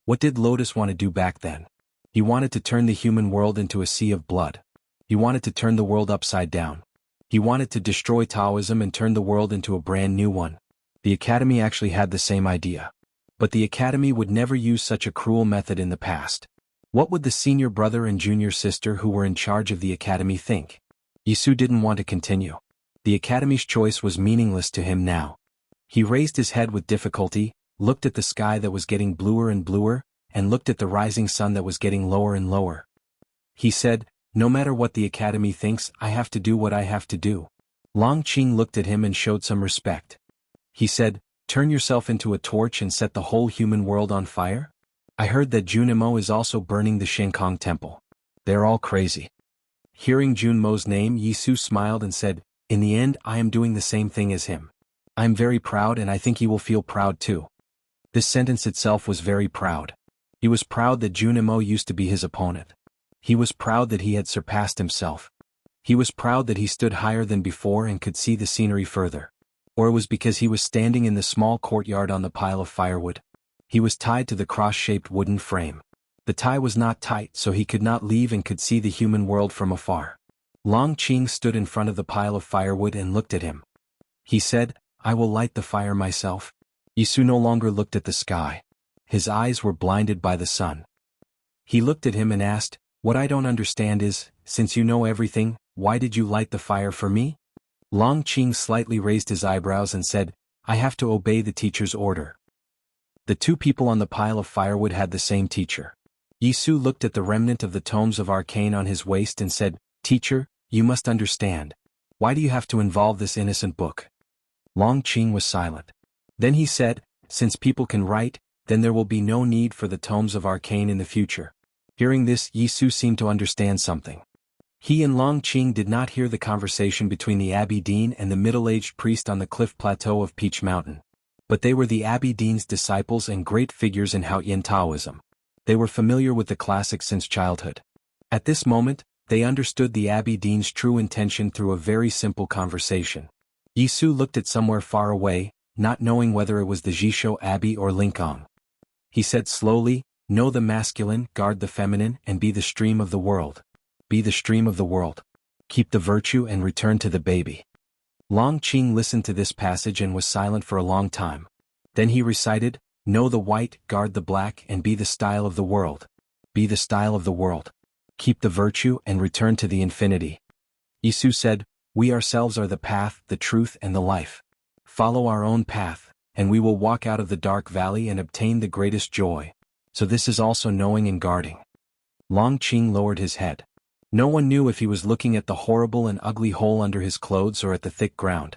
What did Lotus want to do back then? He wanted to turn the human world into a sea of blood. He wanted to turn the world upside down. He wanted to destroy Taoism and turn the world into a brand new one. The Academy actually had the same idea. But the Academy would never use such a cruel method in the past. What would the senior brother and junior sister who were in charge of the Academy think? Yisu didn't want to continue. The Academy's choice was meaningless to him now. He raised his head with difficulty, looked at the sky that was getting bluer and bluer, and looked at the rising sun that was getting lower and lower. He said, no matter what the Academy thinks, I have to do what I have to do. Long Qing looked at him and showed some respect. He said, turn yourself into a torch and set the whole human world on fire? I heard that Junimo is also burning the Shenkong temple. They're all crazy. Hearing Junmo's name, Yisu smiled and said, in the end I am doing the same thing as him. I am very proud and I think he will feel proud too. This sentence itself was very proud. He was proud that Junimo used to be his opponent. He was proud that he had surpassed himself. He was proud that he stood higher than before and could see the scenery further. Or it was because he was standing in the small courtyard on the pile of firewood. He was tied to the cross-shaped wooden frame. The tie was not tight so he could not leave and could see the human world from afar. Long Qing stood in front of the pile of firewood and looked at him. He said, I will light the fire myself. Yisu no longer looked at the sky. His eyes were blinded by the sun. He looked at him and asked, what I don't understand is, since you know everything, why did you light the fire for me? Long Qing slightly raised his eyebrows and said, I have to obey the teacher's order. The two people on the pile of firewood had the same teacher. Yisu looked at the remnant of the tomes of arcane on his waist and said, Teacher, you must understand. Why do you have to involve this innocent book? Long Qing was silent. Then he said, since people can write, then there will be no need for the tomes of arcane in the future. Hearing this, Yisu seemed to understand something. He and Long Qing did not hear the conversation between the Abbey Dean and the middle-aged priest on the cliff plateau of Peach Mountain. But they were the Abbey Dean's disciples and great figures in Haoyan Taoism. They were familiar with the classics since childhood. At this moment, they understood the Abbey Dean's true intention through a very simple conversation. Yisu looked at somewhere far away, not knowing whether it was the Jisho Abbey or Linkong. He said slowly, know the masculine, guard the feminine, and be the stream of the world. Be the stream of the world. Keep the virtue and return to the baby. Long Qing listened to this passage and was silent for a long time. Then he recited, know the white, guard the black, and be the style of the world. Be the style of the world. Keep the virtue and return to the infinity. Yisu said, we ourselves are the path, the truth, and the life. Follow our own path, and we will walk out of the dark valley and obtain the greatest joy. So this is also knowing and guarding. Long Qing lowered his head. No one knew if he was looking at the horrible and ugly hole under his clothes or at the thick ground.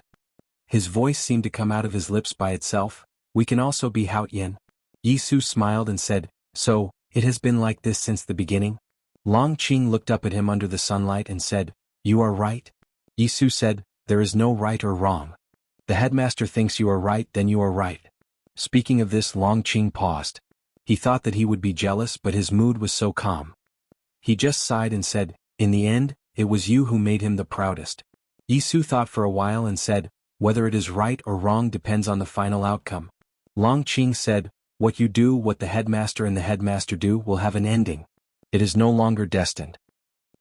His voice seemed to come out of his lips by itself, we can also be Haoyan. Yisu smiled and said, so, it has been like this since the beginning? Long Qing looked up at him under the sunlight and said, you are right. Yisu said, there is no right or wrong. The headmaster thinks you are right, then you are right. Speaking of this, Long Qing paused. He thought that he would be jealous, but his mood was so calm. He just sighed and said, in the end, it was you who made him the proudest. Yisu thought for a while and said, whether it is right or wrong depends on the final outcome. Long Qing said, what you do, what the headmaster and the headmaster do, will have an ending. It is no longer destined.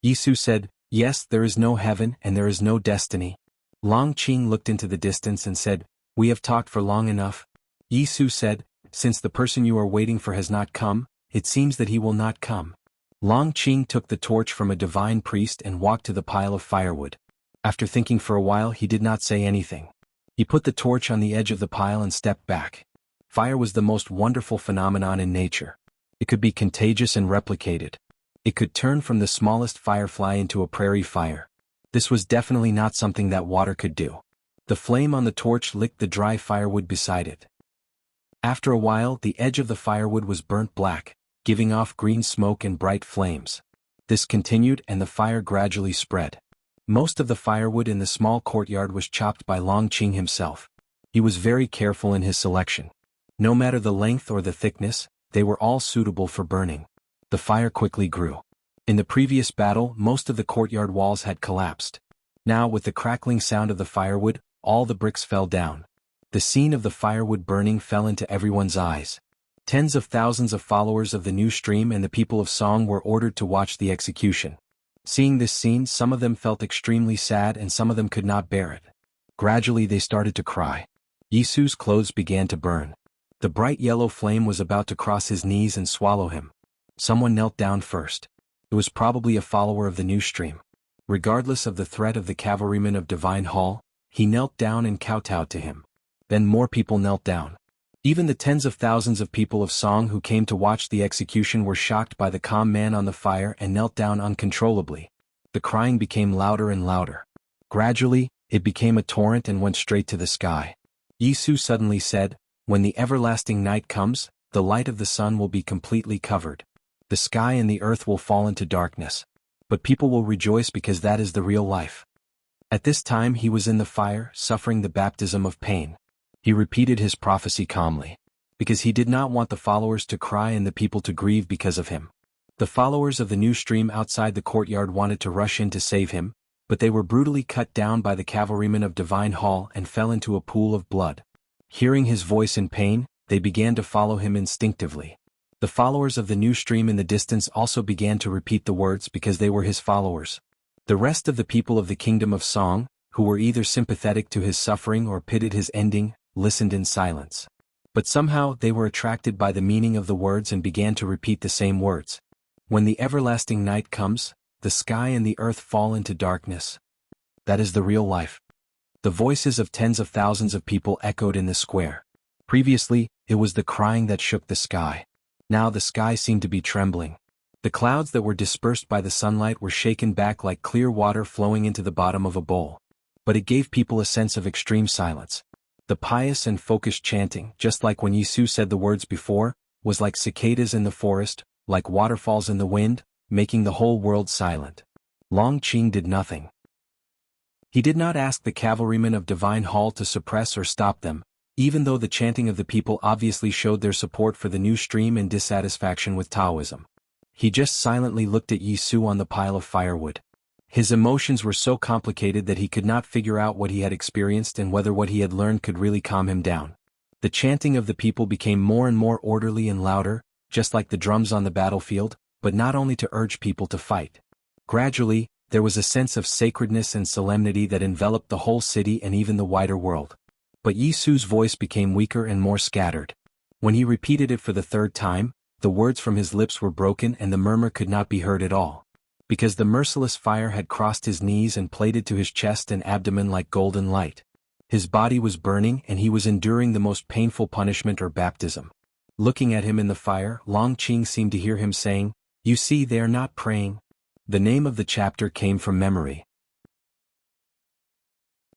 Yisu said, yes, there is no heaven and there is no destiny. Long Qing looked into the distance and said, We have talked for long enough. Yi Su said, since the person you are waiting for has not come, it seems that he will not come. Long Qing took the torch from a divine priest and walked to the pile of firewood. After thinking for a while, he did not say anything. He put the torch on the edge of the pile and stepped back. Fire was the most wonderful phenomenon in nature. It could be contagious and replicated. It could turn from the smallest firefly into a prairie fire. This was definitely not something that water could do. The flame on the torch licked the dry firewood beside it. After a while, the edge of the firewood was burnt black, giving off green smoke and bright flames. This continued and the fire gradually spread. Most of the firewood in the small courtyard was chopped by Long Qing himself. He was very careful in his selection. No matter the length or the thickness, they were all suitable for burning. The fire quickly grew. In the previous battle, most of the courtyard walls had collapsed. Now, with the crackling sound of the firewood, all the bricks fell down. The scene of the firewood burning fell into everyone's eyes. Tens of thousands of followers of the new stream and the people of Song were ordered to watch the execution. Seeing this scene, some of them felt extremely sad and some of them could not bear it. Gradually they started to cry. Yi Su's clothes began to burn. The bright yellow flame was about to cross his knees and swallow him. Someone knelt down first. It was probably a follower of the new stream. Regardless of the threat of the cavalryman of Divine Hall, he knelt down and kowtowed to him. Then more people knelt down. Even the tens of thousands of people of Song who came to watch the execution were shocked by the calm man on the fire and knelt down uncontrollably. The crying became louder and louder. Gradually, it became a torrent and went straight to the sky. Yi Su suddenly said, when the everlasting night comes, the light of the sun will be completely covered. The sky and the earth will fall into darkness. But people will rejoice because that is the real life. At this time he was in the fire, suffering the baptism of pain. He repeated his prophecy calmly, because he did not want the followers to cry and the people to grieve because of him. The followers of the new stream outside the courtyard wanted to rush in to save him, but they were brutally cut down by the cavalrymen of Divine Hall and fell into a pool of blood. Hearing his voice in pain, they began to follow him instinctively. The followers of the new stream in the distance also began to repeat the words because they were his followers. The rest of the people of the kingdom of Song, who were either sympathetic to his suffering or pitied his ending, listened in silence. But somehow they were attracted by the meaning of the words and began to repeat the same words. When the everlasting night comes, the sky and the earth fall into darkness. That is the real life. The voices of tens of thousands of people echoed in the square. Previously, it was the crying that shook the sky. Now the sky seemed to be trembling. The clouds that were dispersed by the sunlight were shaken back like clear water flowing into the bottom of a bowl. But it gave people a sense of extreme silence. The pious and focused chanting, just like when Yi Su said the words before, was like cicadas in the forest, like waterfalls in the wind, making the whole world silent. Long Qing did nothing. He did not ask the cavalrymen of Divine Hall to suppress or stop them, even though the chanting of the people obviously showed their support for the new stream and dissatisfaction with Taoism. He just silently looked at Yi Su on the pile of firewood. His emotions were so complicated that he could not figure out what he had experienced and whether what he had learned could really calm him down. The chanting of the people became more and more orderly and louder, just like the drums on the battlefield, but not only to urge people to fight. Gradually, there was a sense of sacredness and solemnity that enveloped the whole city and even the wider world. But Yi Su's voice became weaker and more scattered. When he repeated it for the third time, the words from his lips were broken and the murmur could not be heard at all. Because the merciless fire had crossed his knees and plated to his chest and abdomen like golden light. His body was burning and he was enduring the most painful punishment or baptism. Looking at him in the fire, Long Qing seemed to hear him saying, "You see, they are not praying." The name of the chapter came from memory.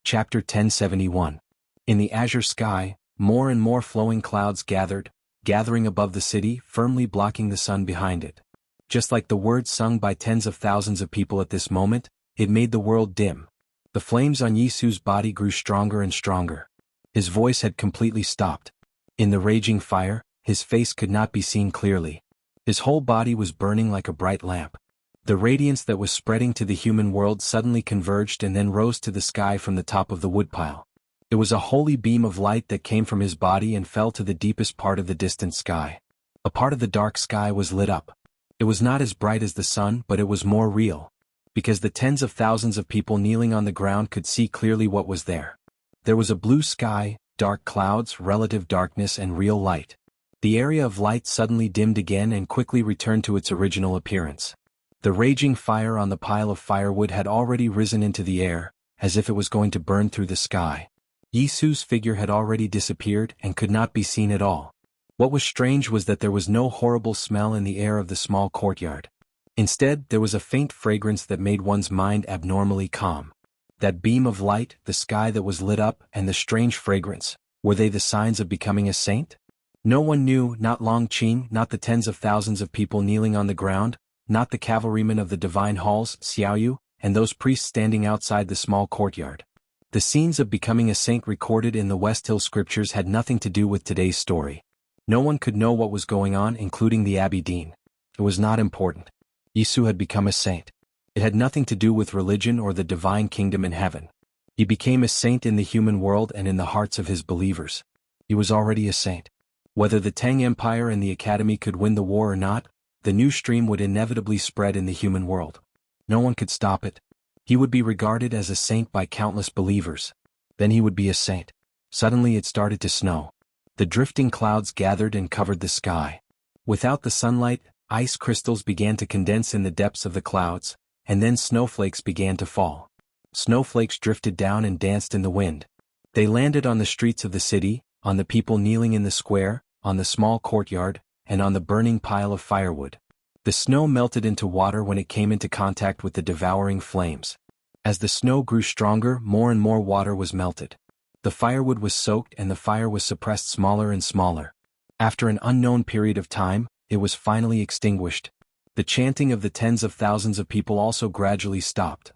Chapter 1071. In the azure sky, more and more flowing clouds gathering above the city, firmly blocking the sun behind it. Just like the words sung by tens of thousands of people at this moment, it made the world dim. The flames on Yi Su's body grew stronger and stronger. His voice had completely stopped. In the raging fire, his face could not be seen clearly. His whole body was burning like a bright lamp. The radiance that was spreading to the human world suddenly converged and then rose to the sky from the top of the woodpile. It was a holy beam of light that came from his body and fell to the deepest part of the distant sky. A part of the dark sky was lit up. It was not as bright as the sun, but it was more real. Because the tens of thousands of people kneeling on the ground could see clearly what was there. There was a blue sky, dark clouds, relative darkness and real light. The area of light suddenly dimmed again and quickly returned to its original appearance. The raging fire on the pile of firewood had already risen into the air, as if it was going to burn through the sky. Yisu's figure had already disappeared and could not be seen at all. What was strange was that there was no horrible smell in the air of the small courtyard. Instead, there was a faint fragrance that made one's mind abnormally calm. That beam of light, the sky that was lit up, and the strange fragrance, were they the signs of becoming a saint? No one knew, not Long Qing, not the tens of thousands of people kneeling on the ground, not the cavalrymen of the divine halls, Xiaoyu, and those priests standing outside the small courtyard. The scenes of becoming a saint recorded in the West Hill scriptures had nothing to do with today's story. No one could know what was going on, including the Abbey Dean. It was not important. Yisu had become a saint. It had nothing to do with religion or the divine kingdom in heaven. He became a saint in the human world and in the hearts of his believers. He was already a saint. Whether the Tang Empire and the Academy could win the war or not, the new stream would inevitably spread in the human world. No one could stop it. He would be regarded as a saint by countless believers. Then he would be a saint. Suddenly it started to snow. The drifting clouds gathered and covered the sky. Without the sunlight, ice crystals began to condense in the depths of the clouds, and then snowflakes began to fall. Snowflakes drifted down and danced in the wind. They landed on the streets of the city, on the people kneeling in the square, on the small courtyard, and on the burning pile of firewood. The snow melted into water when it came into contact with the devouring flames. As the snow grew stronger, more and more water was melted. The firewood was soaked and the fire was suppressed smaller and smaller. After an unknown period of time, it was finally extinguished. The chanting of the tens of thousands of people also gradually stopped.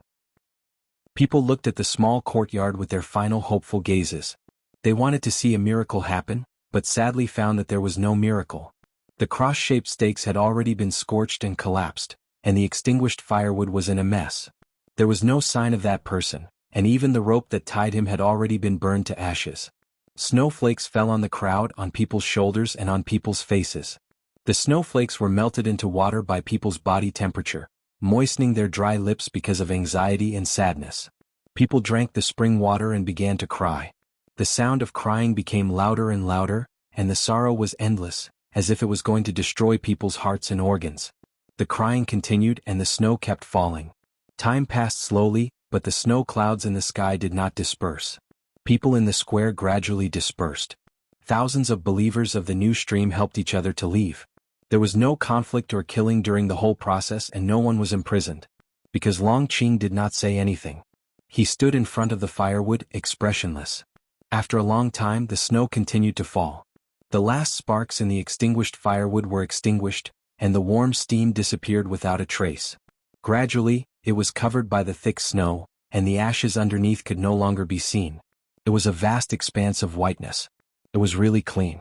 People looked at the small courtyard with their final hopeful gazes. They wanted to see a miracle happen, but sadly found that there was no miracle. The cross-shaped stakes had already been scorched and collapsed, and the extinguished firewood was in a mess. There was no sign of that person, and even the rope that tied him had already been burned to ashes. Snowflakes fell on the crowd, on people's shoulders and on people's faces. The snowflakes were melted into water by people's body temperature, moistening their dry lips because of anxiety and sadness. People drank the spring water and began to cry. The sound of crying became louder and louder, and the sorrow was endless, as if it was going to destroy people's hearts and organs. The crying continued and the snow kept falling. Time passed slowly, but the snow clouds in the sky did not disperse. People in the square gradually dispersed. Thousands of believers of the new stream helped each other to leave. There was no conflict or killing during the whole process and no one was imprisoned. Because Long Qing did not say anything. He stood in front of the firewood, expressionless. After a long time the snow continued to fall. The last sparks in the extinguished firewood were extinguished, and the warm steam disappeared without a trace. Gradually, it was covered by the thick snow, and the ashes underneath could no longer be seen. It was a vast expanse of whiteness. It was really clean.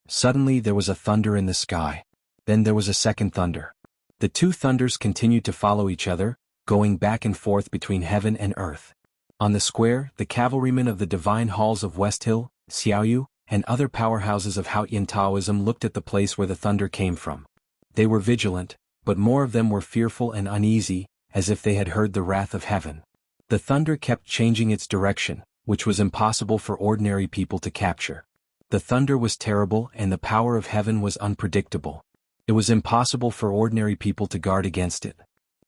Suddenly there was a thunder in the sky. Then there was a second thunder. The two thunders continued to follow each other, going back and forth between heaven and earth. On the square, the cavalrymen of the divine halls of West Hill, Xiaoyu, and other powerhouses of Haotian Taoism looked at the place where the thunder came from. They were vigilant, but more of them were fearful and uneasy, as if they had heard the wrath of heaven. The thunder kept changing its direction, which was impossible for ordinary people to capture. The thunder was terrible and the power of heaven was unpredictable. It was impossible for ordinary people to guard against it.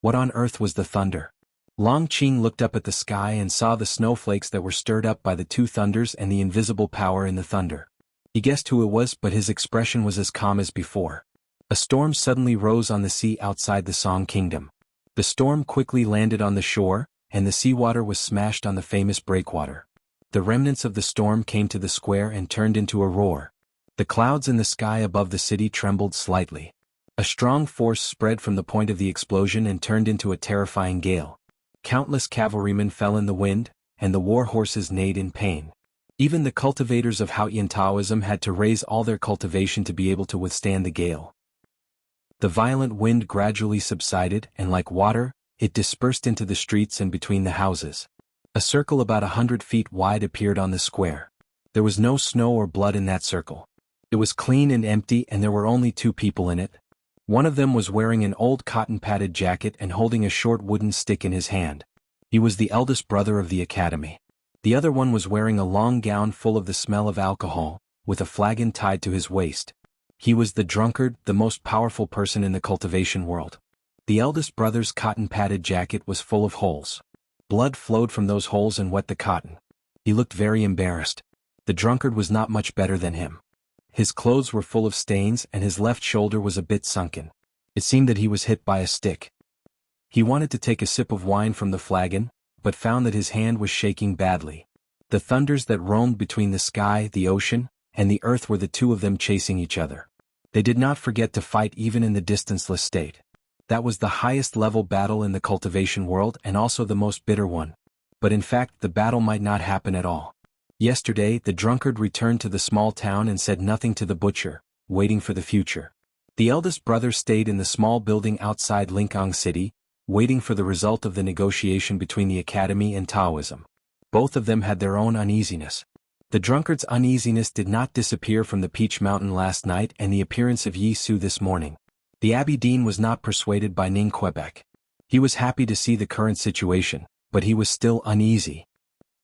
What on earth was the thunder? Long Qing looked up at the sky and saw the snowflakes that were stirred up by the two thunders and the invisible power in the thunder. He guessed who it was, but his expression was as calm as before. A storm suddenly rose on the sea outside the Song Kingdom. The storm quickly landed on the shore, and the seawater was smashed on the famous breakwater. The remnants of the storm came to the square and turned into a roar. The clouds in the sky above the city trembled slightly. A strong force spread from the point of the explosion and turned into a terrifying gale. Countless cavalrymen fell in the wind, and the war horses neighed in pain. Even the cultivators of Haotian Taoism had to raise all their cultivation to be able to withstand the gale. The violent wind gradually subsided, and like water, it dispersed into the streets and between the houses. A circle about 100 feet wide appeared on the square. There was no snow or blood in that circle. It was clean and empty, and there were only two people in it. One of them was wearing an old cotton-padded jacket and holding a short wooden stick in his hand. He was the eldest brother of the academy. The other one was wearing a long gown full of the smell of alcohol, with a flagon tied to his waist. He was the drunkard, the most powerful person in the cultivation world. The eldest brother's cotton-padded jacket was full of holes. Blood flowed from those holes and wet the cotton. He looked very embarrassed. The drunkard was not much better than him. His clothes were full of stains and his left shoulder was a bit sunken. It seemed that he was hit by a stick. He wanted to take a sip of wine from the flagon, but found that his hand was shaking badly. The thunders that roamed between the sky, the ocean, and the earth were the two of them chasing each other. They did not forget to fight even in the distanceless state. That was the highest level battle in the cultivation world and also the most bitter one. But in fact the battle might not happen at all. Yesterday the drunkard returned to the small town and said nothing to the butcher, waiting for the future. The eldest brother stayed in the small building outside Lingang City, waiting for the result of the negotiation between the academy and Taoism. Both of them had their own uneasiness. The drunkard's uneasiness did not disappear from the Peach Mountain last night and the appearance of Yi Su this morning. The Abbey Dean was not persuaded by Ning Quebec. He was happy to see the current situation, but he was still uneasy.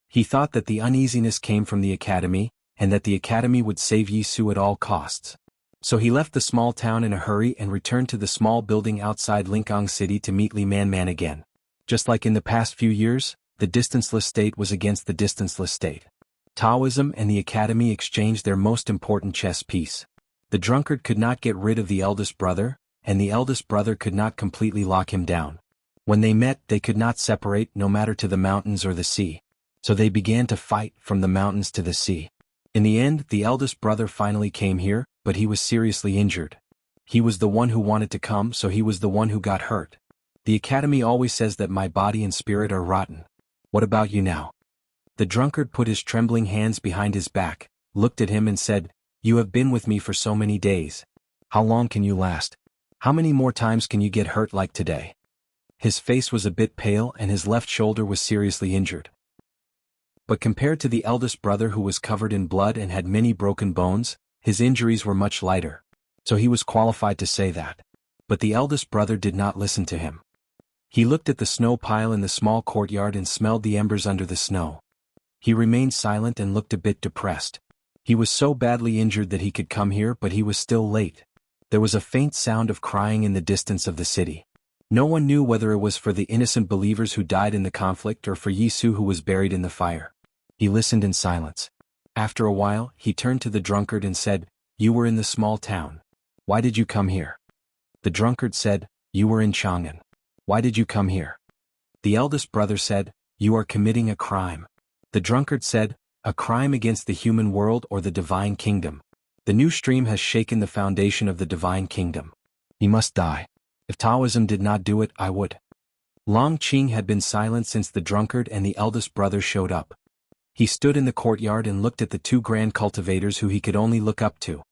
He thought that the uneasiness came from the academy, and that the academy would save Yi Su at all costs. So he left the small town in a hurry and returned to the small building outside Lingang City to meet Li Man again. Just like in the past few years, the distanceless state was against the distanceless state. Taoism and the academy exchanged their most important chess piece. The drunkard could not get rid of the eldest brother, and the eldest brother could not completely lock him down. When they met they could not separate no matter to the mountains or the sea. So they began to fight from the mountains to the sea. In the end the eldest brother finally came here, but he was seriously injured. He was the one who wanted to come, so he was the one who got hurt. The academy always says that my body and spirit are rotten. What about you now? The drunkard put his trembling hands behind his back, looked at him and said, "You have been with me for so many days. How long can you last? How many more times can you get hurt like today?" His face was a bit pale and his left shoulder was seriously injured. But compared to the eldest brother who was covered in blood and had many broken bones, his injuries were much lighter. So he was qualified to say that. But the eldest brother did not listen to him. He looked at the snow pile in the small courtyard and smelled the embers under the snow. He remained silent and looked a bit depressed. He was so badly injured that he could come here, but he was still late. There was a faint sound of crying in the distance of the city. No one knew whether it was for the innocent believers who died in the conflict or for Yi Su who was buried in the fire. He listened in silence. After a while, he turned to the drunkard and said, "You were in the small town. Why did you come here?" The drunkard said, "You were in Chang'an. Why did you come here?" The eldest brother said, "You are committing a crime." The drunkard said, "A crime against the human world or the divine kingdom. The new stream has shaken the foundation of the divine kingdom. He must die. If Taoism did not do it, I would." Long Qing had been silent since the drunkard and the eldest brother showed up. He stood in the courtyard and looked at the two grand cultivators who he could only look up to.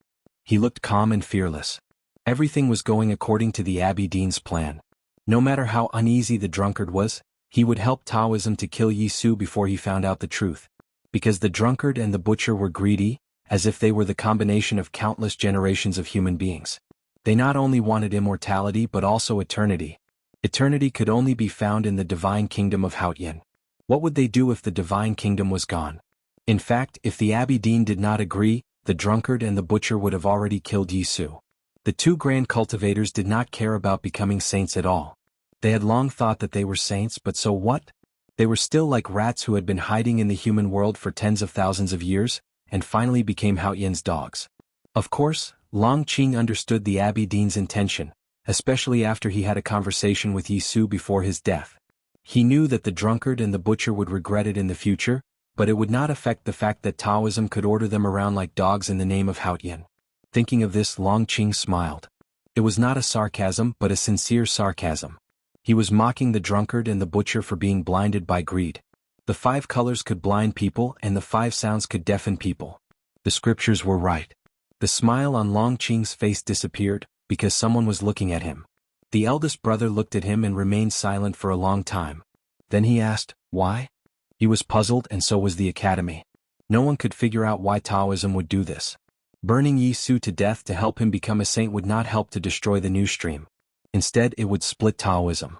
He looked calm and fearless. Everything was going according to the Abbey Dean's plan. No matter how uneasy the drunkard was, he would help Taoism to kill Yi Su before he found out the truth. Because the drunkard and the butcher were greedy, as if they were the combination of countless generations of human beings. They not only wanted immortality but also eternity. Eternity could only be found in the divine kingdom of Haotian. What would they do if the divine kingdom was gone? In fact, if the Abbey Dean did not agree, the drunkard and the butcher would have already killed Yi Su. The two grand cultivators did not care about becoming saints at all. They had long thought that they were saints, but so what? They were still like rats who had been hiding in the human world for tens of thousands of years, and finally became Haotian's dogs. Of course, Long Qing understood the Abbey Dean's intention, especially after he had a conversation with Yi Su before his death. He knew that the drunkard and the butcher would regret it in the future, but it would not affect the fact that Taoism could order them around like dogs in the name of Haotian. Thinking of this, Long Qing smiled. It was not a sarcasm but a sincere sarcasm. He was mocking the drunkard and the butcher for being blinded by greed. The 5 colors could blind people and the 5 sounds could deafen people. The scriptures were right. The smile on Long Qing's face disappeared, because someone was looking at him. The eldest brother looked at him and remained silent for a long time. Then he asked, "Why?" He was puzzled and so was the academy. No one could figure out why Taoism would do this. Burning Yi Su to death to help him become a saint would not help to destroy the new stream. Instead, it would split Taoism.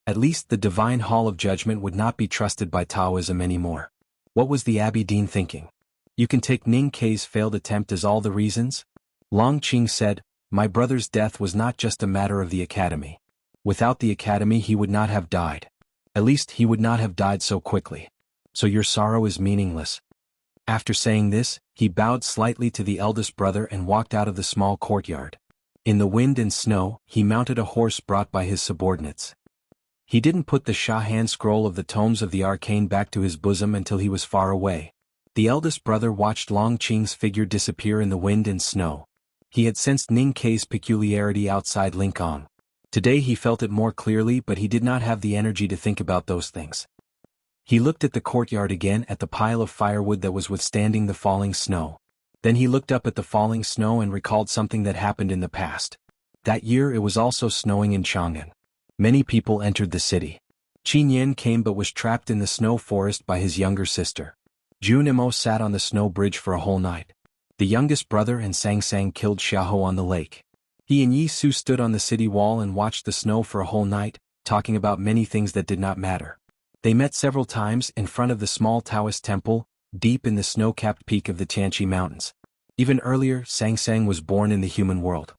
At least the divine hall of judgment would not be trusted by Taoism anymore. What was the Abbey Dean thinking? You can take Ning Kei's failed attempt as all the reasons? Long Qing said, my brother's death was not just a matter of the academy. Without the academy he would not have died. At least he would not have died so quickly. So your sorrow is meaningless. After saying this, he bowed slightly to the eldest brother and walked out of the small courtyard. In the wind and snow, he mounted a horse brought by his subordinates. He didn't put the Shahan scroll of the tomes of the arcane back to his bosom until he was far away. The eldest brother watched Long Qing's figure disappear in the wind and snow. He had sensed Ning Kei's peculiarity outside Lincoln. Today he felt it more clearly, but he did not have the energy to think about those things. He looked at the courtyard again, at the pile of firewood that was withstanding the falling snow. Then he looked up at the falling snow and recalled something that happened in the past. That year it was also snowing in Chang'an. Many people entered the city. Qin Yin came but was trapped in the snow forest by his younger sister. Jun Imo sat on the snow bridge for a whole night. The youngest brother and Sang Sang killed Xiaohou on the lake. He and Yi Su stood on the city wall and watched the snow for a whole night, talking about many things that did not matter. They met several times in front of the small Taoist temple, deep in the snow-capped peak of the Tianqi Mountains. Even earlier, Sang Sang was born in the human world.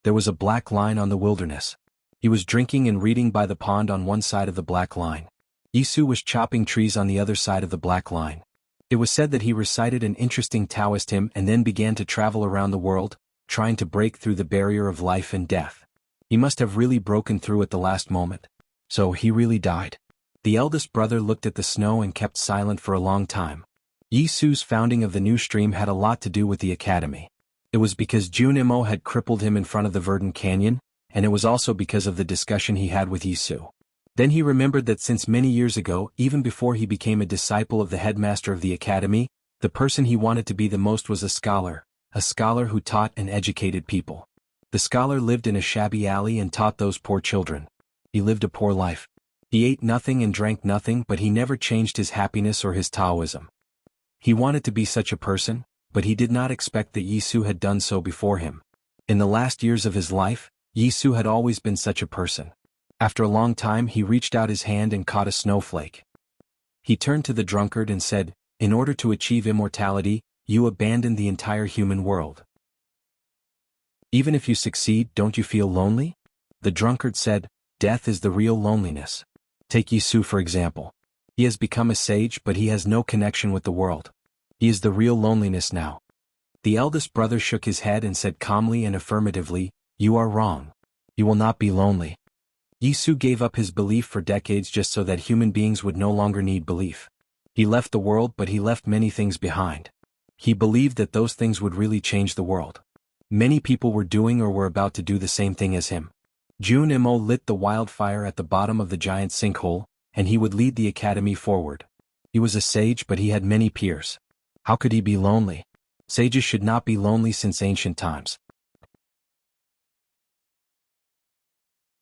There was a black line on the wilderness. He was drinking and reading by the pond on one side of the black line. Yi Su was chopping trees on the other side of the black line. It was said that he recited an interesting Taoist hymn and then began to travel around the world, trying to break through the barrier of life and death. He must have really broken through at the last moment. So he really died. The eldest brother looked at the snow and kept silent for a long time. Yi Su's founding of the new stream had a lot to do with the academy. It was because Jun Imo had crippled him in front of the Verdant Canyon, and it was also because of the discussion he had with Yi Su. Then he remembered that since many years ago, even before he became a disciple of the headmaster of the academy, the person he wanted to be the most was a scholar who taught and educated people. The scholar lived in a shabby alley and taught those poor children. He lived a poor life. He ate nothing and drank nothing, but he never changed his happiness or his Taoism. He wanted to be such a person, but he did not expect that Yi Su had done so before him. In the last years of his life, Yi Su had always been such a person. After a long time he reached out his hand and caught a snowflake. He turned to the drunkard and said, in order to achieve immortality, you abandon the entire human world. Even if you succeed, don't you feel lonely? The drunkard said, death is the real loneliness. Take Yi Su for example. He has become a sage but he has no connection with the world. He is the real loneliness now. The eldest brother shook his head and said calmly and affirmatively, you are wrong. You will not be lonely. Yi Su gave up his belief for decades just so that human beings would no longer need belief. He left the world but he left many things behind. He believed that those things would really change the world. Many people were doing or were about to do the same thing as him. Jun Imo lit the wildfire at the bottom of the giant sinkhole, and he would lead the academy forward. He was a sage but he had many peers. How could he be lonely? Sages should not be lonely since ancient times.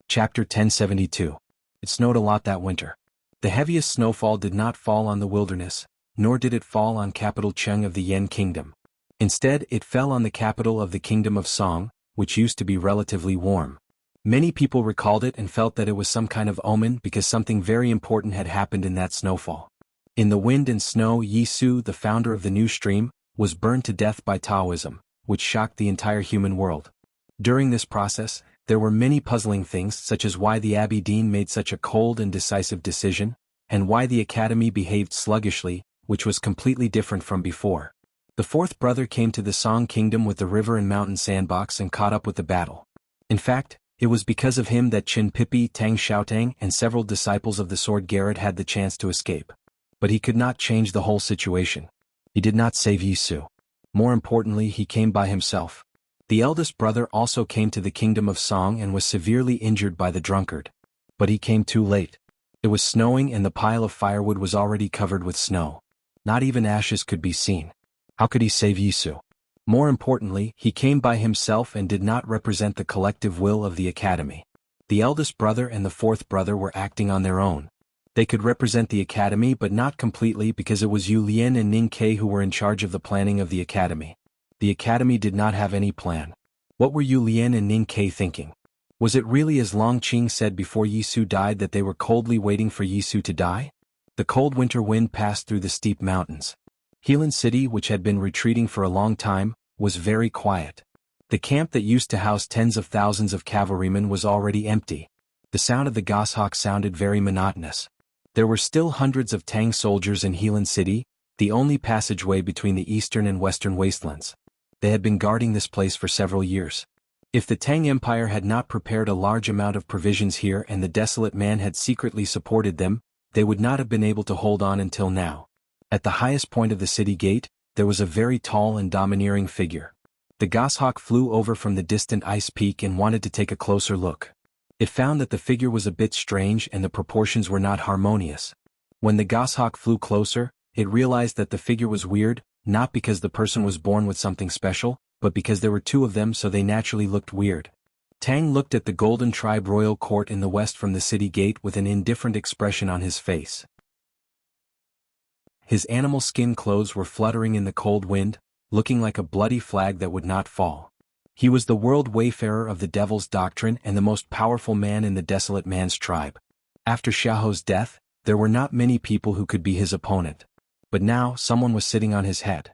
Chapter 1072. It snowed a lot that winter. The heaviest snowfall did not fall on the wilderness, nor did it fall on capital Cheng of the Yen Kingdom. Instead, it fell on the capital of the Kingdom of Song, which used to be relatively warm. Many people recalled it and felt that it was some kind of omen because something very important had happened in that snowfall. In the wind and snow, Yi Su, the founder of the new stream, was burned to death by Taoism, which shocked the entire human world. During this process, there were many puzzling things such as why the Abbey Dean made such a cold and decisive decision, and why the academy behaved sluggishly, which was completely different from before. The fourth brother came to the Song Kingdom with the river and mountain sandbox and caught up with the battle. In fact, it was because of him that Qin Pipi, Tang Xiaotang and several disciples of the sword Garrett had the chance to escape. But he could not change the whole situation. He did not save Yi Su. More importantly, he came by himself. The eldest brother also came to the Kingdom of Song and was severely injured by the drunkard. But he came too late. It was snowing and the pile of firewood was already covered with snow. Not even ashes could be seen. How could he save Yi Su? More importantly, he came by himself and did not represent the collective will of the academy. The eldest brother and the fourth brother were acting on their own. They could represent the academy but not completely because it was Yu Lian and Ning Kei who were in charge of the planning of the academy. The academy did not have any plan. What were Yu Lian and Ning Kei thinking? Was it really as Long Qing said before Yisu died that they were coldly waiting for Yisu to die? The cold winter wind passed through the steep mountains. Helan City, which had been retreating for a long time, was very quiet. The camp that used to house tens of thousands of cavalrymen was already empty. The sound of the goshawk sounded very monotonous. There were still hundreds of Tang soldiers in Helan City, the only passageway between the eastern and western wastelands. They had been guarding this place for several years. If the Tang Empire had not prepared a large amount of provisions here and the desolate man had secretly supported them, they would not have been able to hold on until now. At the highest point of the city gate, there was a very tall and domineering figure. The goshawk flew over from the distant ice peak and wanted to take a closer look. It found that the figure was a bit strange and the proportions were not harmonious. When the goshawk flew closer, it realized that the figure was weird, not because the person was born with something special, but because there were two of them, so they naturally looked weird. Tang looked at the Golden Tribe royal court in the west from the city gate with an indifferent expression on his face. His animal skin clothes were fluttering in the cold wind, looking like a bloody flag that would not fall. He was the world wayfarer of the Devil's Doctrine and the most powerful man in the Desolate Man's tribe. After Xiaoho's death, there were not many people who could be his opponent. But now someone was sitting on his head.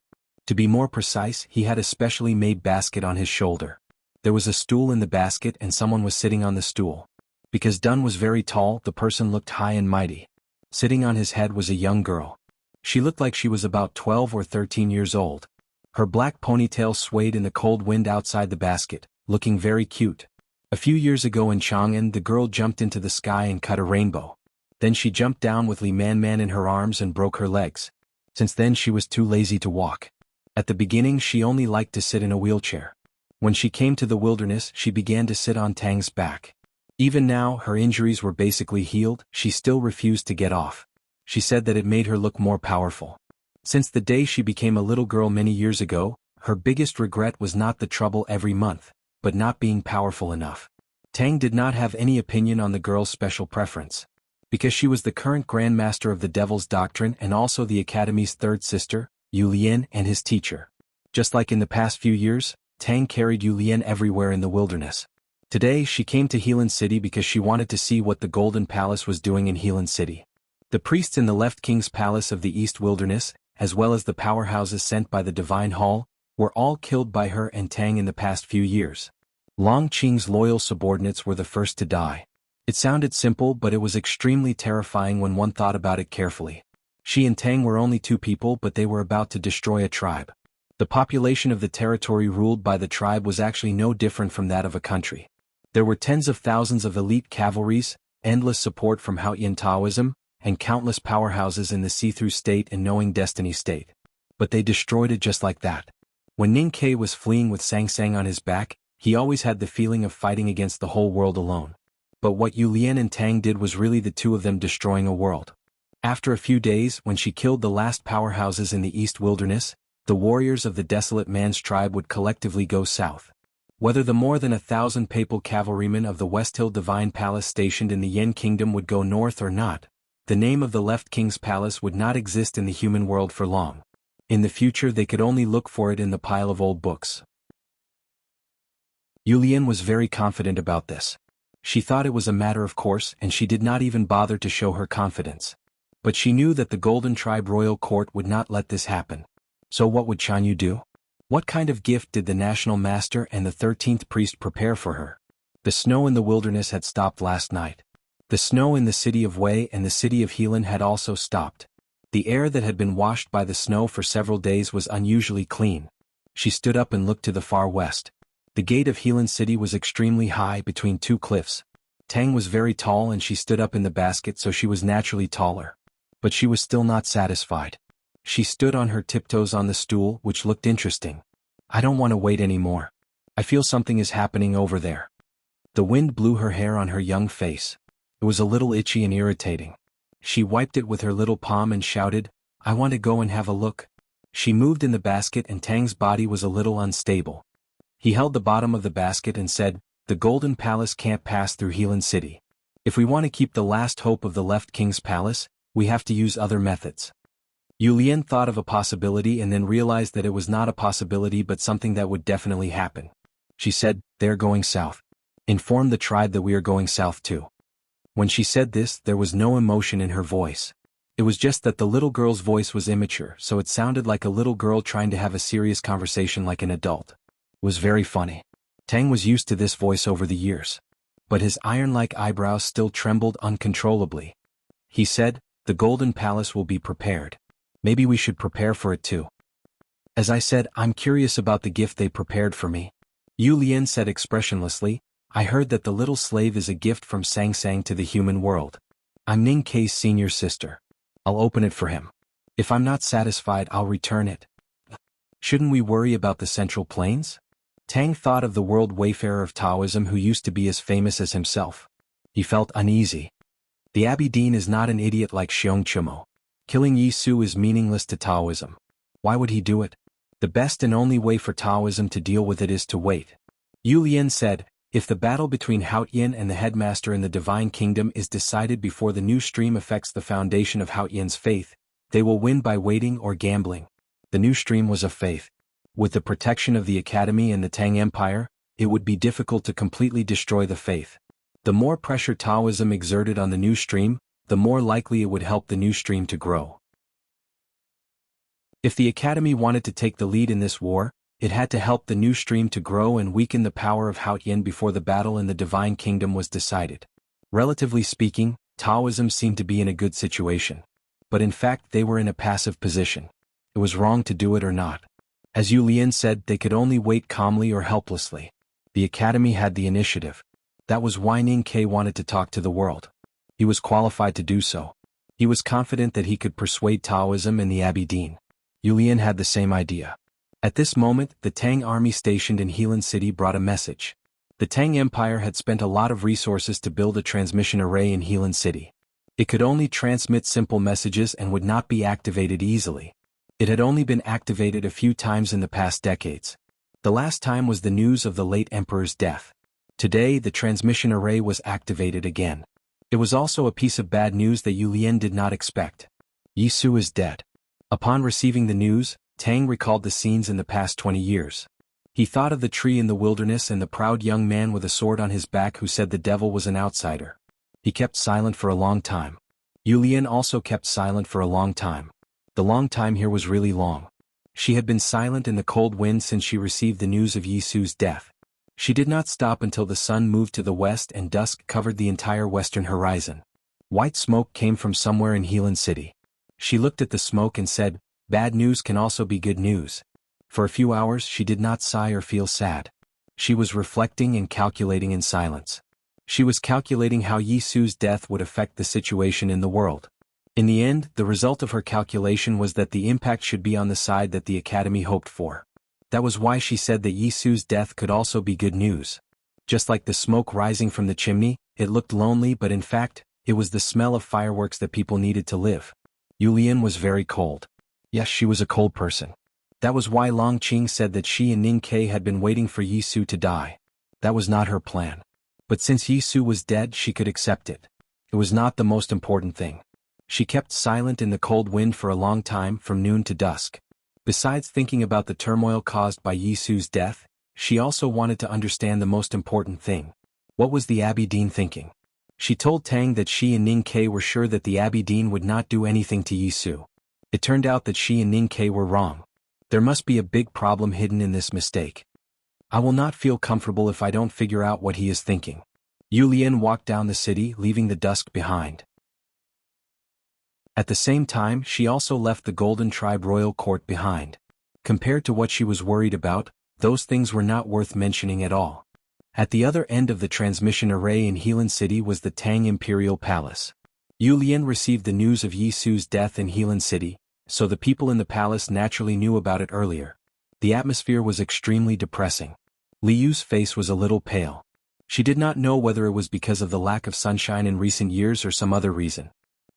To be more precise, he had a specially made basket on his shoulder. There was a stool in the basket and someone was sitting on the stool. Because Dun was very tall, the person looked high and mighty. Sitting on his head was a young girl. She looked like she was about 12 or 13 years old. Her black ponytail swayed in the cold wind outside the basket, looking very cute. A few years ago in Chang'an, the girl jumped into the sky and cut a rainbow. Then she jumped down with Li Man Man in her arms and broke her legs. Since then she was too lazy to walk. At the beginning she only liked to sit in a wheelchair. When she came to the wilderness, she began to sit on Tang's back. Even now, her injuries were basically healed, she still refused to get off. She said that it made her look more powerful. Since the day she became a little girl many years ago, her biggest regret was not the trouble every month, but not being powerful enough. Tang did not have any opinion on the girl's special preference. Because she was the current Grandmaster of the Devil's Doctrine and also the Academy's third sister, Yu Lian, and his teacher. Just like in the past few years, Tang carried Yu Lian everywhere in the wilderness. Today she came to Helan City because she wanted to see what the Golden Palace was doing in Helan City. The priests in the left King's Palace of the East Wilderness, as well as the powerhouses sent by the Divine Hall, were all killed by her and Tang in the past few years. Long Qing's loyal subordinates were the first to die. It sounded simple, but it was extremely terrifying when one thought about it carefully. She and Tang were only two people, but they were about to destroy a tribe. The population of the territory ruled by the tribe was actually no different from that of a country. There were tens of thousands of elite cavalries, endless support from Haotian Taoism, and countless powerhouses in the See-Through State and Knowing Destiny State. But they destroyed it just like that. When Ning Ke was fleeing with Sang Sang on his back, he always had the feeling of fighting against the whole world alone. But what Yu Lian and Tang did was really the two of them destroying a world. After a few days, when she killed the last powerhouses in the East Wilderness, the warriors of the Desolate Man's tribe would collectively go south. Whether the more than 1,000 papal cavalrymen of the West Hill Divine Palace stationed in the Yen Kingdom would go north or not, the name of the left King's Palace would not exist in the human world for long. In the future they could only look for it in the pile of old books. Yu Lian was very confident about this. She thought it was a matter of course and she did not even bother to show her confidence. But she knew that the Golden Tribe Royal Court would not let this happen. So what would Shan Yu do? What kind of gift did the National Master and the 13th priest prepare for her? The snow in the wilderness had stopped last night. The snow in the city of Wei and the city of Helan had also stopped. The air that had been washed by the snow for several days was unusually clean. She stood up and looked to the far west. The gate of Helan City was extremely high between two cliffs. Tang was very tall and she stood up in the basket, so she was naturally taller. But she was still not satisfied. She stood on her tiptoes on the stool, which looked interesting. I don't want to wait anymore. I feel something is happening over there. The wind blew her hair on her young face. It was a little itchy and irritating. She wiped it with her little palm and shouted, I want to go and have a look. She moved in the basket and Tang's body was a little unstable. He held the bottom of the basket and said, the Golden Palace can't pass through Helan City. If we want to keep the last hope of the left King's Palace, we have to use other methods. Yu Lian thought of a possibility and then realized that it was not a possibility but something that would definitely happen. She said, they're going south. Inform the tribe that we are going south too. When she said this, there was no emotion in her voice. It was just that the little girl's voice was immature, so it sounded like a little girl trying to have a serious conversation like an adult. It was very funny. Tang was used to this voice over the years. But his iron-like eyebrows still trembled uncontrollably. He said, "The Golden Palace will be prepared. Maybe we should prepare for it too." As I said, I'm curious about the gift they prepared for me. Yu Lian said expressionlessly, "I heard that the little slave is a gift from Sang Sang to the human world. I'm Ning Kei's senior sister. I'll open it for him. If I'm not satisfied, I'll return it." Shouldn't we worry about the Central Plains? Tang thought of the world wayfarer of Taoism who used to be as famous as himself. He felt uneasy. The Abbey Dean is not an idiot like Xiong Chumo. Killing Yi Su is meaningless to Taoism. Why would he do it? The best and only way for Taoism to deal with it is to wait. Yu Lian said, "If the battle between Haotian and the headmaster in the Divine Kingdom is decided before the new stream affects the foundation of Haotian's faith, they will win by waiting or gambling." The new stream was of faith. With the protection of the Academy and the Tang Empire, it would be difficult to completely destroy the faith. The more pressure Taoism exerted on the new stream, the more likely it would help the new stream to grow. If the Academy wanted to take the lead in this war, it had to help the new stream to grow and weaken the power of Haotian before the battle in the Divine Kingdom was decided. Relatively speaking, Taoism seemed to be in a good situation. But in fact they were in a passive position. It was wrong to do it or not. As Yu Lian said, they could only wait calmly or helplessly. The Academy had the initiative. That was why Ning Kei wanted to talk to the world. He was qualified to do so. He was confident that he could persuade Taoism and the Abbey Dean. Yu Lian had the same idea. At this moment, the Tang army stationed in Helan City brought a message. The Tang Empire had spent a lot of resources to build a transmission array in Helan City. It could only transmit simple messages and would not be activated easily. It had only been activated a few times in the past decades. The last time was the news of the late emperor's death. Today, the transmission array was activated again. It was also a piece of bad news that Yu Lian did not expect. Yi Su is dead. Upon receiving the news, Tang recalled the scenes in the past 20 years. He thought of the tree in the wilderness and the proud young man with a sword on his back who said the devil was an outsider. He kept silent for a long time. Yu Lian also kept silent for a long time. The long time here was really long. She had been silent in the cold wind since she received the news of Yi Su's death. She did not stop until the sun moved to the west and dusk covered the entire western horizon. White smoke came from somewhere in Helan City. She looked at the smoke and said, "Bad news can also be good news." For a few hours she did not sigh or feel sad. She was reflecting and calculating in silence. She was calculating how Yi Su's death would affect the situation in the world. In the end, the result of her calculation was that the impact should be on the side that the Academy hoped for. That was why she said that Yi Su's death could also be good news. Just like the smoke rising from the chimney, it looked lonely but in fact, it was the smell of fireworks that people needed to live. Yu Lian was very cold. Yes, she was a cold person. That was why Long Qing said that she and Ning Kei had been waiting for Yi Su to die. That was not her plan. But since Yi Su was dead, she could accept it. It was not the most important thing. She kept silent in the cold wind for a long time, from noon to dusk. Besides thinking about the turmoil caused by Yi Su's death, she also wanted to understand the most important thing. What was the Abbey Dean thinking? She told Tang that she and Ning Kei were sure that the Abbey Dean would not do anything to Yi Su. It turned out that she and Ning Kei were wrong. There must be a big problem hidden in this mistake. I will not feel comfortable if I don't figure out what he is thinking. Yu Lian walked down the city, leaving the dusk behind. At the same time, she also left the Golden Tribe royal court behind. Compared to what she was worried about, those things were not worth mentioning at all. At the other end of the transmission array in Helan City was the Tang Imperial Palace. Yu Lian received the news of Yi Su's death in Helan City, so the people in the palace naturally knew about it earlier. The atmosphere was extremely depressing. Li Yu's face was a little pale. She did not know whether it was because of the lack of sunshine in recent years or some other reason.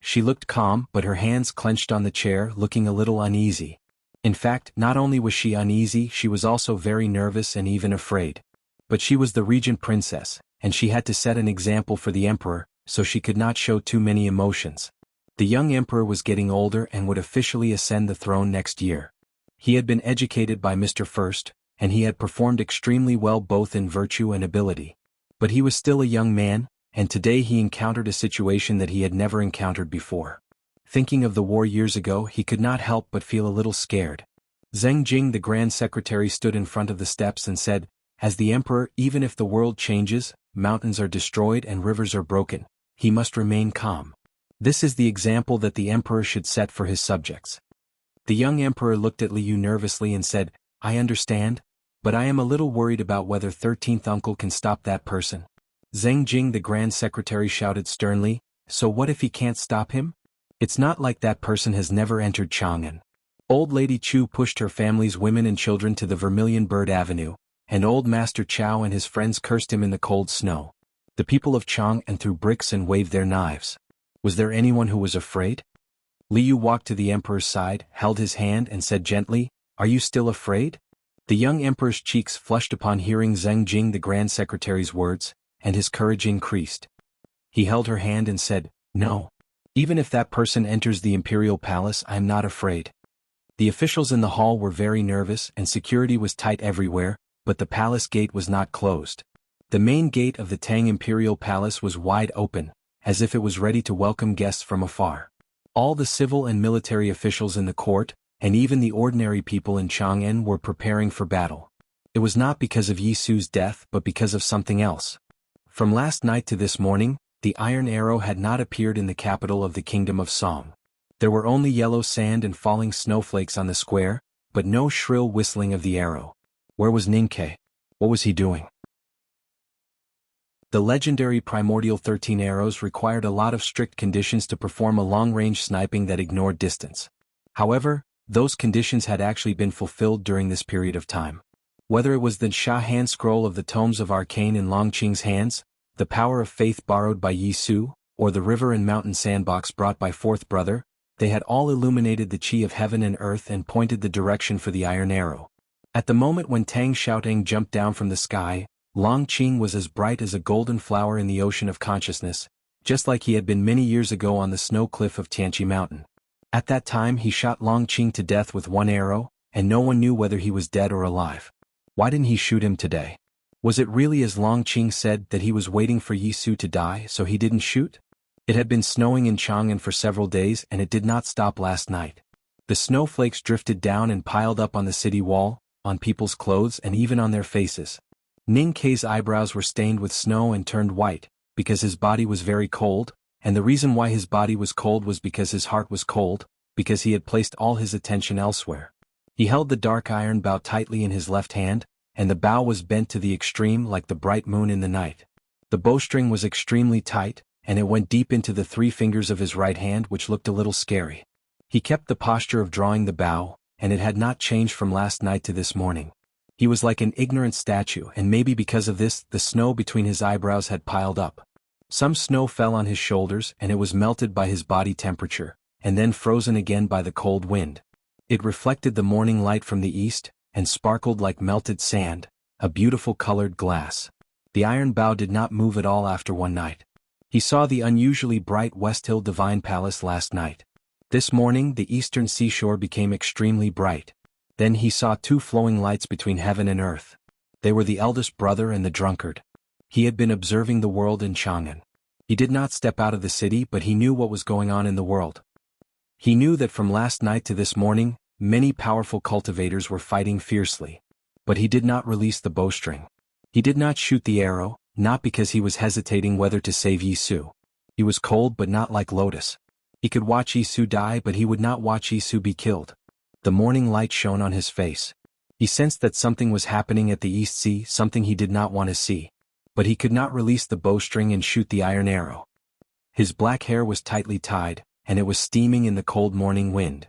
She looked calm, but her hands clenched on the chair, looking a little uneasy. In fact, not only was she uneasy, she was also very nervous and even afraid. But she was the regent princess, and she had to set an example for the emperor, so she could not show too many emotions. The young emperor was getting older and would officially ascend the throne next year. He had been educated by Mr. First, and he had performed extremely well both in virtue and ability. But he was still a young man, and today he encountered a situation that he had never encountered before. Thinking of the war years ago, he could not help but feel a little scared. Zheng Jing, the Grand Secretary, stood in front of the steps and said, "As the Emperor, even if the world changes, mountains are destroyed and rivers are broken, he must remain calm. This is the example that the Emperor should set for his subjects." The young Emperor looked at Liu nervously and said, "I understand, but I am a little worried about whether 13th uncle can stop that person." Zheng Jing, the Grand Secretary, shouted sternly, "So what if he can't stop him? It's not like that person has never entered Chang'an." Old Lady Chu pushed her family's women and children to the Vermilion Bird Avenue, and Old Master Chow and his friends cursed him in the cold snow. The people of Chang'an threw bricks and waved their knives. Was there anyone who was afraid? Liu walked to the Emperor's side, held his hand and said gently, "Are you still afraid?" The young Emperor's cheeks flushed upon hearing Zheng Jing, the Grand Secretary's words, and his courage increased. He held her hand and said, "No. Even if that person enters the imperial palace, I am not afraid." The officials in the hall were very nervous and security was tight everywhere, but the palace gate was not closed. The main gate of the Tang Imperial Palace was wide open, as if it was ready to welcome guests from afar. All the civil and military officials in the court, and even the ordinary people in Chang'an, were preparing for battle. It was not because of Yi Su's death but because of something else. From last night to this morning, the iron arrow had not appeared in the capital of the Kingdom of Song. There were only yellow sand and falling snowflakes on the square, but no shrill whistling of the arrow. Where was Ningke? What was he doing? The legendary primordial 13 arrows required a lot of strict conditions to perform a long-range sniping that ignored distance. However, those conditions had actually been fulfilled during this period of time. Whether it was the Sha hand scroll of the tomes of arcane in Longqing's hands, the power of faith borrowed by Yi Su, or the river and mountain sandbox brought by Fourth Brother, they had all illuminated the chi of heaven and earth and pointed the direction for the iron arrow. At the moment when Tang Xiaoteng jumped down from the sky, Longqing was as bright as a golden flower in the ocean of consciousness, just like he had been many years ago on the snow cliff of Tianqi Mountain. At that time he shot Longqing to death with one arrow, and no one knew whether he was dead or alive. Why didn't he shoot him today? Was it really as Longqing said that he was waiting for Yi Su to die so he didn't shoot? It had been snowing in Chang'an for several days and it did not stop last night. The snowflakes drifted down and piled up on the city wall, on people's clothes and even on their faces. Ning Kei's eyebrows were stained with snow and turned white, because his body was very cold, and the reason why his body was cold was because his heart was cold, because he had placed all his attention elsewhere. He held the dark iron bow tightly in his left hand, and the bow was bent to the extreme like the bright moon in the night. The bowstring was extremely tight, and it went deep into the 3 fingers of his right hand, which looked a little scary. He kept the posture of drawing the bow, and it had not changed from last night to this morning. He was like an ignorant statue, and maybe because of this, the snow between his eyebrows had piled up. Some snow fell on his shoulders and it was melted by his body temperature, and then frozen again by the cold wind. It reflected the morning light from the east, and sparkled like melted sand, a beautiful colored glass. The iron bow did not move at all after one night. He saw the unusually bright West Hill Divine Palace last night. This morning the eastern seashore became extremely bright. Then he saw 2 flowing lights between heaven and earth. They were the eldest brother and the drunkard. He had been observing the world in Chang'an. He did not step out of the city, but he knew what was going on in the world. He knew that from last night to this morning, many powerful cultivators were fighting fiercely. But he did not release the bowstring. He did not shoot the arrow, not because he was hesitating whether to save Yi Su. He was cold but not like Lotus. He could watch Yi Su die, but he would not watch Yi Su be killed. The morning light shone on his face. He sensed that something was happening at the East Sea, something he did not want to see. But he could not release the bowstring and shoot the iron arrow. His black hair was tightly tied, and it was steaming in the cold morning wind.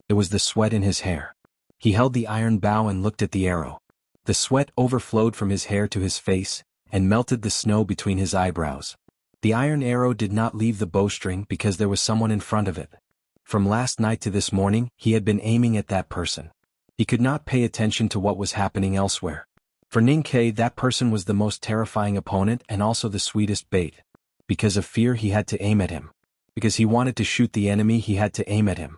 It was the sweat in his hair. He held the iron bow and looked at the arrow. The sweat overflowed from his hair to his face, and melted the snow between his eyebrows. The iron arrow did not leave the bowstring because there was someone in front of it. From last night to this morning, he had been aiming at that person. He could not pay attention to what was happening elsewhere. For Ning Kei, that person was the most terrifying opponent and also the sweetest bait. Because of fear he had to aim at him. Because he wanted to shoot the enemy he had to aim at him.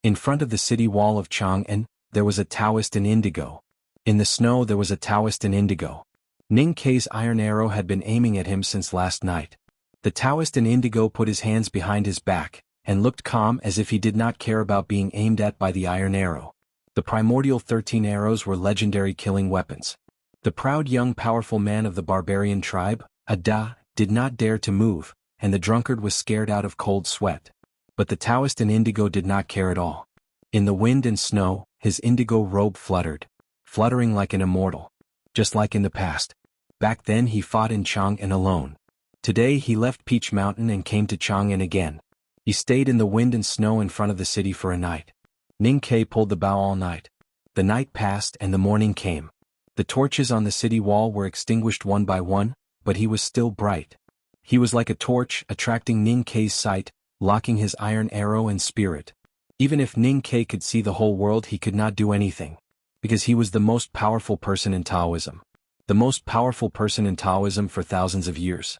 In front of the city wall of Chang'an, there was a Taoist in indigo. In the snow there was a Taoist in indigo. Ning Kei's iron arrow had been aiming at him since last night. The Taoist in indigo put his hands behind his back, and looked calm as if he did not care about being aimed at by the iron arrow. The primordial 13 arrows were legendary killing weapons. The proud young powerful man of the barbarian tribe, Ada, did not dare to move, and the drunkard was scared out of cold sweat. But the Taoist in indigo did not care at all. In the wind and snow, his indigo robe fluttered, fluttering like an immortal. Just like in the past. Back then he fought in Chang'an alone. Today he left Peach Mountain and came to Chang'an again. He stayed in the wind and snow in front of the city for a night. Ning Kei pulled the bow all night. The night passed and the morning came. The torches on the city wall were extinguished one by one, but he was still bright. He was like a torch, attracting Ning Kei's sight, locking his iron arrow and spirit. Even if Ning Kei could see the whole world, he could not do anything. Because he was the most powerful person in Taoism. The most powerful person in Taoism for thousands of years.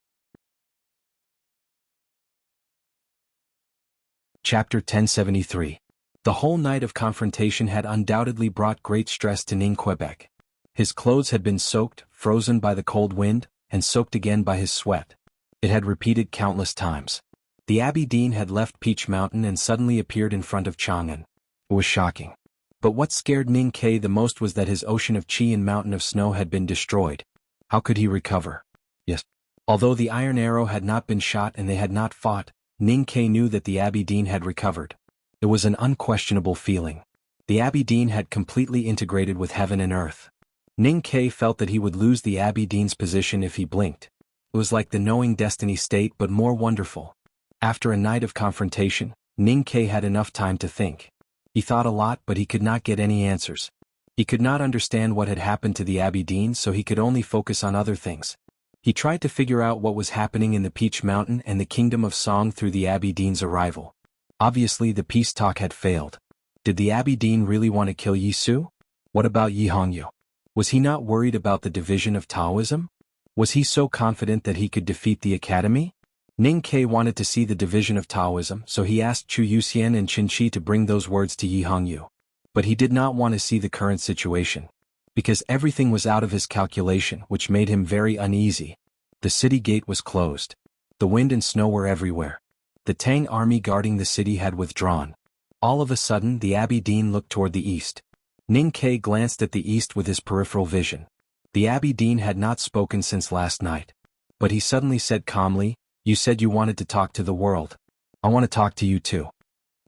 Chapter 1073. The whole night of confrontation had undoubtedly brought great stress to Ning Quebec. His clothes had been soaked, frozen by the cold wind, and soaked again by his sweat. It had repeated countless times. The Abbey Dean had left Peach Mountain and suddenly appeared in front of Chang'an. It was shocking. But what scared Ning Kei the most was that his ocean of qi and mountain of snow had been destroyed. How could he recover? Yes. Although the iron arrow had not been shot and they had not fought, Ning Kei knew that the Abbey Dean had recovered. It was an unquestionable feeling. The Abbey Dean had completely integrated with heaven and earth. Ning Kei felt that he would lose the Abbey Dean's position if he blinked. It was like the knowing destiny state but more wonderful. After a night of confrontation, Ning Kei had enough time to think. He thought a lot but he could not get any answers. He could not understand what had happened to the Abbey Dean, so he could only focus on other things. He tried to figure out what was happening in the Peach Mountain and the Kingdom of Song through the Abbey Dean's arrival. Obviously the peace talk had failed. Did the Abbey Dean really want to kill Yi Su? What about Yi Hongyu? Was he not worried about the division of Taoism? Was he so confident that he could defeat the academy? Ning Kei wanted to see the division of Taoism, so he asked Chu Yuxian and Qin Shi to bring those words to Yi Hongyu. But he did not want to see the current situation. Because everything was out of his calculation, which made him very uneasy. The city gate was closed. The wind and snow were everywhere. The Tang army guarding the city had withdrawn. All of a sudden the Abbey Dean looked toward the east. Ning Kei glanced at the east with his peripheral vision. The Abbey Dean had not spoken since last night. But he suddenly said calmly, "You said you wanted to talk to the world. I want to talk to you too."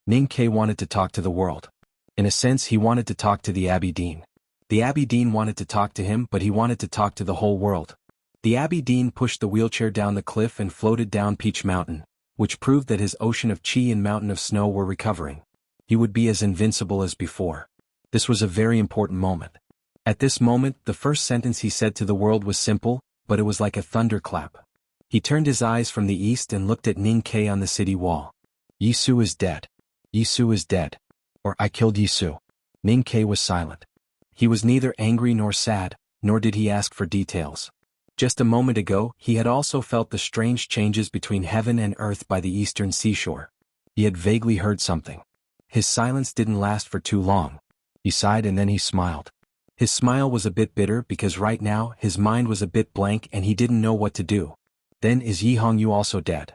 Ning Kei wanted to talk to the world. In a sense he wanted to talk to the Abbey Dean. The Abbey Dean wanted to talk to him, but he wanted to talk to the whole world. The Abbey Dean pushed the wheelchair down the cliff and floated down Peach Mountain, which proved that his ocean of qi and mountain of snow were recovering. He would be as invincible as before. This was a very important moment. At this moment, the first sentence he said to the world was simple, but it was like a thunderclap. He turned his eyes from the east and looked at Ning Kei on the city wall. "Yi Su is dead. Yi Su is dead. Or I killed Yi Su." Ning Kei was silent. He was neither angry nor sad, nor did he ask for details. Just a moment ago, he had also felt the strange changes between heaven and earth by the eastern seashore. He had vaguely heard something. His silence didn't last for too long. He sighed and then he smiled. His smile was a bit bitter because right now his mind was a bit blank and he didn't know what to do. Then is Yi Hongyu also dead?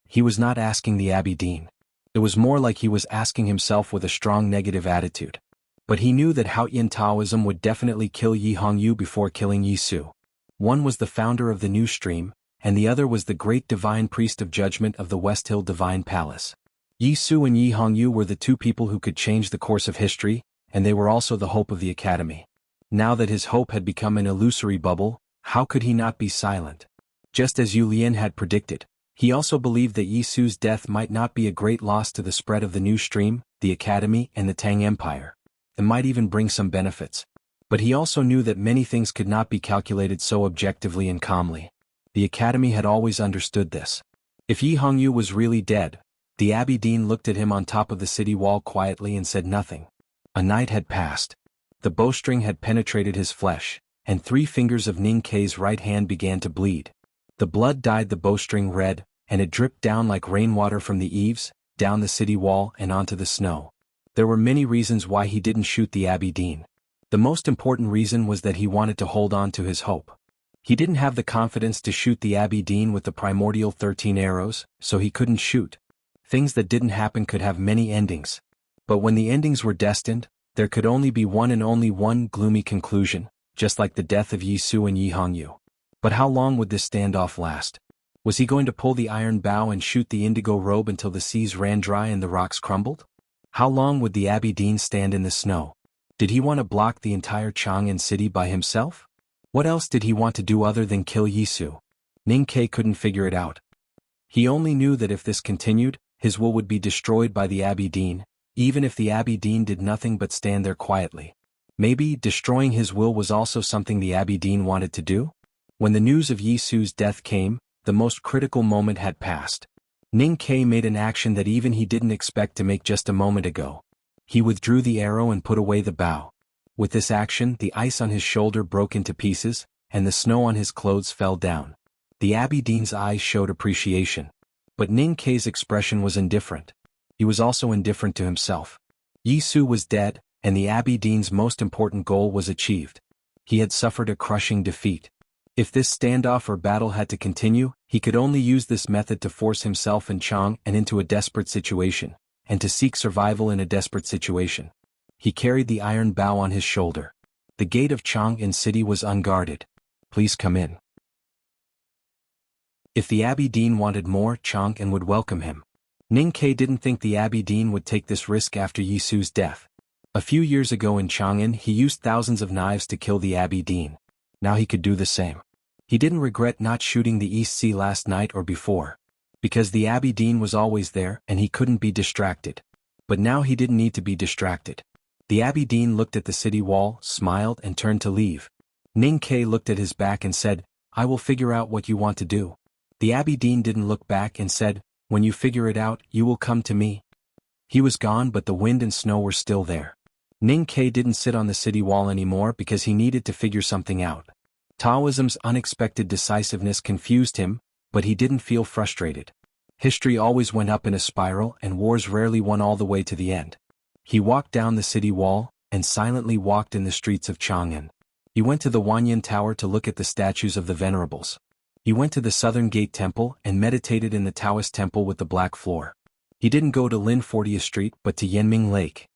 He was not asking the Abbey Dean. It was more like he was asking himself with a strong negative attitude. But he knew that Haoyan Taoism would definitely kill Yi Hongyu before killing Yi Su. One was the founder of the new stream, and the other was the great divine priest of judgment of the West Hill Divine Palace. Yi Su and Yi Hongyu were the two people who could change the course of history, and they were also the hope of the academy. Now that his hope had become an illusory bubble, how could he not be silent? Just as Yu Lian had predicted, he also believed that Yi Su's death might not be a great loss to the spread of the new stream, the academy, and the Tang Empire. It might even bring some benefits. But he also knew that many things could not be calculated so objectively and calmly. The academy had always understood this. If Yi Hongyu was really dead, the Abbey Dean looked at him on top of the city wall quietly and said nothing. A night had passed. The bowstring had penetrated his flesh, and 3 fingers of Ning Kei's right hand began to bleed. The blood dyed the bowstring red, and it dripped down like rainwater from the eaves, down the city wall and onto the snow. There were many reasons why he didn't shoot the Abbey Dean. The most important reason was that he wanted to hold on to his hope. He didn't have the confidence to shoot the Abbey Dean with the primordial 13 arrows, so he couldn't shoot. Things that didn't happen could have many endings. But when the endings were destined, there could only be one and only one gloomy conclusion, just like the death of Yi Su and Yi Hongyu. But how long would this standoff last? Was he going to pull the iron bow and shoot the indigo robe until the seas ran dry and the rocks crumbled? How long would the Abbey Dean stand in the snow? Did he want to block the entire Chang'an city by himself? What else did he want to do other than kill Yi Su? Ning Ke couldn't figure it out. He only knew that if this continued, his will would be destroyed by the Abbey Dean, even if the Abbey Dean did nothing but stand there quietly. Maybe destroying his will was also something the Abbey Dean wanted to do? When the news of Yi Su's death came, the most critical moment had passed. Ning Ke made an action that even he didn't expect to make just a moment ago. He withdrew the arrow and put away the bow. With this action, the ice on his shoulder broke into pieces, and the snow on his clothes fell down. The Abbey Dean's eyes showed appreciation. But Ning Ke's expression was indifferent. He was also indifferent to himself. Yi Su was dead, and the Abbey Dean's most important goal was achieved. He had suffered a crushing defeat. If this standoff or battle had to continue, he could only use this method to force himself and Chang'an into a desperate situation, and to seek survival in a desperate situation. He carried the iron bow on his shoulder. The gate of Chang'an city was unguarded. Please come in. If the Abbey Dean wanted more, Chang'an would welcome him. Ning Ke didn't think the Abbey Dean would take this risk after Yi Su's death. A few years ago in Chang'an he used thousands of knives to kill the Abbey Dean. Now he could do the same. He didn't regret not shooting the East Sea last night or before. Because the Abbey Dean was always there and he couldn't be distracted. But now he didn't need to be distracted. The Abbey Dean looked at the city wall, smiled and turned to leave. Ning Ke looked at his back and said, "I will figure out what you want to do." The Abbey Dean didn't look back and said, "When you figure it out, you will come to me." He was gone, but the wind and snow were still there. Ning Ke didn't sit on the city wall anymore because he needed to figure something out. Taoism's unexpected decisiveness confused him, but he didn't feel frustrated. History always went up in a spiral and wars rarely won all the way to the end. He walked down the city wall, and silently walked in the streets of Chang'an. He went to the Wanyan Tower to look at the statues of the venerables. He went to the Southern Gate Temple and meditated in the Taoist temple with the black floor. He didn't go to Lin 40th Street but to Yanming Lake.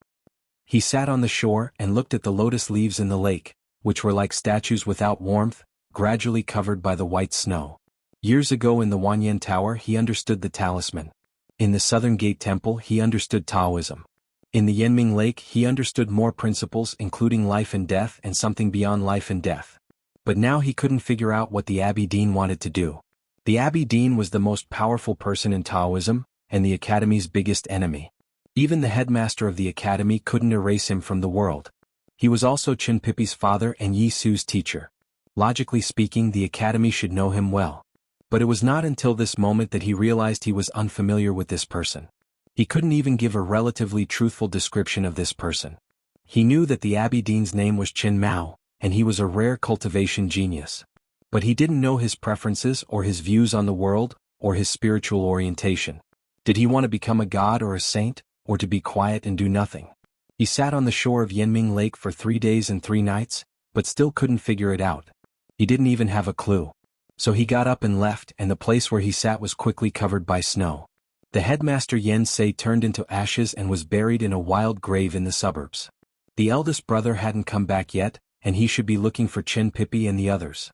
He sat on the shore and looked at the lotus leaves in the lake, which were like statues without warmth, gradually covered by the white snow. Years ago in the Wanyan Tower he understood the talisman. In the Southern Gate Temple he understood Taoism. In the Yanming Lake he understood more principles including life and death and something beyond life and death. But now he couldn't figure out what the Abbey Dean wanted to do. The Abbey Dean was the most powerful person in Taoism, and the Academy's biggest enemy. Even the headmaster of the Academy couldn't erase him from the world. He was also Qin Pipi's father and Yi Su's teacher. Logically speaking, the Academy should know him well. But it was not until this moment that he realized he was unfamiliar with this person. He couldn't even give a relatively truthful description of this person. He knew that the Abbey Dean's name was Qin Mao, and he was a rare cultivation genius. But he didn't know his preferences or his views on the world, or his spiritual orientation. Did he want to become a god or a saint, or to be quiet and do nothing? He sat on the shore of Yanming Lake for 3 days and 3 nights, but still couldn't figure it out. He didn't even have a clue. So he got up and left, and the place where he sat was quickly covered by snow. The headmaster Yen Sei turned into ashes and was buried in a wild grave in the suburbs. The eldest brother hadn't come back yet, and he should be looking for Qin Pipi and the others.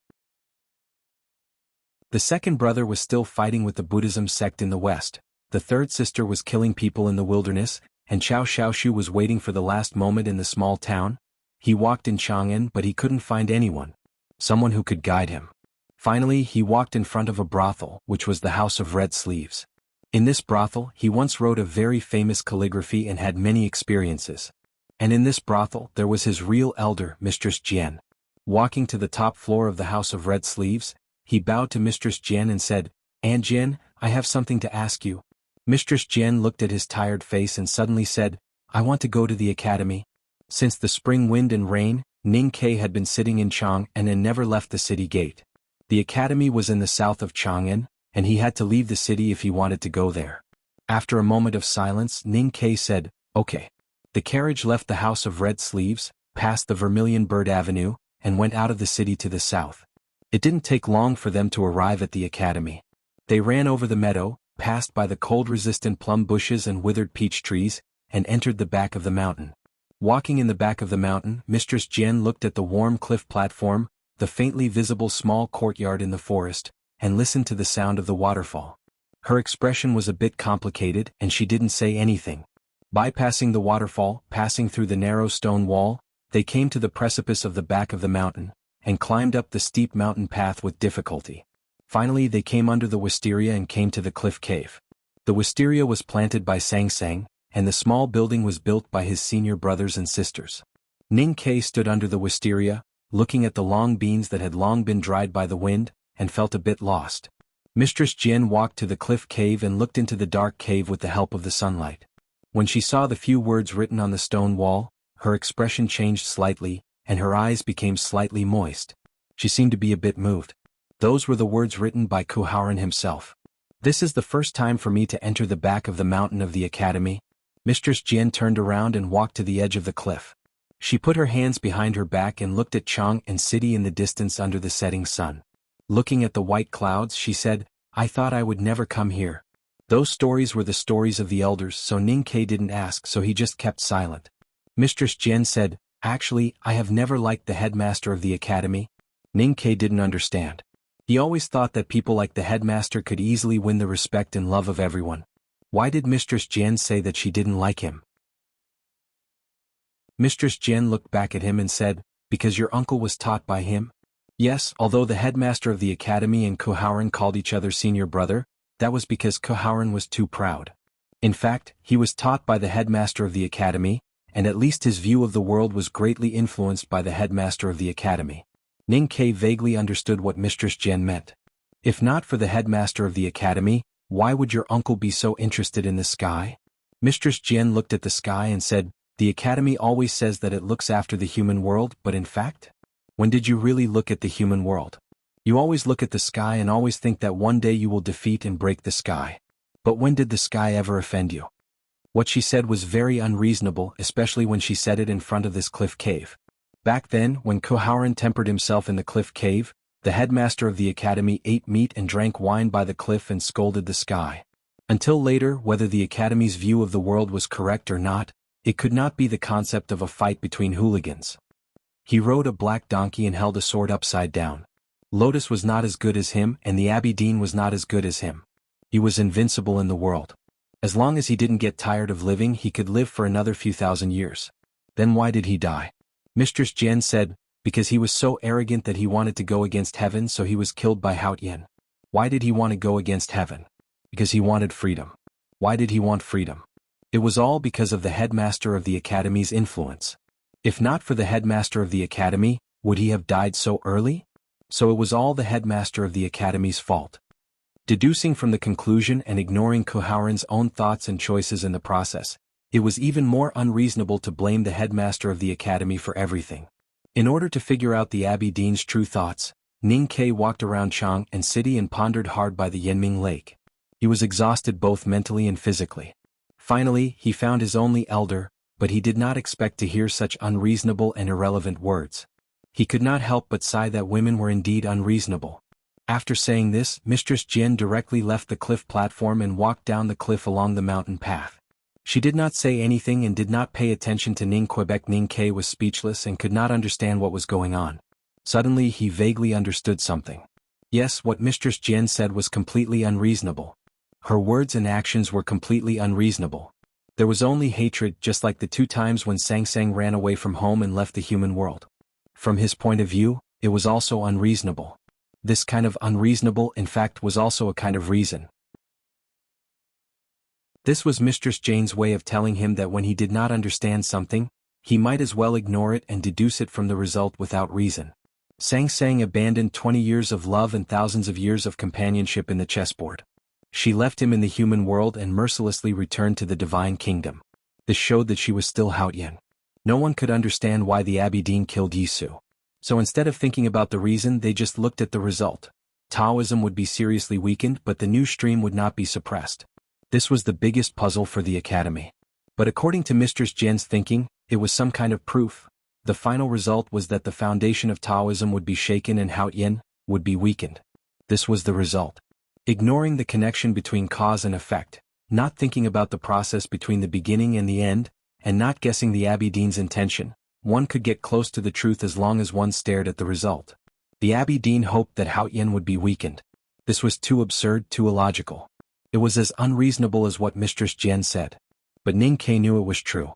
The second brother was still fighting with the Buddhism sect in the west. The third sister was killing people in the wilderness, and Chao Xiaoshu was waiting for the last moment in the small town. He walked in Chang'an but he couldn't find anyone. Someone who could guide him. Finally he walked in front of a brothel, which was the House of Red Sleeves. In this brothel he once wrote a very famous calligraphy and had many experiences. And in this brothel there was his real elder, Mistress Jian. Walking to the top floor of the House of Red Sleeves, he bowed to Mistress Jian and said, "Aunt Jian, I have something to ask you." Mistress Jian looked at his tired face and suddenly said, "I want to go to the academy." Since the spring wind and rain, Ning Ke had been sitting in Chang'an and never left the city gate. The academy was in the south of Chang'an, and he had to leave the city if he wanted to go there. After a moment of silence, Ning Ke said, "Okay." The carriage left the House of Red Sleeves, past the Vermilion Bird Avenue, and went out of the city to the south. It didn't take long for them to arrive at the academy. They ran over the meadow, passed by the cold-resistant plum bushes and withered peach trees, and entered the back of the mountain. Walking in the back of the mountain, Mistress Jian looked at the warm cliff platform, the faintly visible small courtyard in the forest, and listened to the sound of the waterfall. Her expression was a bit complicated, and she didn't say anything. Bypassing the waterfall, passing through the narrow stone wall, they came to the precipice of the back of the mountain, and climbed up the steep mountain path with difficulty. Finally they came under the wisteria and came to the cliff cave. The wisteria was planted by Sang Sang, and the small building was built by his senior brothers and sisters. Ning Ke stood under the wisteria, looking at the long beans that had long been dried by the wind, and felt a bit lost. Mistress Jian walked to the cliff cave and looked into the dark cave with the help of the sunlight. When she saw the few words written on the stone wall, her expression changed slightly, and her eyes became slightly moist. She seemed to be a bit moved. Those were the words written by Kuharan himself. "This is the first time for me to enter the back of the mountain of the academy." Mistress Jian turned around and walked to the edge of the cliff. She put her hands behind her back and looked at Chang and city in the distance under the setting sun. Looking at the white clouds, she said, "I thought I would never come here." Those stories were the stories of the elders, so Ning Ke didn't ask, so he just kept silent. Mistress Jian said, "Actually, I have never liked the headmaster of the academy." Ning Ke didn't understand. He always thought that people like the headmaster could easily win the respect and love of everyone. Why did Mistress Jian say that she didn't like him? Mistress Jian looked back at him and said, "Because your uncle was taught by him?" Yes, although the headmaster of the academy and Kuharan called each other senior brother, that was because Kuharan was too proud. In fact, he was taught by the headmaster of the academy, and at least his view of the world was greatly influenced by the headmaster of the academy. Ning Ke vaguely understood what Mistress Jian meant. If not for the headmaster of the academy, why would your uncle be so interested in the sky? Mistress Jian looked at the sky and said, "The academy always says that it looks after the human world, but in fact? When did you really look at the human world? You always look at the sky and always think that one day you will defeat and break the sky. But when did the sky ever offend you?" What she said was very unreasonable, especially when she said it in front of this cliff cave. Back then, when Kuharan tempered himself in the cliff cave, the headmaster of the academy ate meat and drank wine by the cliff and scolded the sky. Until later, whether the academy's view of the world was correct or not, it could not be the concept of a fight between hooligans. He rode a black donkey and held a sword upside down. Lotus was not as good as him, and the Abbey Dean was not as good as him. He was invincible in the world. As long as he didn't get tired of living, he could live for another few thousand years. Then why did he die? Mistress Jian said, "Because he was so arrogant that he wanted to go against heaven, so he was killed by Haotian." Why did he want to go against heaven? Because he wanted freedom. Why did he want freedom? It was all because of the headmaster of the academy's influence. If not for the headmaster of the academy, would he have died so early? So it was all the headmaster of the academy's fault. Deducing from the conclusion and ignoring Kuharan's own thoughts and choices in the process, it was even more unreasonable to blame the headmaster of the academy for everything. In order to figure out the Abbey Dean's true thoughts, Ning Ke walked around Chang and city and pondered hard by the Yanming Lake. He was exhausted both mentally and physically. Finally, he found his only elder, but he did not expect to hear such unreasonable and irrelevant words. He could not help but sigh that women were indeed unreasonable. After saying this, Mistress Jian directly left the cliff platform and walked down the cliff along the mountain path. She did not say anything and did not pay attention to Ning Quebec. Ning Ke was speechless and could not understand what was going on. Suddenly he vaguely understood something. Yes, what Mistress Jian said was completely unreasonable. Her words and actions were completely unreasonable. There was only hatred, just like the 2 times when Sang Sang ran away from home and left the human world. From his point of view, it was also unreasonable. This kind of unreasonable, in fact, was also a kind of reason. This was Mistress Jian's way of telling him that when he did not understand something, he might as well ignore it and deduce it from the result without reason. Sang Sang abandoned 20 years of love and thousands of years of companionship in the chessboard. She left him in the human world and mercilessly returned to the divine kingdom. This showed that she was still Haotian. No one could understand why the Abbey Dean killed Yisu. So instead of thinking about the reason, they just looked at the result. Taoism would be seriously weakened, but the new stream would not be suppressed. This was the biggest puzzle for the academy. But according to Mistress Jian's thinking, it was some kind of proof. The final result was that the foundation of Taoism would be shaken and Haoyin would be weakened. This was the result. Ignoring the connection between cause and effect, not thinking about the process between the beginning and the end, and not guessing the Abbey Dean's intention, one could get close to the truth as long as one stared at the result. The Abbey Dean hoped that Haoyin would be weakened. This was too absurd, too illogical. It was as unreasonable as what Mistress Jian said. But Ning Ke knew it was true.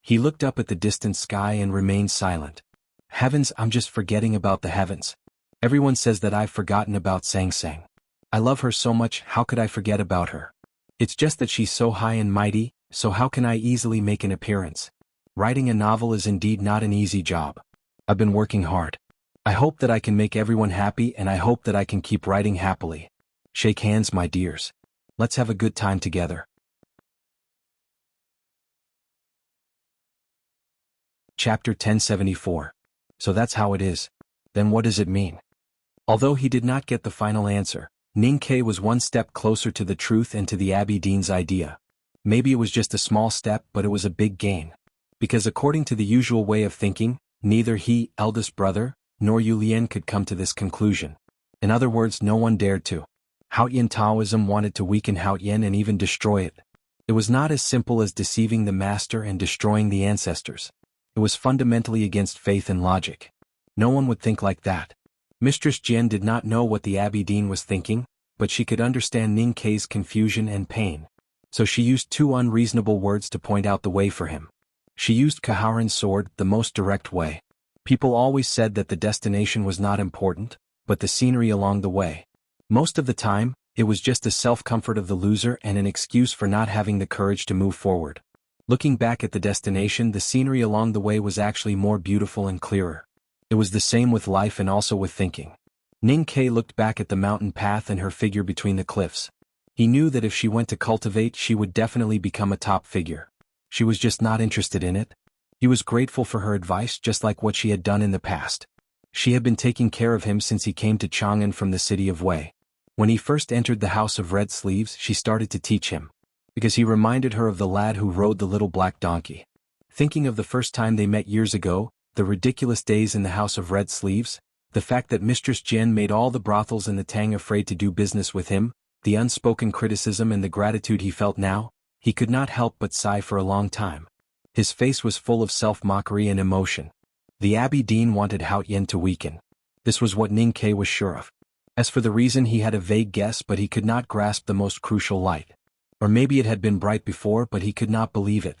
He looked up at the distant sky and remained silent. Heavens, I'm just forgetting about the heavens. Everyone says that I've forgotten about Sang Sang. I love her so much, how could I forget about her? It's just that she's so high and mighty, so how can I easily make an appearance? Writing a novel is indeed not an easy job. I've been working hard. I hope that I can make everyone happy, and I hope that I can keep writing happily. Shake hands, my dears. Let's have a good time together. Chapter 1074. So that's how it is. Then what does it mean? Although he did not get the final answer, Ning Ke was one step closer to the truth and to the Abbey Dean's idea. Maybe it was just a small step, but it was a big gain. Because according to the usual way of thinking, neither he, eldest brother, nor Yu Lian could come to this conclusion. In other words, no one dared to. Haoyin Taoism wanted to weaken Haoyin and even destroy it. It was not as simple as deceiving the master and destroying the ancestors. It was fundamentally against faith and logic. No one would think like that. Mistress Jian did not know what the Abbey Dean was thinking, but she could understand Ning Ke's confusion and pain. So she used two unreasonable words to point out the way for him. She used Kaharin's sword, the most direct way. People always said that the destination was not important, but the scenery along the way. Most of the time, it was just the self-comfort of the loser and an excuse for not having the courage to move forward. Looking back at the destination, the scenery along the way was actually more beautiful and clearer. It was the same with life and also with thinking. Ning Ke looked back at the mountain path and her figure between the cliffs. He knew that if she went to cultivate, she would definitely become a top figure. She was just not interested in it. He was grateful for her advice, just like what she had done in the past. She had been taking care of him since he came to Chang'an from the city of Wei. When he first entered the House of Red Sleeves, she started to teach him. Because he reminded her of the lad who rode the little black donkey. Thinking of the first time they met years ago, the ridiculous days in the House of Red Sleeves, the fact that Mistress Jian made all the brothels in the Tang afraid to do business with him, the unspoken criticism and the gratitude he felt now, he could not help but sigh for a long time. His face was full of self-mockery and emotion. The Abbey Dean wanted Haoyin to weaken. This was what Ning Ke was sure of. As for the reason, he had a vague guess, but he could not grasp the most crucial light. Or maybe it had been bright before, but he could not believe it.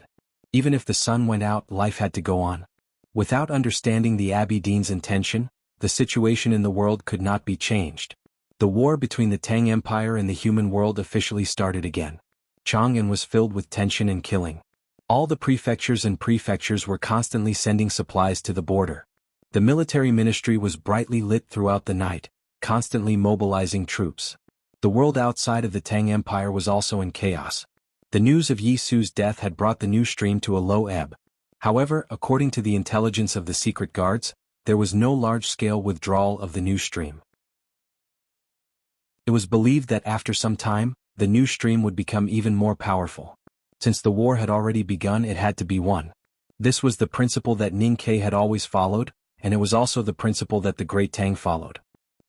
Even if the sun went out, life had to go on. Without understanding the Abbey Dean's intention, the situation in the world could not be changed. The war between the Tang Empire and the human world officially started again. Chang'an was filled with tension and killing. All the prefectures and prefectures were constantly sending supplies to the border. The military ministry was brightly lit throughout the night, constantly mobilizing troops. The world outside of the Tang Empire was also in chaos. The news of Yi Su's death had brought the news stream to a low ebb. However, according to the intelligence of the secret guards, there was no large-scale withdrawal of the news stream. It was believed that after some time, the news stream would become even more powerful. Since the war had already begun, it had to be won. This was the principle that Ning Ke had always followed, and it was also the principle that the Great Tang followed.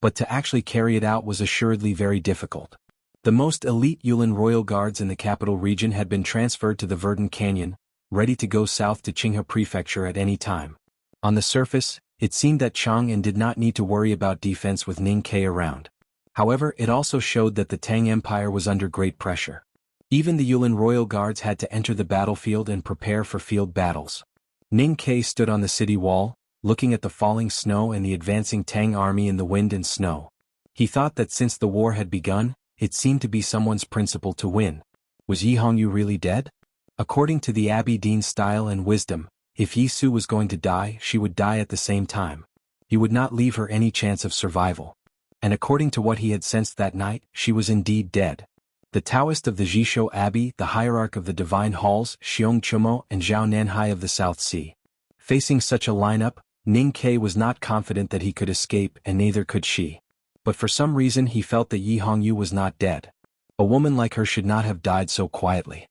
But to actually carry it out was assuredly very difficult. The most elite Yulin royal guards in the capital region had been transferred to the Verdant Canyon, ready to go south to Qinghe Prefecture at any time. On the surface, it seemed that Chang'an did not need to worry about defense with Ning Ke around. However, it also showed that the Tang Empire was under great pressure. Even the Yulin royal guards had to enter the battlefield and prepare for field battles. Ning Ke stood on the city wall, looking at the falling snow and the advancing Tang army in the wind and snow. He thought that since the war had begun, it seemed to be someone's principle to win. Was Yi Hongyu really dead? According to the Abbey Dean's style and wisdom, if Yi Su was going to die, she would die at the same time. He would not leave her any chance of survival. And according to what he had sensed that night, she was indeed dead. The Taoist of the Jishou Abbey, the hierarch of the Divine Halls, Xiong Chumo and Zhao Nanhai of the South Sea. Facing such a lineup, Ning Ke was not confident that he could escape, and neither could she. But for some reason he felt that Yi Hongyu was not dead. A woman like her should not have died so quietly.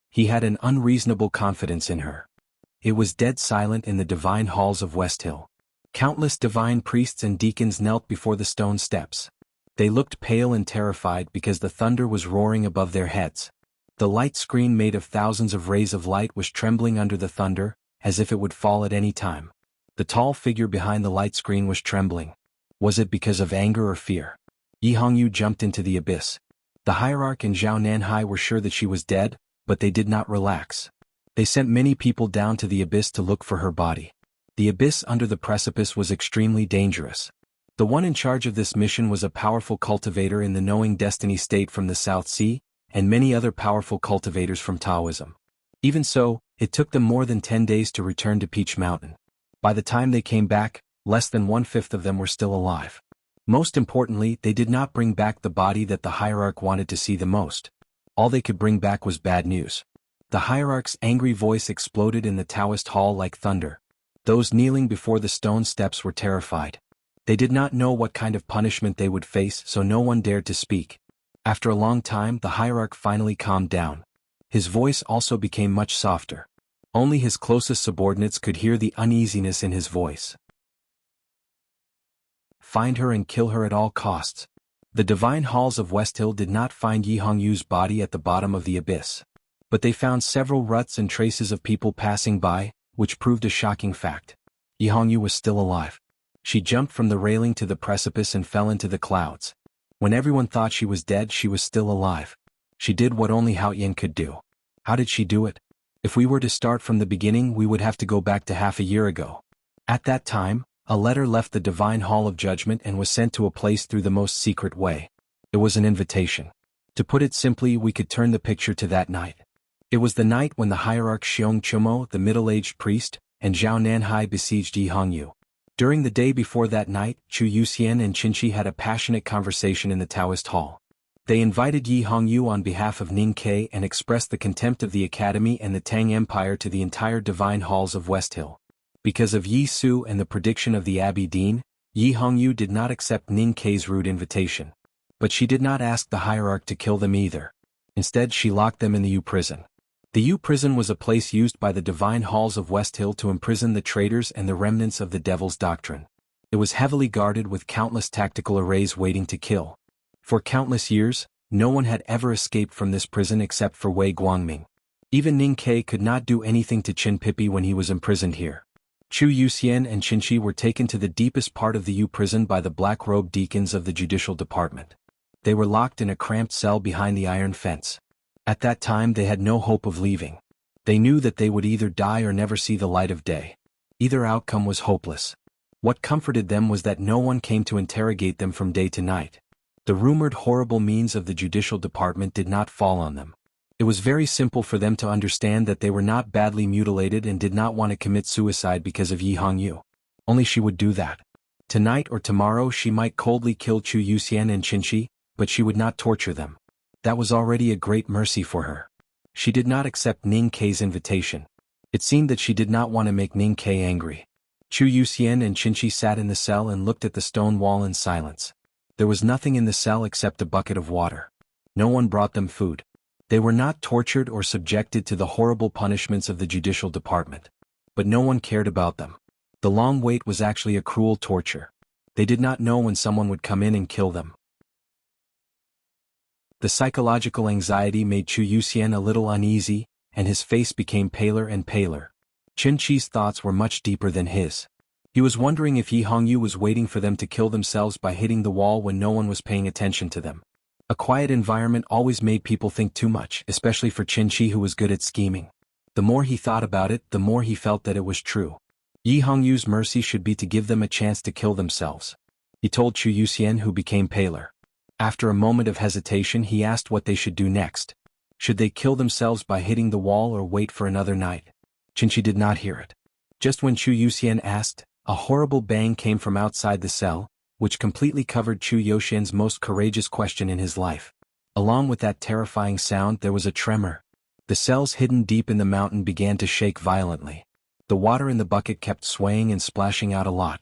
He had an unreasonable confidence in her. It was dead silent in the divine halls of West Hill. Countless divine priests and deacons knelt before the stone steps. They looked pale and terrified because the thunder was roaring above their heads. The light screen made of thousands of rays of light was trembling under the thunder, as if it would fall at any time. The tall figure behind the light screen was trembling. Was it because of anger or fear? Yi Hongyu jumped into the abyss. The hierarch and Zhao Nanhai were sure that she was dead, but they did not relax. They sent many people down to the abyss to look for her body. The abyss under the precipice was extremely dangerous. The one in charge of this mission was a powerful cultivator in the knowing destiny state from the South Sea, and many other powerful cultivators from Taoism. Even so, it took them more than 10 days to return to Peach Mountain. By the time they came back, less than 1/5 of them were still alive. Most importantly, they did not bring back the body that the hierarch wanted to see the most. All they could bring back was bad news. The hierarch's angry voice exploded in the Taoist hall like thunder. Those kneeling before the stone steps were terrified. They did not know what kind of punishment they would face, so no one dared to speak. After a long time, the hierarch finally calmed down. His voice also became much softer. Only his closest subordinates could hear the uneasiness in his voice. Find her and kill her at all costs. The divine halls of West Hill did not find Yi Hongyu's body at the bottom of the abyss. But they found several ruts and traces of people passing by, which proved a shocking fact. Yi Hongyu was still alive. She jumped from the railing to the precipice and fell into the clouds. When everyone thought she was dead, she was still alive. She did what only Hao Yin could do. How did she do it? If we were to start from the beginning, we would have to go back to half a year ago. At that time, a letter left the Divine Hall of Judgment and was sent to a place through the most secret way. It was an invitation. To put it simply, we could turn the picture to that night. It was the night when the hierarch Xiong Chumo, the middle-aged priest, and Zhao Nanhai besieged Yi Hongyu. During the day before that night, Chu Yuxian and Qinshi had a passionate conversation in the Taoist hall. They invited Yi Hongyu on behalf of Ning Ke and expressed the contempt of the Academy and the Tang Empire to the entire divine halls of West Hill. Because of Yi Su and the prediction of the Abbey Dean, Yi Hongyu did not accept Ning Ke's rude invitation. But she did not ask the hierarch to kill them either. Instead, she locked them in the U prison. The U prison was a place used by the divine halls of West Hill to imprison the traitors and the remnants of the devil's doctrine. It was heavily guarded with countless tactical arrays waiting to kill. For countless years, no one had ever escaped from this prison except for Wei Guangming. Even Ning Ke could not do anything to Qin Pipi when he was imprisoned here. Chu Yuxian and Qinshi were taken to the deepest part of the U prison by the black-robed deacons of the judicial department. They were locked in a cramped cell behind the iron fence. At that time they had no hope of leaving. They knew that they would either die or never see the light of day. Either outcome was hopeless. What comforted them was that no one came to interrogate them from day to night. The rumored horrible means of the judicial department did not fall on them. It was very simple for them to understand that they were not badly mutilated and did not want to commit suicide because of Yi Hongyu. Only she would do that. Tonight or tomorrow she might coldly kill Chu Yuxian and Qinshi, but she would not torture them. That was already a great mercy for her. She did not accept Ning Ke's invitation. It seemed that she did not want to make Ning Ke angry. Chu Yuxian and Qinshi sat in the cell and looked at the stone wall in silence. There was nothing in the cell except a bucket of water. No one brought them food. They were not tortured or subjected to the horrible punishments of the judicial department. But no one cared about them. The long wait was actually a cruel torture. They did not know when someone would come in and kill them. The psychological anxiety made Chu Yuxian a little uneasy, and his face became paler and paler. Qinshi's thoughts were much deeper than his. He was wondering if Yi Hongyu was waiting for them to kill themselves by hitting the wall when no one was paying attention to them. A quiet environment always made people think too much, especially for Qinshi, who was good at scheming. The more he thought about it, the more he felt that it was true. Yi Hongyu's mercy should be to give them a chance to kill themselves. He told Chu Yuxian, who became paler. After a moment of hesitation, he asked what they should do next. Should they kill themselves by hitting the wall or wait for another night? Qinshi did not hear it. Just when Chu Yuxian asked, a horrible bang came from outside the cell, which completely covered Chu Yuxian's most courageous question in his life. Along with that terrifying sound, there was a tremor. The cells hidden deep in the mountain began to shake violently. The water in the bucket kept swaying and splashing out a lot.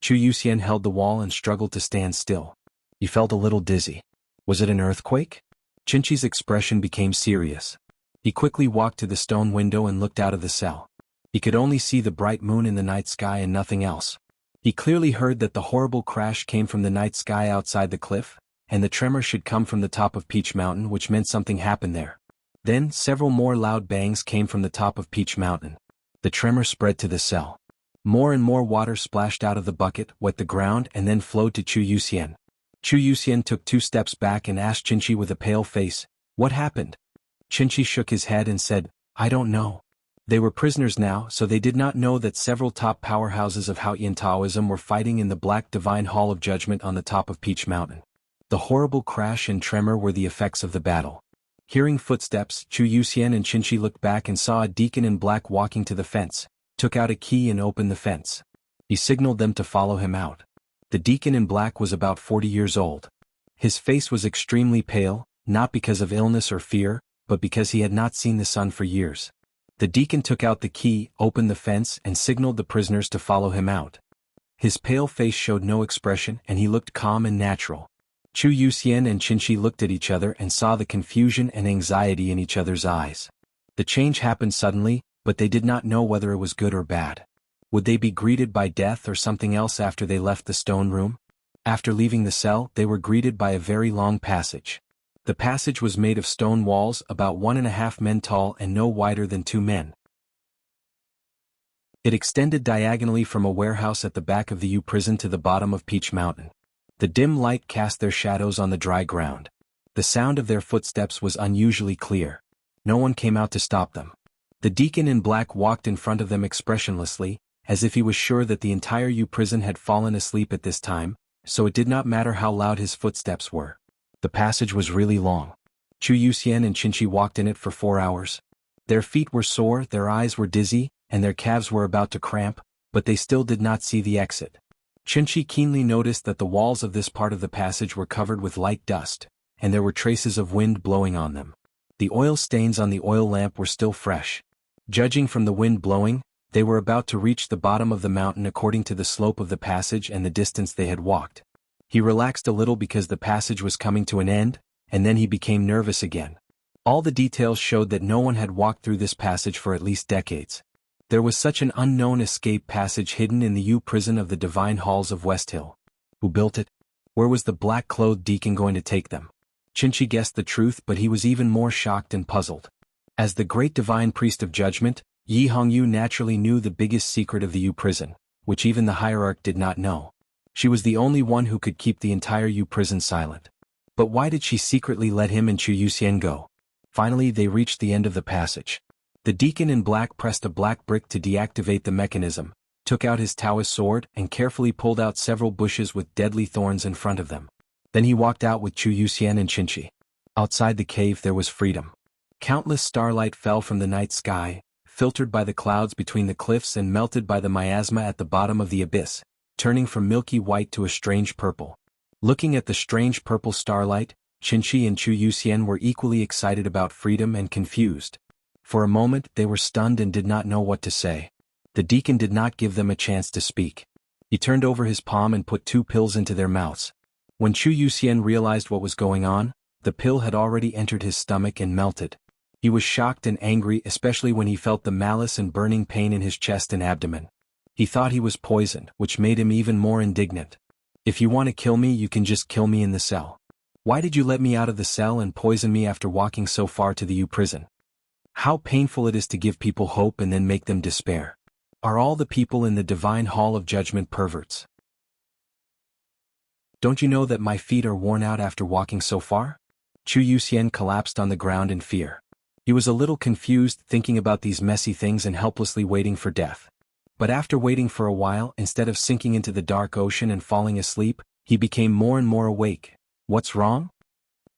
Chu Yuxian held the wall and struggled to stand still. He felt a little dizzy. Was it an earthquake? Qinshi's expression became serious. He quickly walked to the stone window and looked out of the cell. He could only see the bright moon in the night sky and nothing else. He clearly heard that the horrible crash came from the night sky outside the cliff, and the tremor should come from the top of Peach Mountain, which meant something happened there. Then, several more loud bangs came from the top of Peach Mountain. The tremor spread to the cell. More and more water splashed out of the bucket, wet the ground, and then flowed to Chu Yuxian. Chu Yuxian took 2 steps back and asked Qinshi with a pale face, "What happened?" Qinshi shook his head and said, "I don't know." They were prisoners now, so they did not know that several top powerhouses of Haoyan Taoism were fighting in the Black Divine Hall of Judgment on the top of Peach Mountain. The horrible crash and tremor were the effects of the battle. Hearing footsteps, Chu Yuxian and Qinshi looked back and saw a deacon in black walking to the fence, took out a key and opened the fence. He signaled them to follow him out. The deacon in black was about 40 years old. His face was extremely pale, not because of illness or fear, but because he had not seen the sun for years. The deacon took out the key, opened the fence, and signaled the prisoners to follow him out. His pale face showed no expression and he looked calm and natural. Chu Yuxian and Qinshi looked at each other and saw the confusion and anxiety in each other's eyes. The change happened suddenly, but they did not know whether it was good or bad. Would they be greeted by death or something else after they left the stone room? After leaving the cell, they were greeted by a very long passage. The passage was made of stone walls about 1.5 men tall and no wider than 2 men. It extended diagonally from a warehouse at the back of the U prison to the bottom of Peach Mountain. The dim light cast their shadows on the dry ground. The sound of their footsteps was unusually clear. No one came out to stop them. The deacon in black walked in front of them expressionlessly, as if he was sure that the entire U prison had fallen asleep at this time, so it did not matter how loud his footsteps were. The passage was really long. Chu Yuxian and Qinshi walked in it for 4 hours. Their feet were sore, their eyes were dizzy, and their calves were about to cramp, but they still did not see the exit. Qinshi keenly noticed that the walls of this part of the passage were covered with light dust, and there were traces of wind blowing on them. The oil stains on the oil lamp were still fresh. Judging from the wind blowing, they were about to reach the bottom of the mountain according to the slope of the passage and the distance they had walked. He relaxed a little because the passage was coming to an end, and then he became nervous again. All the details showed that no one had walked through this passage for at least decades. There was such an unknown escape passage hidden in the U prison of the Divine Halls of West Hill. Who built it? Where was the black-clothed deacon going to take them? Qinshi guessed the truth, but he was even more shocked and puzzled. As the great divine priest of judgment, Yi Hongyu naturally knew the biggest secret of the U prison, which even the hierarch did not know. She was the only one who could keep the entire U prison silent. But why did she secretly let him and Chu Yuxian go? Finally they reached the end of the passage. The deacon in black pressed a black brick to deactivate the mechanism, took out his Taoist sword and carefully pulled out several bushes with deadly thorns in front of them. Then he walked out with Chu Yuxian and Qinshi. Outside the cave there was freedom. Countless starlight fell from the night sky, filtered by the clouds between the cliffs and melted by the miasma at the bottom of the abyss, turning from milky white to a strange purple. Looking at the strange purple starlight, Qinshi and Chu Yuxian were equally excited about freedom and confused. For a moment they were stunned and did not know what to say. The deacon did not give them a chance to speak. He turned over his palm and put 2 pills into their mouths. When Chu Yuxian realized what was going on, the pill had already entered his stomach and melted. He was shocked and angry, especially when he felt the malice and burning pain in his chest and abdomen. He thought he was poisoned, which made him even more indignant. "If you want to kill me, you can just kill me in the cell. Why did you let me out of the cell and poison me after walking so far to the U prison? How painful it is to give people hope and then make them despair. Are all the people in the Divine Hall of Judgment perverts? Don't you know that my feet are worn out after walking so far?" Chu Yuxian collapsed on the ground in fear. He was a little confused, thinking about these messy things and helplessly waiting for death. But after waiting for a while, instead of sinking into the dark ocean and falling asleep, he became more and more awake. What's wrong?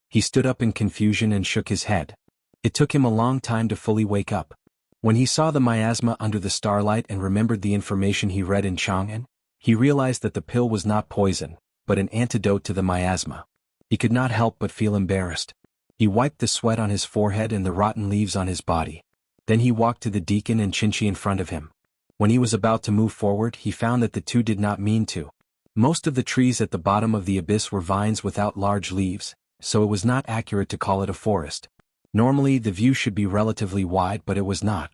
He stood up in confusion and shook his head. It took him a long time to fully wake up. When he saw the miasma under the starlight and remembered the information he read in Chang'an, he realized that the pill was not poison, but an antidote to the miasma. He could not help but feel embarrassed. He wiped the sweat on his forehead and the rotten leaves on his body. Then he walked to the deacon and Qinshi in front of him. When he was about to move forward, he found that the two did not mean to. Most of the trees at the bottom of the abyss were vines without large leaves, so it was not accurate to call it a forest. Normally the view should be relatively wide, but it was not.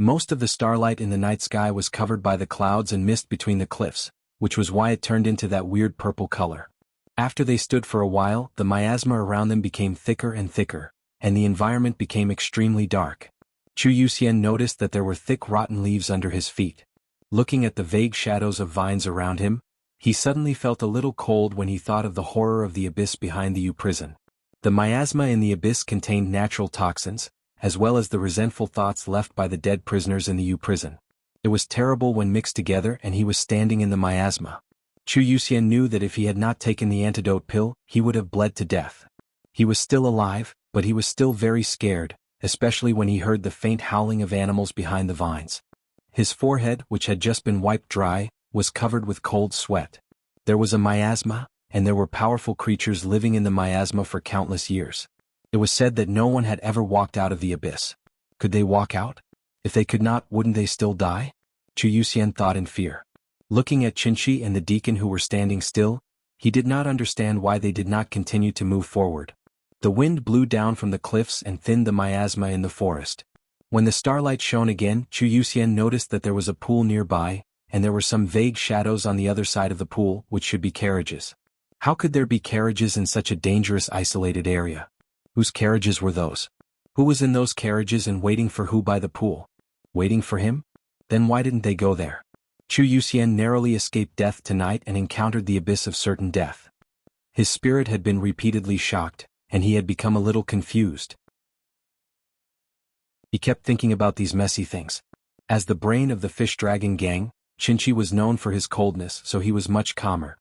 Most of the starlight in the night sky was covered by the clouds and mist between the cliffs, which was why it turned into that weird purple color. After they stood for a while, the miasma around them became thicker and thicker, and the environment became extremely dark. Chu Yuxian noticed that there were thick rotten leaves under his feet. Looking at the vague shadows of vines around him, he suddenly felt a little cold when he thought of the horror of the abyss behind the U prison. The miasma in the abyss contained natural toxins, as well as the resentful thoughts left by the dead prisoners in the U prison. It was terrible when mixed together, and he was standing in the miasma. Chu Yuxian knew that if he had not taken the antidote pill, he would have bled to death. He was still alive, but he was still very scared, especially when he heard the faint howling of animals behind the vines. His forehead, which had just been wiped dry, was covered with cold sweat. There was a miasma, and there were powerful creatures living in the miasma for countless years. It was said that no one had ever walked out of the abyss. Could they walk out? If they could not, wouldn't they still die? Chu Yuxian thought in fear. Looking at Qinshi and the deacon who were standing still, he did not understand why they did not continue to move forward. The wind blew down from the cliffs and thinned the miasma in the forest. When the starlight shone again, Chu Yuxian noticed that there was a pool nearby, and there were some vague shadows on the other side of the pool, which should be carriages. How could there be carriages in such a dangerous isolated area? Whose carriages were those? Who was in those carriages and waiting for who by the pool? Waiting for him? Then why didn't they go there? Chu Yuxian narrowly escaped death tonight and encountered the abyss of certain death. His spirit had been repeatedly shocked, and he had become a little confused. He kept thinking about these messy things. As the brain of the fish dragon gang, Qinshi was known for his coldness, so he was much calmer.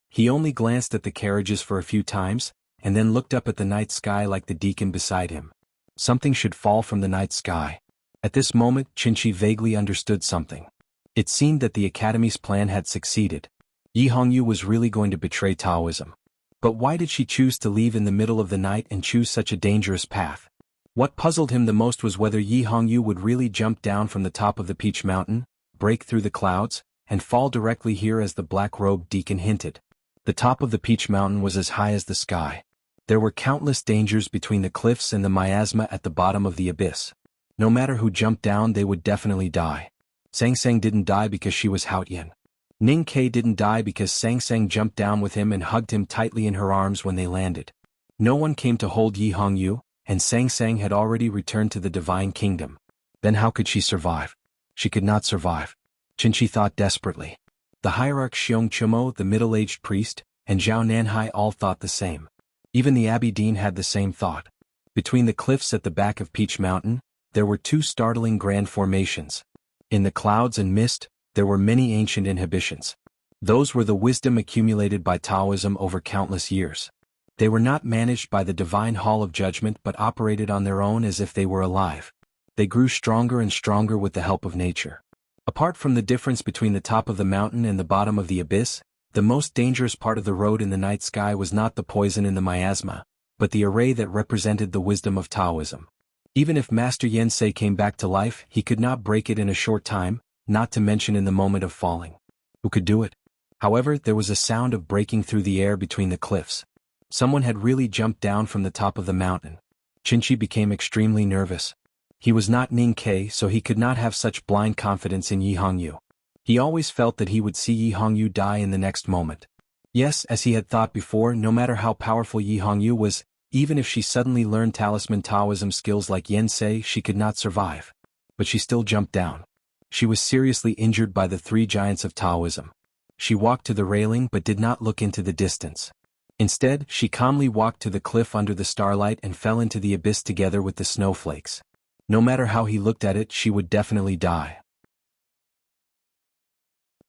He only glanced at the carriages for a few times, and then looked up at the night sky like the deacon beside him. Something should fall from the night sky. At this moment, Qinshi vaguely understood something. It seemed that the Academy's plan had succeeded. Yi Hongyu was really going to betray Taoism. But why did she choose to leave in the middle of the night and choose such a dangerous path? What puzzled him the most was whether Yi Hongyu would really jump down from the top of the Peach Mountain, break through the clouds, and fall directly here as the black-robed deacon hinted. The top of the Peach Mountain was as high as the sky. There were countless dangers between the cliffs and the miasma at the bottom of the abyss. No matter who jumped down, they would definitely die. Sang Sang didn't die because she was Haotian. Ning Ke didn't die because Sang Sang jumped down with him and hugged him tightly in her arms when they landed. No one came to hold Yi Hongyu, and Sang Sang had already returned to the Divine Kingdom. Then how could she survive? She could not survive. Qinshi thought desperately. The hierarch Xiong Chumo, the middle-aged priest, and Zhao Nanhai all thought the same. Even the abbey dean had the same thought. Between the cliffs at the back of Peach Mountain, there were two startling grand formations. In the clouds and mist, there were many ancient inhibitions. Those were the wisdom accumulated by Taoism over countless years. They were not managed by the Divine Hall of Judgment but operated on their own as if they were alive. They grew stronger and stronger with the help of nature. Apart from the difference between the top of the mountain and the bottom of the abyss, the most dangerous part of the road in the night sky was not the poison in the miasma, but the array that represented the wisdom of Taoism. Even if Master Yensei came back to life, he could not break it in a short time, not to mention in the moment of falling. Who could do it? However, there was a sound of breaking through the air between the cliffs. Someone had really jumped down from the top of the mountain. Qinshi became extremely nervous. He was not Ning Ke, so he could not have such blind confidence in Yi Hongyu. He always felt that he would see Yi Hongyu die in the next moment. Yes, as he had thought before, no matter how powerful Yi Hongyu was, even if she suddenly learned talisman Taoism skills like Yensei, she could not survive. But she still jumped down. She was seriously injured by the three giants of Taoism. She walked to the railing but did not look into the distance. Instead, she calmly walked to the cliff under the starlight and fell into the abyss together with the snowflakes. No matter how he looked at it, she would definitely die.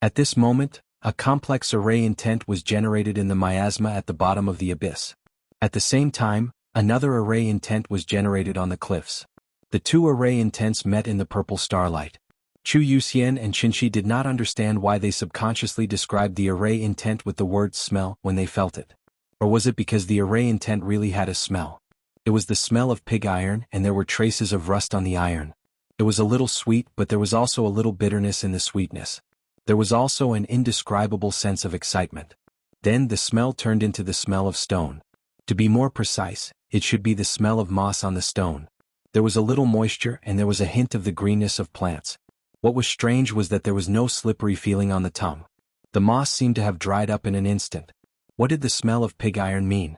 At this moment, a complex array intent was generated in the miasma at the bottom of the abyss. At the same time, another array intent was generated on the cliffs. The two array intents met in the purple starlight. Chu Yuxian and Qinshi did not understand why they subconsciously described the array intent with the word smell when they felt it. Or was it because the array intent really had a smell? It was the smell of pig iron, and there were traces of rust on the iron. It was a little sweet, but there was also a little bitterness in the sweetness. There was also an indescribable sense of excitement. Then the smell turned into the smell of stone. To be more precise, it should be the smell of moss on the stone. There was a little moisture and there was a hint of the greenness of plants. What was strange was that there was no slippery feeling on the tongue. The moss seemed to have dried up in an instant. What did the smell of pig iron mean?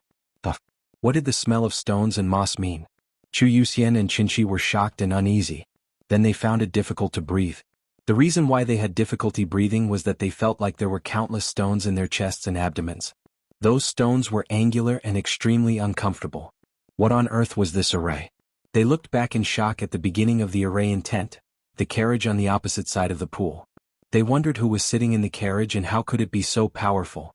What did the smell of stones and moss mean? Chu Yuxian and Qinshi were shocked and uneasy. Then they found it difficult to breathe. The reason why they had difficulty breathing was that they felt like there were countless stones in their chests and abdomens. Those stones were angular and extremely uncomfortable. What on earth was this array? They looked back in shock at the beginning of the array in tent, the carriage on the opposite side of the pool. They wondered who was sitting in the carriage and how could it be so powerful.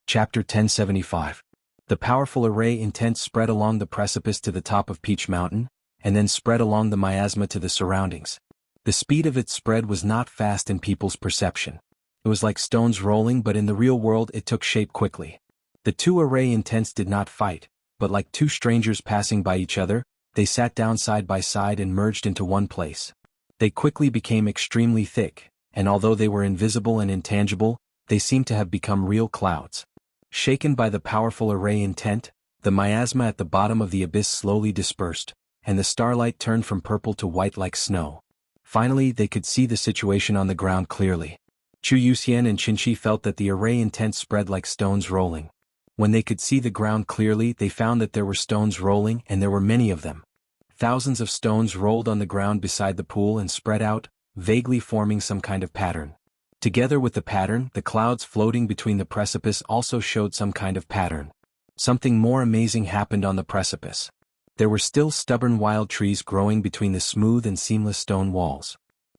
Chapter 1075. The powerful array in tent spread along the precipice to the top of Peach Mountain, and then spread along the miasma to the surroundings. The speed of its spread was not fast in people's perception. It was like stones rolling, but in the real world it took shape quickly. The two array in tents did not fight, but like two strangers passing by each other, they sat down side by side and merged into one place. They quickly became extremely thick, and although they were invisible and intangible, they seemed to have become real clouds. Shaken by the powerful array in tent, the miasma at the bottom of the abyss slowly dispersed, and the starlight turned from purple to white like snow. Finally, they could see the situation on the ground clearly. Chu Yuxian and Qinshi felt that the array in tent spread like stones rolling. When they could see the ground clearly, they found that there were stones rolling, and there were many of them. Thousands of stones rolled on the ground beside the pool and spread out, vaguely forming some kind of pattern. Together with the pattern, the clouds floating between the precipice also showed some kind of pattern. Something more amazing happened on the precipice. There were still stubborn wild trees growing between the smooth and seamless stone walls.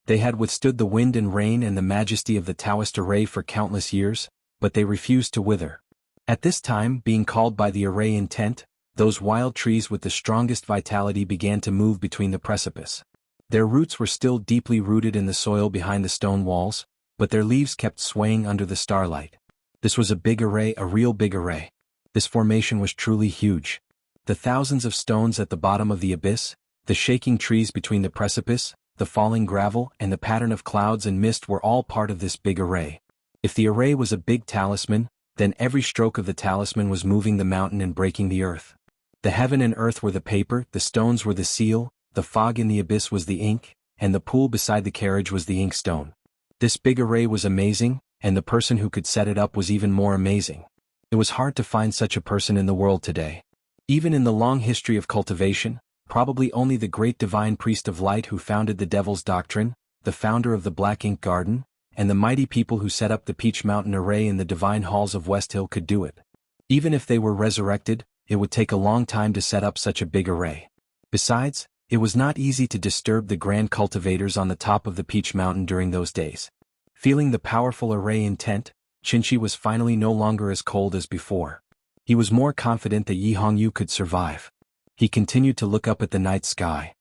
They had withstood the wind and rain and the majesty of the Taoist array for countless years, but they refused to wither. At this time, being called by the array in tent, those wild trees with the strongest vitality began to move between the precipice. Their roots were still deeply rooted in the soil behind the stone walls, but their leaves kept swaying under the starlight. This was a big array, a real big array. This formation was truly huge. The thousands of stones at the bottom of the abyss, the shaking trees between the precipice, the falling gravel, and the pattern of clouds and mist were all part of this big array. If the array was a big talisman, then every stroke of the talisman was moving the mountain and breaking the earth. The heaven and earth were the paper, the stones were the seal, the fog in the abyss was the ink, and the pool beside the carriage was the inkstone. This big array was amazing, and the person who could set it up was even more amazing. It was hard to find such a person in the world today. Even in the long history of cultivation, probably only the great divine priest of light who founded the Devil's Doctrine, the founder of the Black Ink Garden, and the mighty people who set up the Peach Mountain Array in the divine halls of West Hill could do it. Even if they were resurrected, it would take a long time to set up such a big array. Besides, it was not easy to disturb the grand cultivators on the top of the Peach Mountain during those days. Feeling the powerful array in tent, Qinshi was finally no longer as cold as before. He was more confident that Yi Hongyu could survive. He continued to look up at the night sky.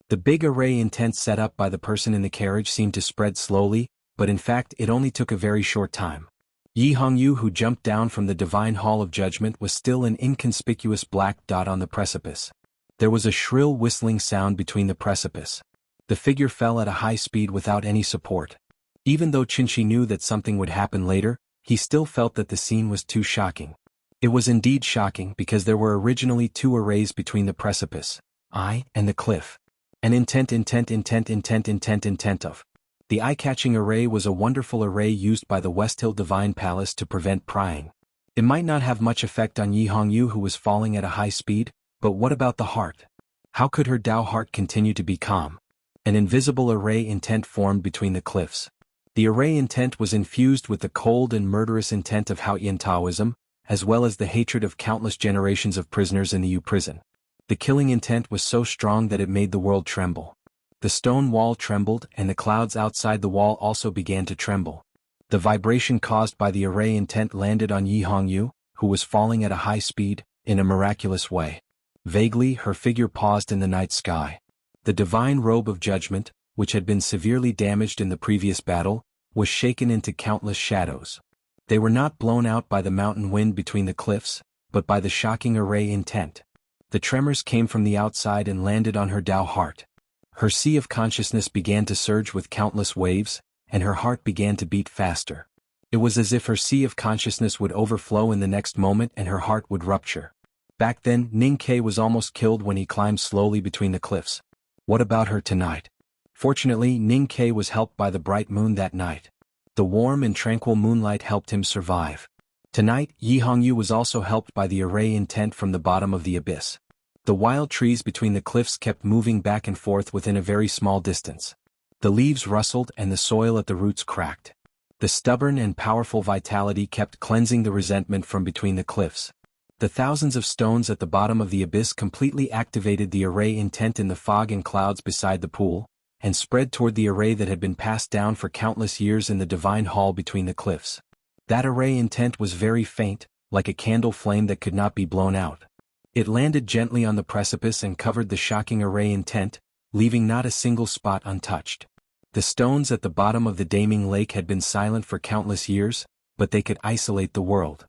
The big array in tent set up by the person in the carriage seemed to spread slowly, but in fact it only took a very short time. Yi Hongyu, who jumped down from the divine hall of judgment, was still an inconspicuous black dot on the precipice. There was a shrill whistling sound between the precipice. The figure fell at a high speed without any support. Even though Qinshi knew that something would happen later, he still felt that the scene was too shocking. It was indeed shocking because there were originally two arrays between the precipice, and the cliff. An intent of. The eye-catching array was a wonderful array used by the West Hill Divine Palace to prevent prying. It might not have much effect on Yi Hongyu, who was falling at a high speed, but what about the heart? How could her Tao heart continue to be calm? An invisible array intent formed between the cliffs. The array intent was infused with the cold and murderous intent of Haoyan Taoism, as well as the hatred of countless generations of prisoners in the Yu prison. The killing intent was so strong that it made the world tremble. The stone wall trembled and the clouds outside the wall also began to tremble. The vibration caused by the array intent landed on Yi Hongyu, who was falling at a high speed, in a miraculous way. Vaguely, her figure paused in the night sky. The divine robe of judgment, which had been severely damaged in the previous battle, was shaken into countless shadows. They were not blown out by the mountain wind between the cliffs, but by the shocking array intent. The tremors came from the outside and landed on her Tao heart. Her sea of consciousness began to surge with countless waves, and her heart began to beat faster. It was as if her sea of consciousness would overflow in the next moment and her heart would rupture. Back then, Ning Ke was almost killed when he climbed slowly between the cliffs. What about her tonight? Fortunately, Ning Ke was helped by the bright moon that night. The warm and tranquil moonlight helped him survive. Tonight, Yi Hongyu was also helped by the array in tent from the bottom of the abyss. The wild trees between the cliffs kept moving back and forth within a very small distance. The leaves rustled and the soil at the roots cracked. The stubborn and powerful vitality kept cleansing the resentment from between the cliffs. The thousands of stones at the bottom of the abyss completely activated the array intent in the fog and clouds beside the pool, and spread toward the array that had been passed down for countless years in the divine hall between the cliffs. That array intent was very faint, like a candle flame that could not be blown out. It landed gently on the precipice and covered the shocking array intent, leaving not a single spot untouched. The stones at the bottom of the Daming Lake had been silent for countless years, but they could isolate the world.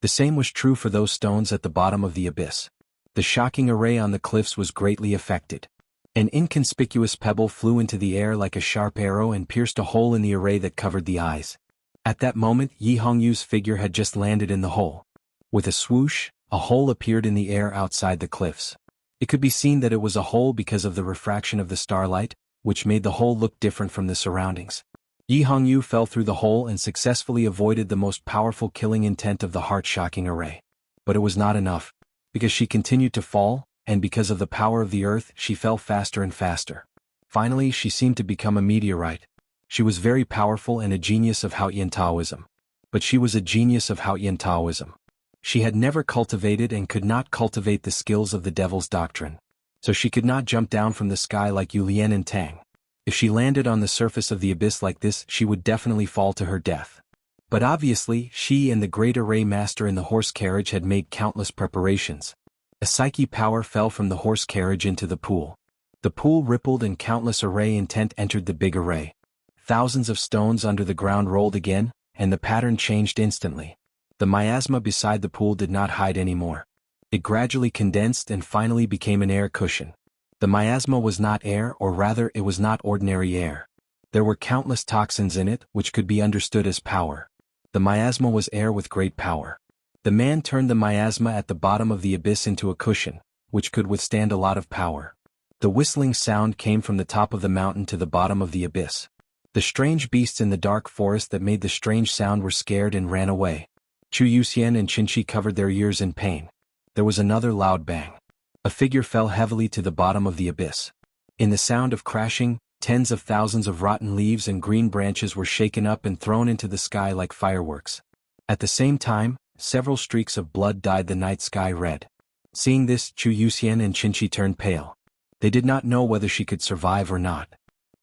The same was true for those stones at the bottom of the abyss. The shocking array on the cliffs was greatly affected. An inconspicuous pebble flew into the air like a sharp arrow and pierced a hole in the array that covered the eyes. At that moment, Yi Hongyu's figure had just landed in the hole. With a swoosh, a hole appeared in the air outside the cliffs. It could be seen that it was a hole because of the refraction of the starlight, which made the hole look different from the surroundings. Yi Hongyu fell through the hole and successfully avoided the most powerful killing intent of the heart-shocking array. But it was not enough. Because she continued to fall, and because of the power of the earth, she fell faster and faster. Finally, she seemed to become a meteorite. She was very powerful and a genius of Haotian Taoism. But she was a genius of Haotian Taoism. She had never cultivated and could not cultivate the skills of the devil's doctrine. So she could not jump down from the sky like Yu Lian and Tang. If she landed on the surface of the abyss like this, she would definitely fall to her death. But obviously, she and the great array master in the horse carriage had made countless preparations. A psyche power fell from the horse carriage into the pool. The pool rippled and countless array intent entered the big array. Thousands of stones under the ground rolled again, and the pattern changed instantly. The miasma beside the pool did not hide anymore. It gradually condensed and finally became an air cushion. The miasma was not air, or rather it was not ordinary air. There were countless toxins in it, which could be understood as power. The miasma was air with great power. The man turned the miasma at the bottom of the abyss into a cushion, which could withstand a lot of power. The whistling sound came from the top of the mountain to the bottom of the abyss. The strange beasts in the dark forest that made the strange sound were scared and ran away. Chu Yuxian and Qinshi covered their ears in pain. There was another loud bang. A figure fell heavily to the bottom of the abyss. In the sound of crashing, tens of thousands of rotten leaves and green branches were shaken up and thrown into the sky like fireworks. At the same time, several streaks of blood dyed the night sky red. Seeing this, Chu Yuxian and Qinshi turned pale. They did not know whether she could survive or not.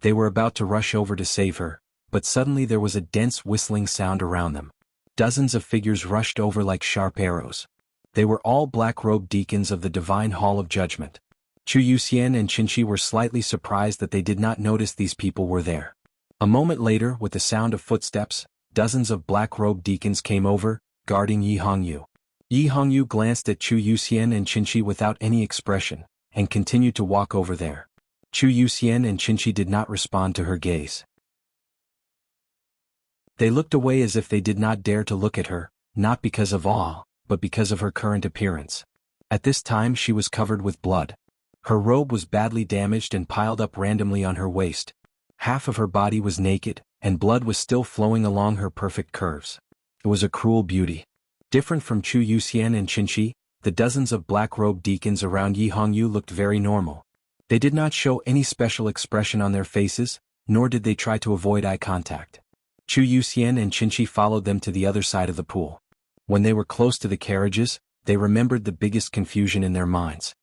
They were about to rush over to save her, but suddenly there was a dense whistling sound around them. Dozens of figures rushed over like sharp arrows. They were all black-robed deacons of the Divine Hall of Judgment. Chu Yuxian and Qinshi were slightly surprised that they did not notice these people were there. A moment later, with the sound of footsteps, dozens of black-robed deacons came over, guarding Yi Hongyu. Yi Hongyu glanced at Chu Yuxian and Qinshi without any expression, and continued to walk over there. Chu Yuxian and Qinshi did not respond to her gaze. They looked away as if they did not dare to look at her, not because of awe, but because of her current appearance. At this time she was covered with blood. Her robe was badly damaged and piled up randomly on her waist. Half of her body was naked, and blood was still flowing along her perfect curves. It was a cruel beauty. Different from Chu Yuxian and Qinshi, the dozens of black-robed deacons around Yi Hongyu looked very normal. They did not show any special expression on their faces, nor did they try to avoid eye contact. Chu Yuxian and Qinshi followed them to the other side of the pool. When they were close to the carriages, they remembered the biggest confusion in their minds.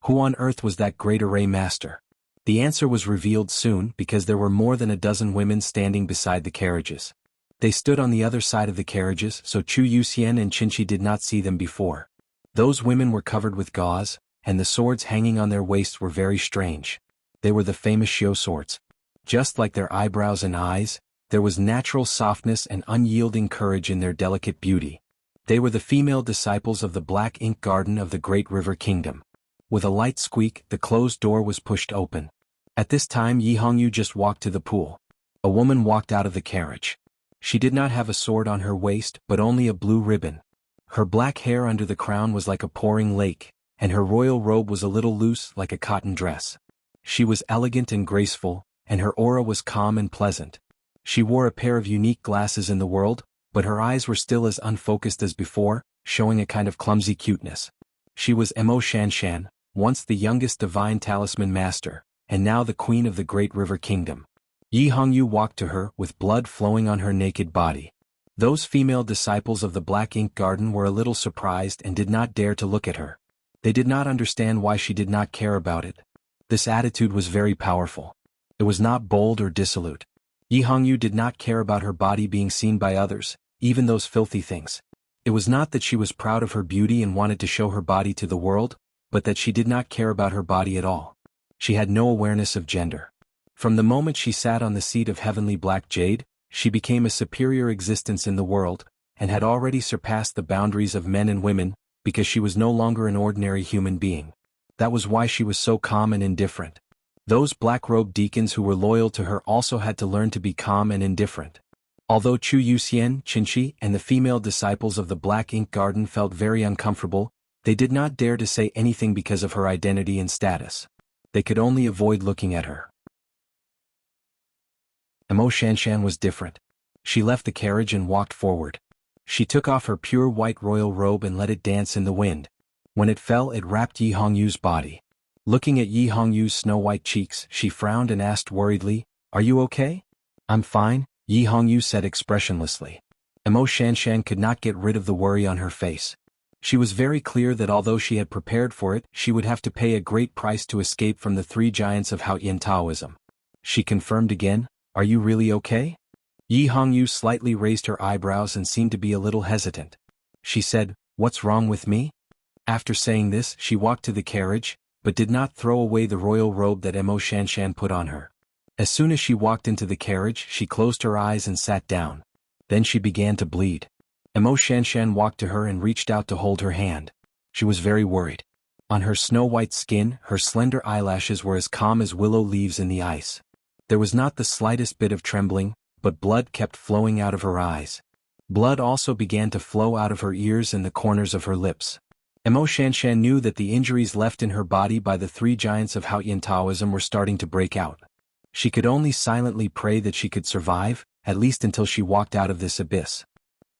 Who on earth was that great array master? The answer was revealed soon because there were more than a dozen women standing beside the carriages. They stood on the other side of the carriages, so Chu Yuxian and Qinshi did not see them before. Those women were covered with gauze, and the swords hanging on their waists were very strange. They were the famous Xiu swords. Just like their eyebrows and eyes, there was natural softness and unyielding courage in their delicate beauty. They were the female disciples of the black ink garden of the Great River Kingdom. With a light squeak, the closed door was pushed open. At this time Yi Hongyu just walked to the pool. A woman walked out of the carriage. She did not have a sword on her waist but only a blue ribbon. Her black hair under the crown was like a pouring lake, and her royal robe was a little loose like a cotton dress. She was elegant and graceful, and her aura was calm and pleasant. She wore a pair of unique glasses in the world, but her eyes were still as unfocused as before, showing a kind of clumsy cuteness. She was Mo Shanshan, once the youngest divine talisman master, and now the queen of the Great River Kingdom. Yi Hongyu walked to her with blood flowing on her naked body. Those female disciples of the Black Ink Garden were a little surprised and did not dare to look at her. They did not understand why she did not care about it. This attitude was very powerful. It was not bold or dissolute. Yi Hongyu did not care about her body being seen by others, even those filthy things. It was not that she was proud of her beauty and wanted to show her body to the world, but that she did not care about her body at all. She had no awareness of gender. From the moment she sat on the seat of heavenly black jade, she became a superior existence in the world, and had already surpassed the boundaries of men and women, because she was no longer an ordinary human being. That was why she was so calm and indifferent. Those black-robed deacons who were loyal to her also had to learn to be calm and indifferent. Although Chu Yuxian, Qinshi, and the female disciples of the Black Ink Garden felt very uncomfortable, they did not dare to say anything because of her identity and status. They could only avoid looking at her. Mo Shanshan was different. She left the carriage and walked forward. She took off her pure white royal robe and let it dance in the wind. When it fell, it wrapped Yi Hongyu's body. Looking at Yi Hongyu's snow-white cheeks, she frowned and asked worriedly, "Are you okay?" "I'm fine," Yi Hongyu said expressionlessly. Mo Shanshan could not get rid of the worry on her face. She was very clear that although she had prepared for it, she would have to pay a great price to escape from the three giants of Haoyan Taoism. She confirmed again, "Are you really okay?" Yi Hongyu slightly raised her eyebrows and seemed to be a little hesitant. She said, "What's wrong with me?" After saying this, she walked to the carriage, but did not throw away the royal robe that Mo Shanshan put on her. As soon as she walked into the carriage, she closed her eyes and sat down. Then she began to bleed. Mo Shanshan walked to her and reached out to hold her hand. She was very worried. On her snow-white skin, her slender eyelashes were as calm as willow leaves in the ice. There was not the slightest bit of trembling, but blood kept flowing out of her eyes. Blood also began to flow out of her ears and the corners of her lips. Mo Shanshan knew that the injuries left in her body by the three giants of Haoyan Taoism were starting to break out. She could only silently pray that she could survive, at least until she walked out of this abyss.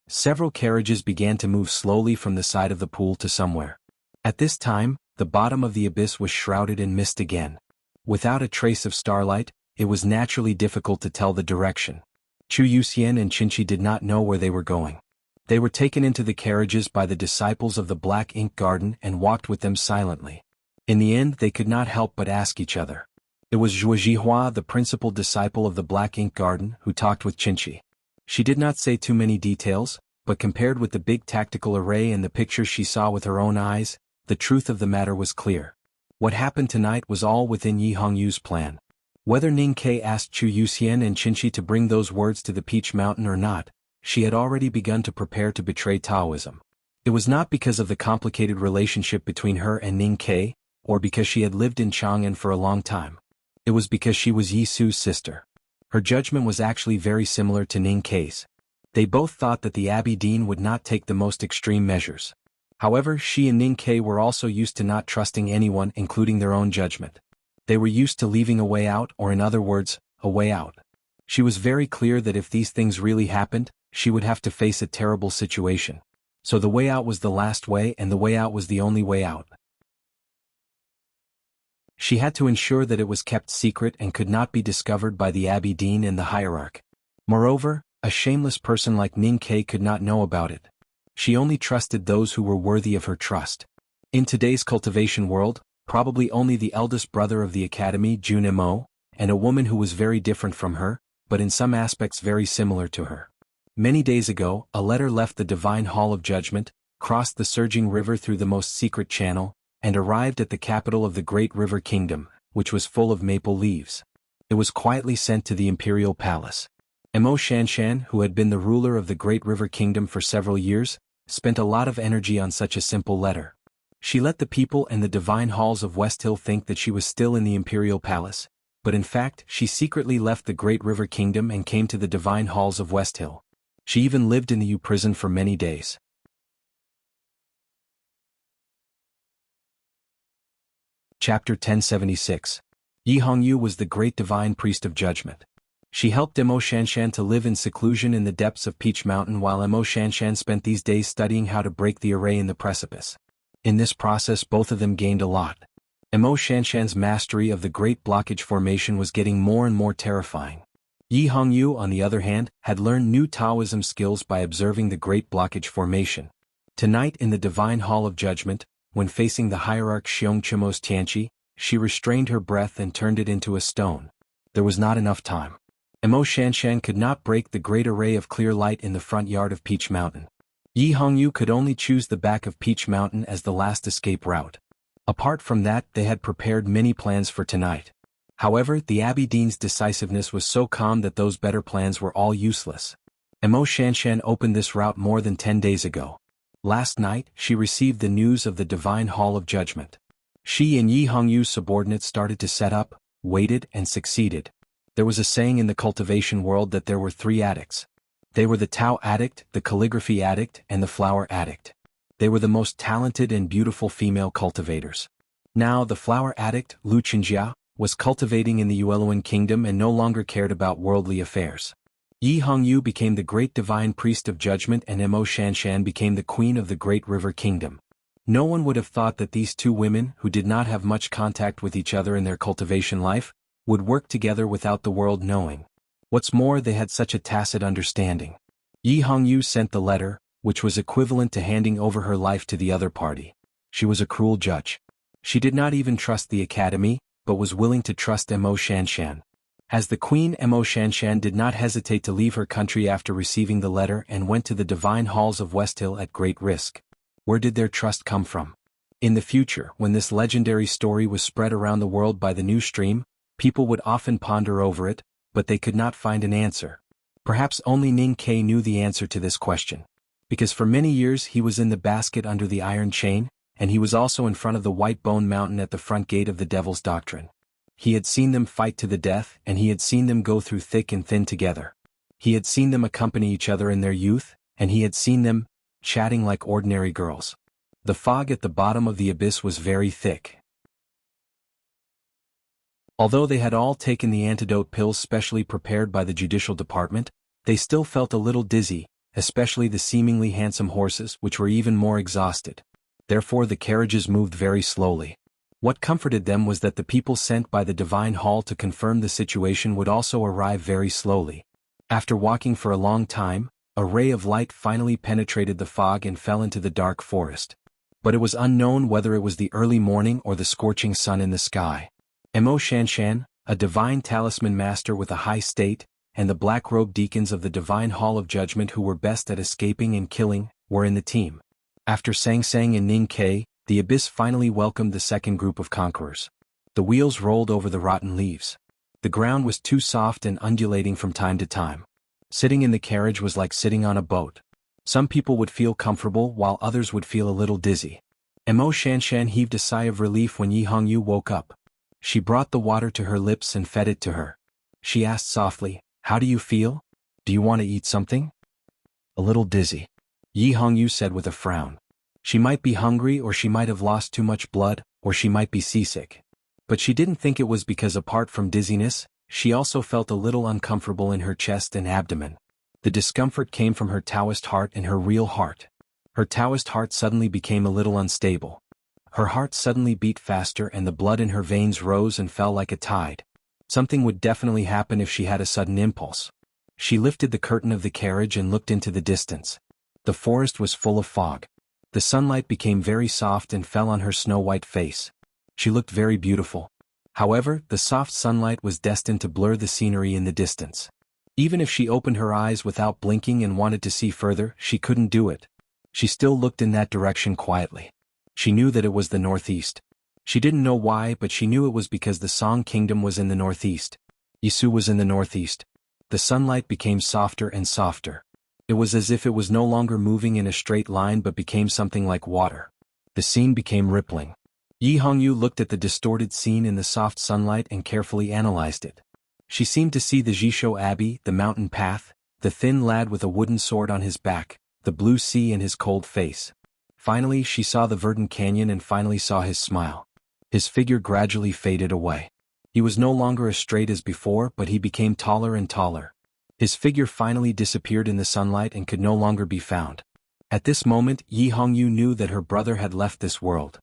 Several carriages began to move slowly from the side of the pool to somewhere. At this time, the bottom of the abyss was shrouded in mist again. Without a trace of starlight, it was naturally difficult to tell the direction. Chu Yuxian and Qinshi did not know where they were going. They were taken into the carriages by the disciples of the Black Ink Garden and walked with them silently. In the end, they could not help but ask each other. It was Zhuo Zhihua, the principal disciple of the Black Ink Garden, who talked with Qinshi. She did not say too many details, but compared with the big tactical array and the pictures she saw with her own eyes, the truth of the matter was clear. What happened tonight was all within Yi Hongyu's plan. Whether Ning Ke asked Chu Yuxian and Qinshi to bring those words to the Peach Mountain or not, she had already begun to prepare to betray Taoism. It was not because of the complicated relationship between her and Ning Ke, or because she had lived in Chang'an for a long time. It was because she was Yi Su's sister. Her judgment was actually very similar to Ning Ke's. They both thought that the Abbey Dean would not take the most extreme measures. However, she and Ning Ke were also used to not trusting anyone, including their own judgment. They were used to leaving a way out, or in other words, a way out. She was very clear that if these things really happened, she would have to face a terrible situation. So the way out was the last way, and the way out was the only way out. She had to ensure that it was kept secret and could not be discovered by the Abbey Dean and the hierarch. Moreover, a shameless person like Ning Ke could not know about it. She only trusted those who were worthy of her trust. In today's cultivation world, probably only the eldest brother of the academy, Jun Mo, and a woman who was very different from her, but in some aspects very similar to her. Many days ago, a letter left the Divine Hall of Judgment, crossed the surging river through the most secret channel, and arrived at the capital of the Great River Kingdom, which was full of maple leaves. It was quietly sent to the imperial palace. Mo Shanshan, who had been the ruler of the Great River Kingdom for several years, spent a lot of energy on such a simple letter. She let the people and the divine halls of West Hill think that she was still in the imperial palace, but in fact she secretly left the Great River Kingdom and came to the divine halls of West Hill. She even lived in the U prison for many days. Chapter 1076. Yi Hongyu was the great divine priest of judgment. She helped Mo Shanshan to live in seclusion in the depths of Peach Mountain while Mo Shanshan spent these days studying how to break the array in the precipice. In this process both of them gained a lot. Mo Shanshan's mastery of the Great Blockage Formation was getting more and more terrifying. Yi Hongyu, on the other hand, had learned new Taoism skills by observing the Great Blockage Formation. Tonight in the Divine Hall of Judgment, when facing the hierarch Xiong Chimo's Tianqi, she restrained her breath and turned it into a stone. There was not enough time. Mo Shanshan could not break the great array of clear light in the front yard of Peach Mountain. Yi Hongyu could only choose the back of Peach Mountain as the last escape route. Apart from that, they had prepared many plans for tonight. However, the Abbey Dean's decisiveness was so calm that those better plans were all useless. Mo Shanshan opened this route more than 10 days ago. Last night, she received the news of the Divine Hall of Judgment. She and Yi Hongyu's subordinates started to set up, waited, and succeeded. There was a saying in the cultivation world that there were 3 addicts. They were the Tao addict, the calligraphy addict, and the flower addict. They were the most talented and beautiful female cultivators. Now the flower addict, Lu Qinjia, was cultivating in the Yueluan kingdom and no longer cared about worldly affairs. Yi Hongyu became the great divine priest of judgment and Mo Shanshan became the queen of the Great River Kingdom. No one would have thought that these two women, who did not have much contact with each other in their cultivation life, would work together without the world knowing. What's more, they had such a tacit understanding. Yi Hongyu sent the letter, which was equivalent to handing over her life to the other party. She was a cruel judge. She did not even trust the academy, but was willing to trust Mo Shanshan. As the queen, Mo Shanshan did not hesitate to leave her country after receiving the letter and went to the divine halls of West Hill at great risk. Where did their trust come from? In the future, when this legendary story was spread around the world by the new stream, people would often ponder over it, but they could not find an answer. Perhaps only Ning Ke knew the answer to this question. Because for many years he was in the basket under the iron chain, and he was also in front of the White Bone Mountain at the front gate of the Devil's Doctrine. He had seen them fight to the death, and he had seen them go through thick and thin together. He had seen them accompany each other in their youth, and he had seen them chatting like ordinary girls. The fog at the bottom of the abyss was very thick. Although they had all taken the antidote pills specially prepared by the judicial department, they still felt a little dizzy, especially the seemingly handsome horses, which were even more exhausted. Therefore the carriages moved very slowly. What comforted them was that the people sent by the Divine Hall to confirm the situation would also arrive very slowly. After walking for a long time, a ray of light finally penetrated the fog and fell into the dark forest. But it was unknown whether it was the early morning or the scorching sun in the sky. Mo Shanshan, a divine talisman master with a high state, and the black-robed deacons of the Divine Hall of Judgment who were best at escaping and killing, were in the team. After Sang Sang and Ning Ke, the abyss finally welcomed the second group of conquerors. The wheels rolled over the rotten leaves. The ground was too soft and undulating from time to time. Sitting in the carriage was like sitting on a boat. Some people would feel comfortable while others would feel a little dizzy. Mo Shanshan heaved a sigh of relief when Yi Hongyu woke up. She brought the water to her lips and fed it to her. She asked softly, "How do you feel? Do you want to eat something?" "A little dizzy," Yi Hongyu said with a frown. She might be hungry, or she might have lost too much blood, or she might be seasick. But she didn't think it was because apart from dizziness, she also felt a little uncomfortable in her chest and abdomen. The discomfort came from her Taoist heart and her real heart. Her Taoist heart suddenly became a little unstable. Her heart suddenly beat faster and the blood in her veins rose and fell like a tide. Something would definitely happen if she had a sudden impulse. She lifted the curtain of the carriage and looked into the distance. The forest was full of fog. The sunlight became very soft and fell on her snow-white face. She looked very beautiful. However, the soft sunlight was destined to blur the scenery in the distance. Even if she opened her eyes without blinking and wanted to see further, she couldn't do it. She still looked in that direction quietly. She knew that it was the northeast. She didn't know why, but she knew it was because the Song Kingdom was in the northeast. Yisu was in the northeast. The sunlight became softer and softer. It was as if it was no longer moving in a straight line but became something like water. The scene became rippling. Yi Hongyu looked at the distorted scene in the soft sunlight and carefully analyzed it. She seemed to see the Jisho Abbey, the mountain path, the thin lad with a wooden sword on his back, the blue sea and his cold face. Finally she saw the verdant canyon and finally saw his smile. His figure gradually faded away. He was no longer as straight as before, but he became taller and taller. His figure finally disappeared in the sunlight and could no longer be found. At this moment, Yi Hongyu knew that her brother had left this world.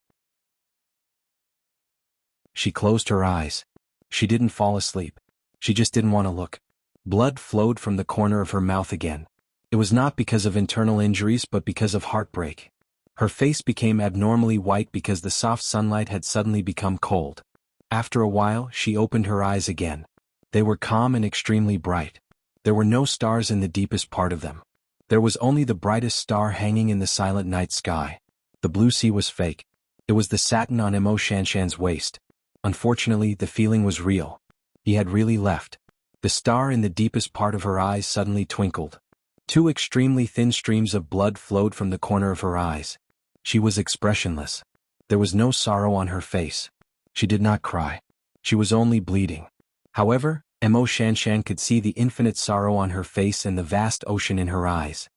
She closed her eyes. She didn't fall asleep. She just didn't want to look. Blood flowed from the corner of her mouth again. It was not because of internal injuries but because of heartbreak. Her face became abnormally white because the soft sunlight had suddenly become cold. After a while, she opened her eyes again. They were calm and extremely bright. There were no stars in the deepest part of them. There was only the brightest star hanging in the silent night sky. The blue sea was fake. It was the satin on Emo Shanshan's waist. Unfortunately, the feeling was real. He had really left. The star in the deepest part of her eyes suddenly twinkled. Two extremely thin streams of blood flowed from the corner of her eyes. She was expressionless. There was no sorrow on her face. She did not cry. She was only bleeding. However, Emo Shanshan could see the infinite sorrow on her face and the vast ocean in her eyes.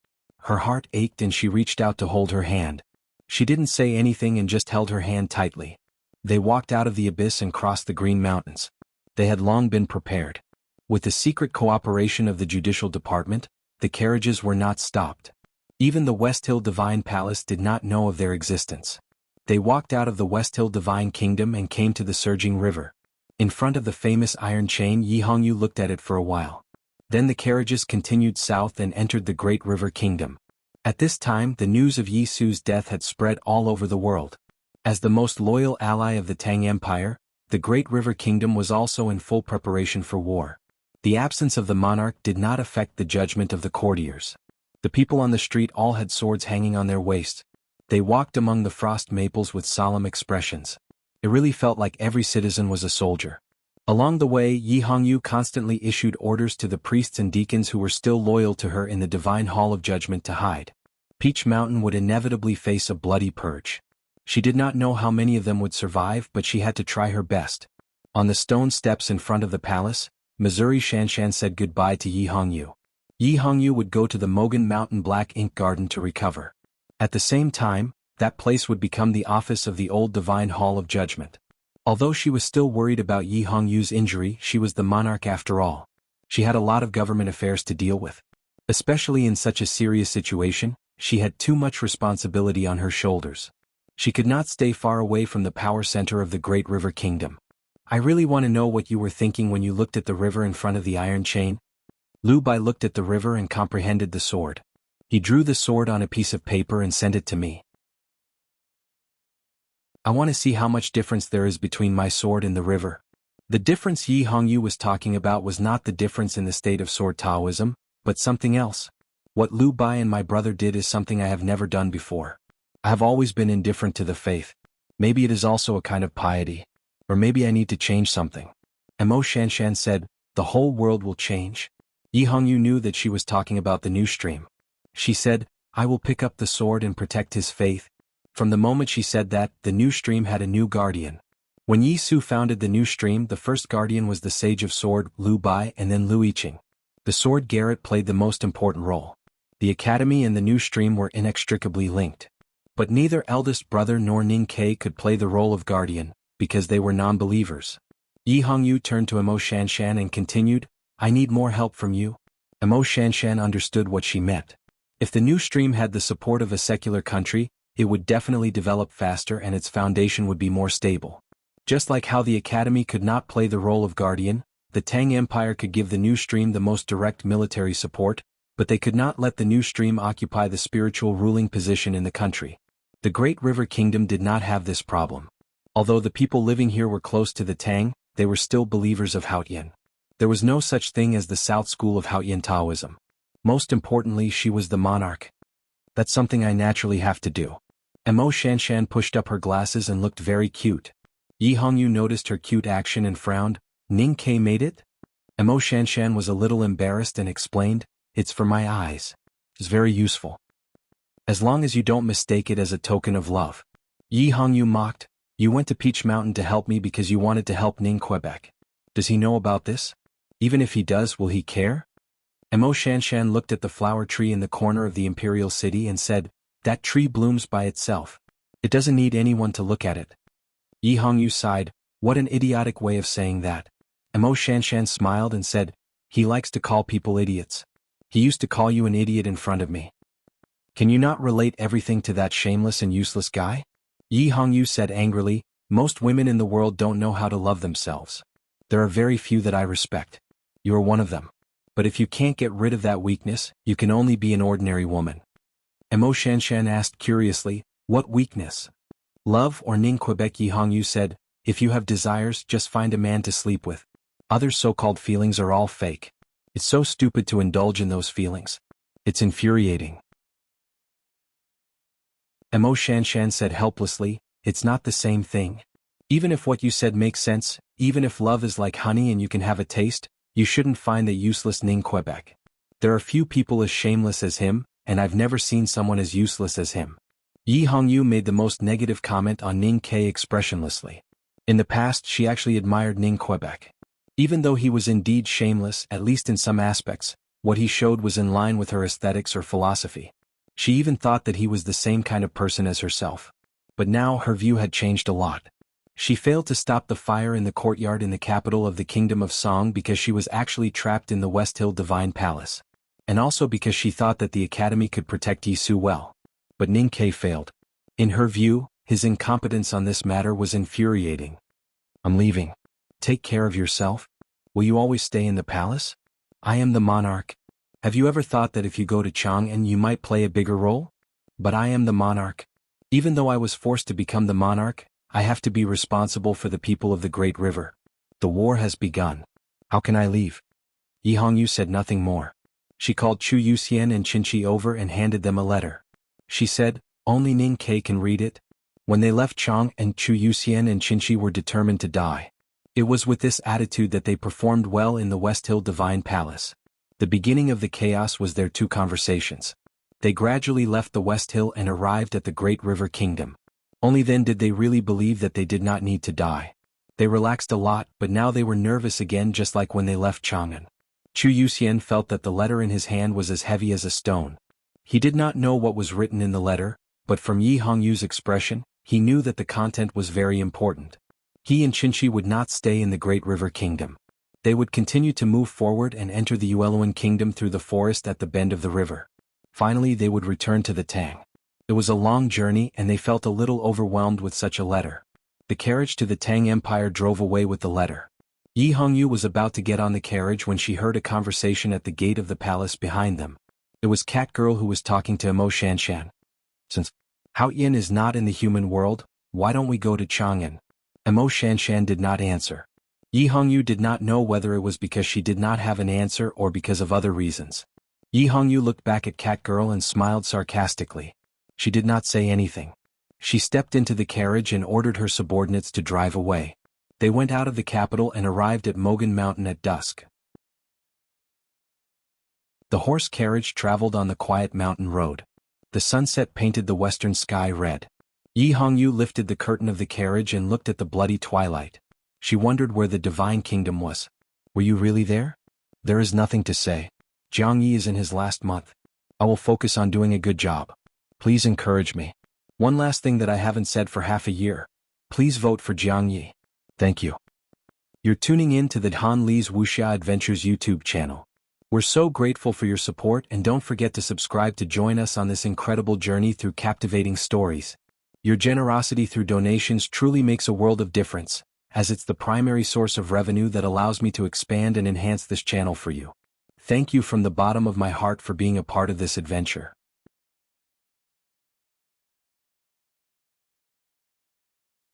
Her heart ached and she reached out to hold her hand. She didn't say anything and just held her hand tightly. They walked out of the abyss and crossed the Green Mountains. They had long been prepared. With the secret cooperation of the Judicial Department, the carriages were not stopped. Even the West Hill Divine Palace did not know of their existence. They walked out of the West Hill Divine Kingdom and came to the surging river. In front of the famous iron chain, Yi Hongyu looked at it for a while. Then the carriages continued south and entered the Great River Kingdom. At this time, the news of Yi Su's death had spread all over the world. As the most loyal ally of the Tang Empire, the Great River Kingdom was also in full preparation for war. The absence of the monarch did not affect the judgment of the courtiers. The people on the street all had swords hanging on their waists. They walked among the frost maples with solemn expressions. It really felt like every citizen was a soldier. Along the way, Yi Hongyu constantly issued orders to the priests and deacons who were still loyal to her in the Divine Hall of Judgment to hide. Peach Mountain would inevitably face a bloody purge. She did not know how many of them would survive, but she had to try her best. On the stone steps in front of the palace, Missouri Shanshan said goodbye to Yi Hongyu. Yi Hongyu would go to the Mogan Mountain Black Ink Garden to recover. At the same time, that place would become the office of the old Divine Hall of Judgment. Although she was still worried about Yi Hongyu's injury, she was the monarch after all. She had a lot of government affairs to deal with. Especially in such a serious situation, she had too much responsibility on her shoulders. She could not stay far away from the power center of the Great River Kingdom. I really want to know what you were thinking when you looked at the river in front of the iron chain. Lu Bai looked at the river and comprehended the sword. He drew the sword on a piece of paper and sent it to me. I want to see how much difference there is between my sword and the river. The difference Yi Hongyu was talking about was not the difference in the state of sword Taoism, but something else. What Lu Bai and my brother did is something I have never done before. I have always been indifferent to the faith. Maybe it is also a kind of piety. Or maybe I need to change something. Emo Shanshan said, the whole world will change. Yi Hongyu knew that she was talking about the new stream. She said, I will pick up the sword and protect his faith. From the moment she said that, the new stream had a new guardian. When Yi Su founded the new stream, the first guardian was the Sage of Sword, Lu Bai, and then Lu Yiqing. The sword Garrett played the most important role. The academy and the new stream were inextricably linked. But neither eldest brother nor Ning Ke could play the role of guardian, because they were non-believers. Yi Hongyu turned to Emo Shanshan and continued, I need more help from you. Emo Shanshan understood what she meant. If the new stream had the support of a secular country, it would definitely develop faster and its foundation would be more stable. Just like how the academy could not play the role of guardian, the Tang Empire could give the new stream the most direct military support, but they could not let the new stream occupy the spiritual ruling position in the country. The Great River Kingdom did not have this problem. Although the people living here were close to the Tang, they were still believers of Haotian. There was no such thing as the South School of Haotian Taoism. Most importantly, she was the monarch. That's something I naturally have to do. Emo Shanshan pushed up her glasses and looked very cute. Yi Hongyu noticed her cute action and frowned. Ning Ke made it? Emo Shanshan was a little embarrassed and explained, it's for my eyes. It's very useful. As long as you don't mistake it as a token of love. Yi Hongyu mocked, You went to Peach Mountain to help me because you wanted to help Ning Quebec. Does he know about this? Even if he does, will he care? Mo Shanshan looked at the flower tree in the corner of the imperial city and said, that tree blooms by itself. It doesn't need anyone to look at it. Yi Hongyu sighed, what an idiotic way of saying that. Mo Shanshan smiled and said, he likes to call people idiots. He used to call you an idiot in front of me. Can you not relate everything to that shameless and useless guy? Yi Hongyu said angrily, most women in the world don't know how to love themselves. There are very few that I respect. You are one of them. But if you can't get rid of that weakness, you can only be an ordinary woman. Mo Shanshan asked curiously, what weakness? Love or Ning Quebec? Yi Hongyu said, if you have desires, just find a man to sleep with. Other so-called feelings are all fake. It's so stupid to indulge in those feelings. It's infuriating. Mo Shanshan said helplessly, it's not the same thing. Even if what you said makes sense, even if love is like honey and you can have a taste, you shouldn't find the useless Ning Quebec. There are few people as shameless as him, and I've never seen someone as useless as him. Yi Hongyu made the most negative comment on Ning Ke expressionlessly. In the past she actually admired Ning Quebec. Even though he was indeed shameless, at least in some aspects, what he showed was in line with her aesthetics or philosophy. She even thought that he was the same kind of person as herself. But now her view had changed a lot. She failed to stop the fire in the courtyard in the capital of the Kingdom of Song because she was actually trapped in the West Hill Divine Palace. And also because she thought that the academy could protect Yisu well. But Ning Ke failed. In her view, his incompetence on this matter was infuriating. I'm leaving. Take care of yourself. Will you always stay in the palace? I am the monarch. Have you ever thought that if you go to Chang'an you might play a bigger role? But I am the monarch. Even though I was forced to become the monarch, I have to be responsible for the people of the Great River. The war has begun. How can I leave? Yi Hongyu said nothing more. She called Chu Yuxian and Qinqi over and handed them a letter. She said, only Ning Ke can read it. When they left Chang'an, Chu Yuxian and Qinqi were determined to die. It was with this attitude that they performed well in the West Hill Divine Palace. The beginning of the chaos was their two conversations. They gradually left the West Hill and arrived at the Great River Kingdom. Only then did they really believe that they did not need to die. They relaxed a lot, but now they were nervous again just like when they left Chang'an. Chu Yuxian felt that the letter in his hand was as heavy as a stone. He did not know what was written in the letter, but from Yi Hongyu's expression, he knew that the content was very important. He and Qinqi would not stay in the Great River Kingdom. They would continue to move forward and enter the Yueluan Kingdom through the forest at the bend of the river. Finally they would return to the Tang. It was a long journey and they felt a little overwhelmed with such a letter. The carriage to the Tang Empire drove away with the letter. Yi Hongyu was about to get on the carriage when she heard a conversation at the gate of the palace behind them. It was Cat Girl who was talking to Mo Shanshan. Since Hao Yin is not in the human world, why don't we go to Chang'an? Mo Shanshan did not answer. Yi Hongyu did not know whether it was because she did not have an answer or because of other reasons. Yi Hongyu looked back at Cat Girl and smiled sarcastically. She did not say anything. She stepped into the carriage and ordered her subordinates to drive away. They went out of the capital and arrived at Mogan Mountain at dusk. The horse carriage traveled on the quiet mountain road. The sunset painted the western sky red. Yi Hongyu lifted the curtain of the carriage and looked at the bloody twilight. She wondered where the Divine Kingdom was. Were you really there? There is nothing to say. Jiang Yi is in his last month. I will focus on doing a good job. Please encourage me. One last thing that I haven't said for half a year. Please vote for Jiang Yi. Thank you. You're tuning in to the Han Li's Wuxia Adventures YouTube channel. We're so grateful for your support and don't forget to subscribe to join us on this incredible journey through captivating stories. Your generosity through donations truly makes a world of difference, as it's the primary source of revenue that allows me to expand and enhance this channel for you. Thank you from the bottom of my heart for being a part of this adventure.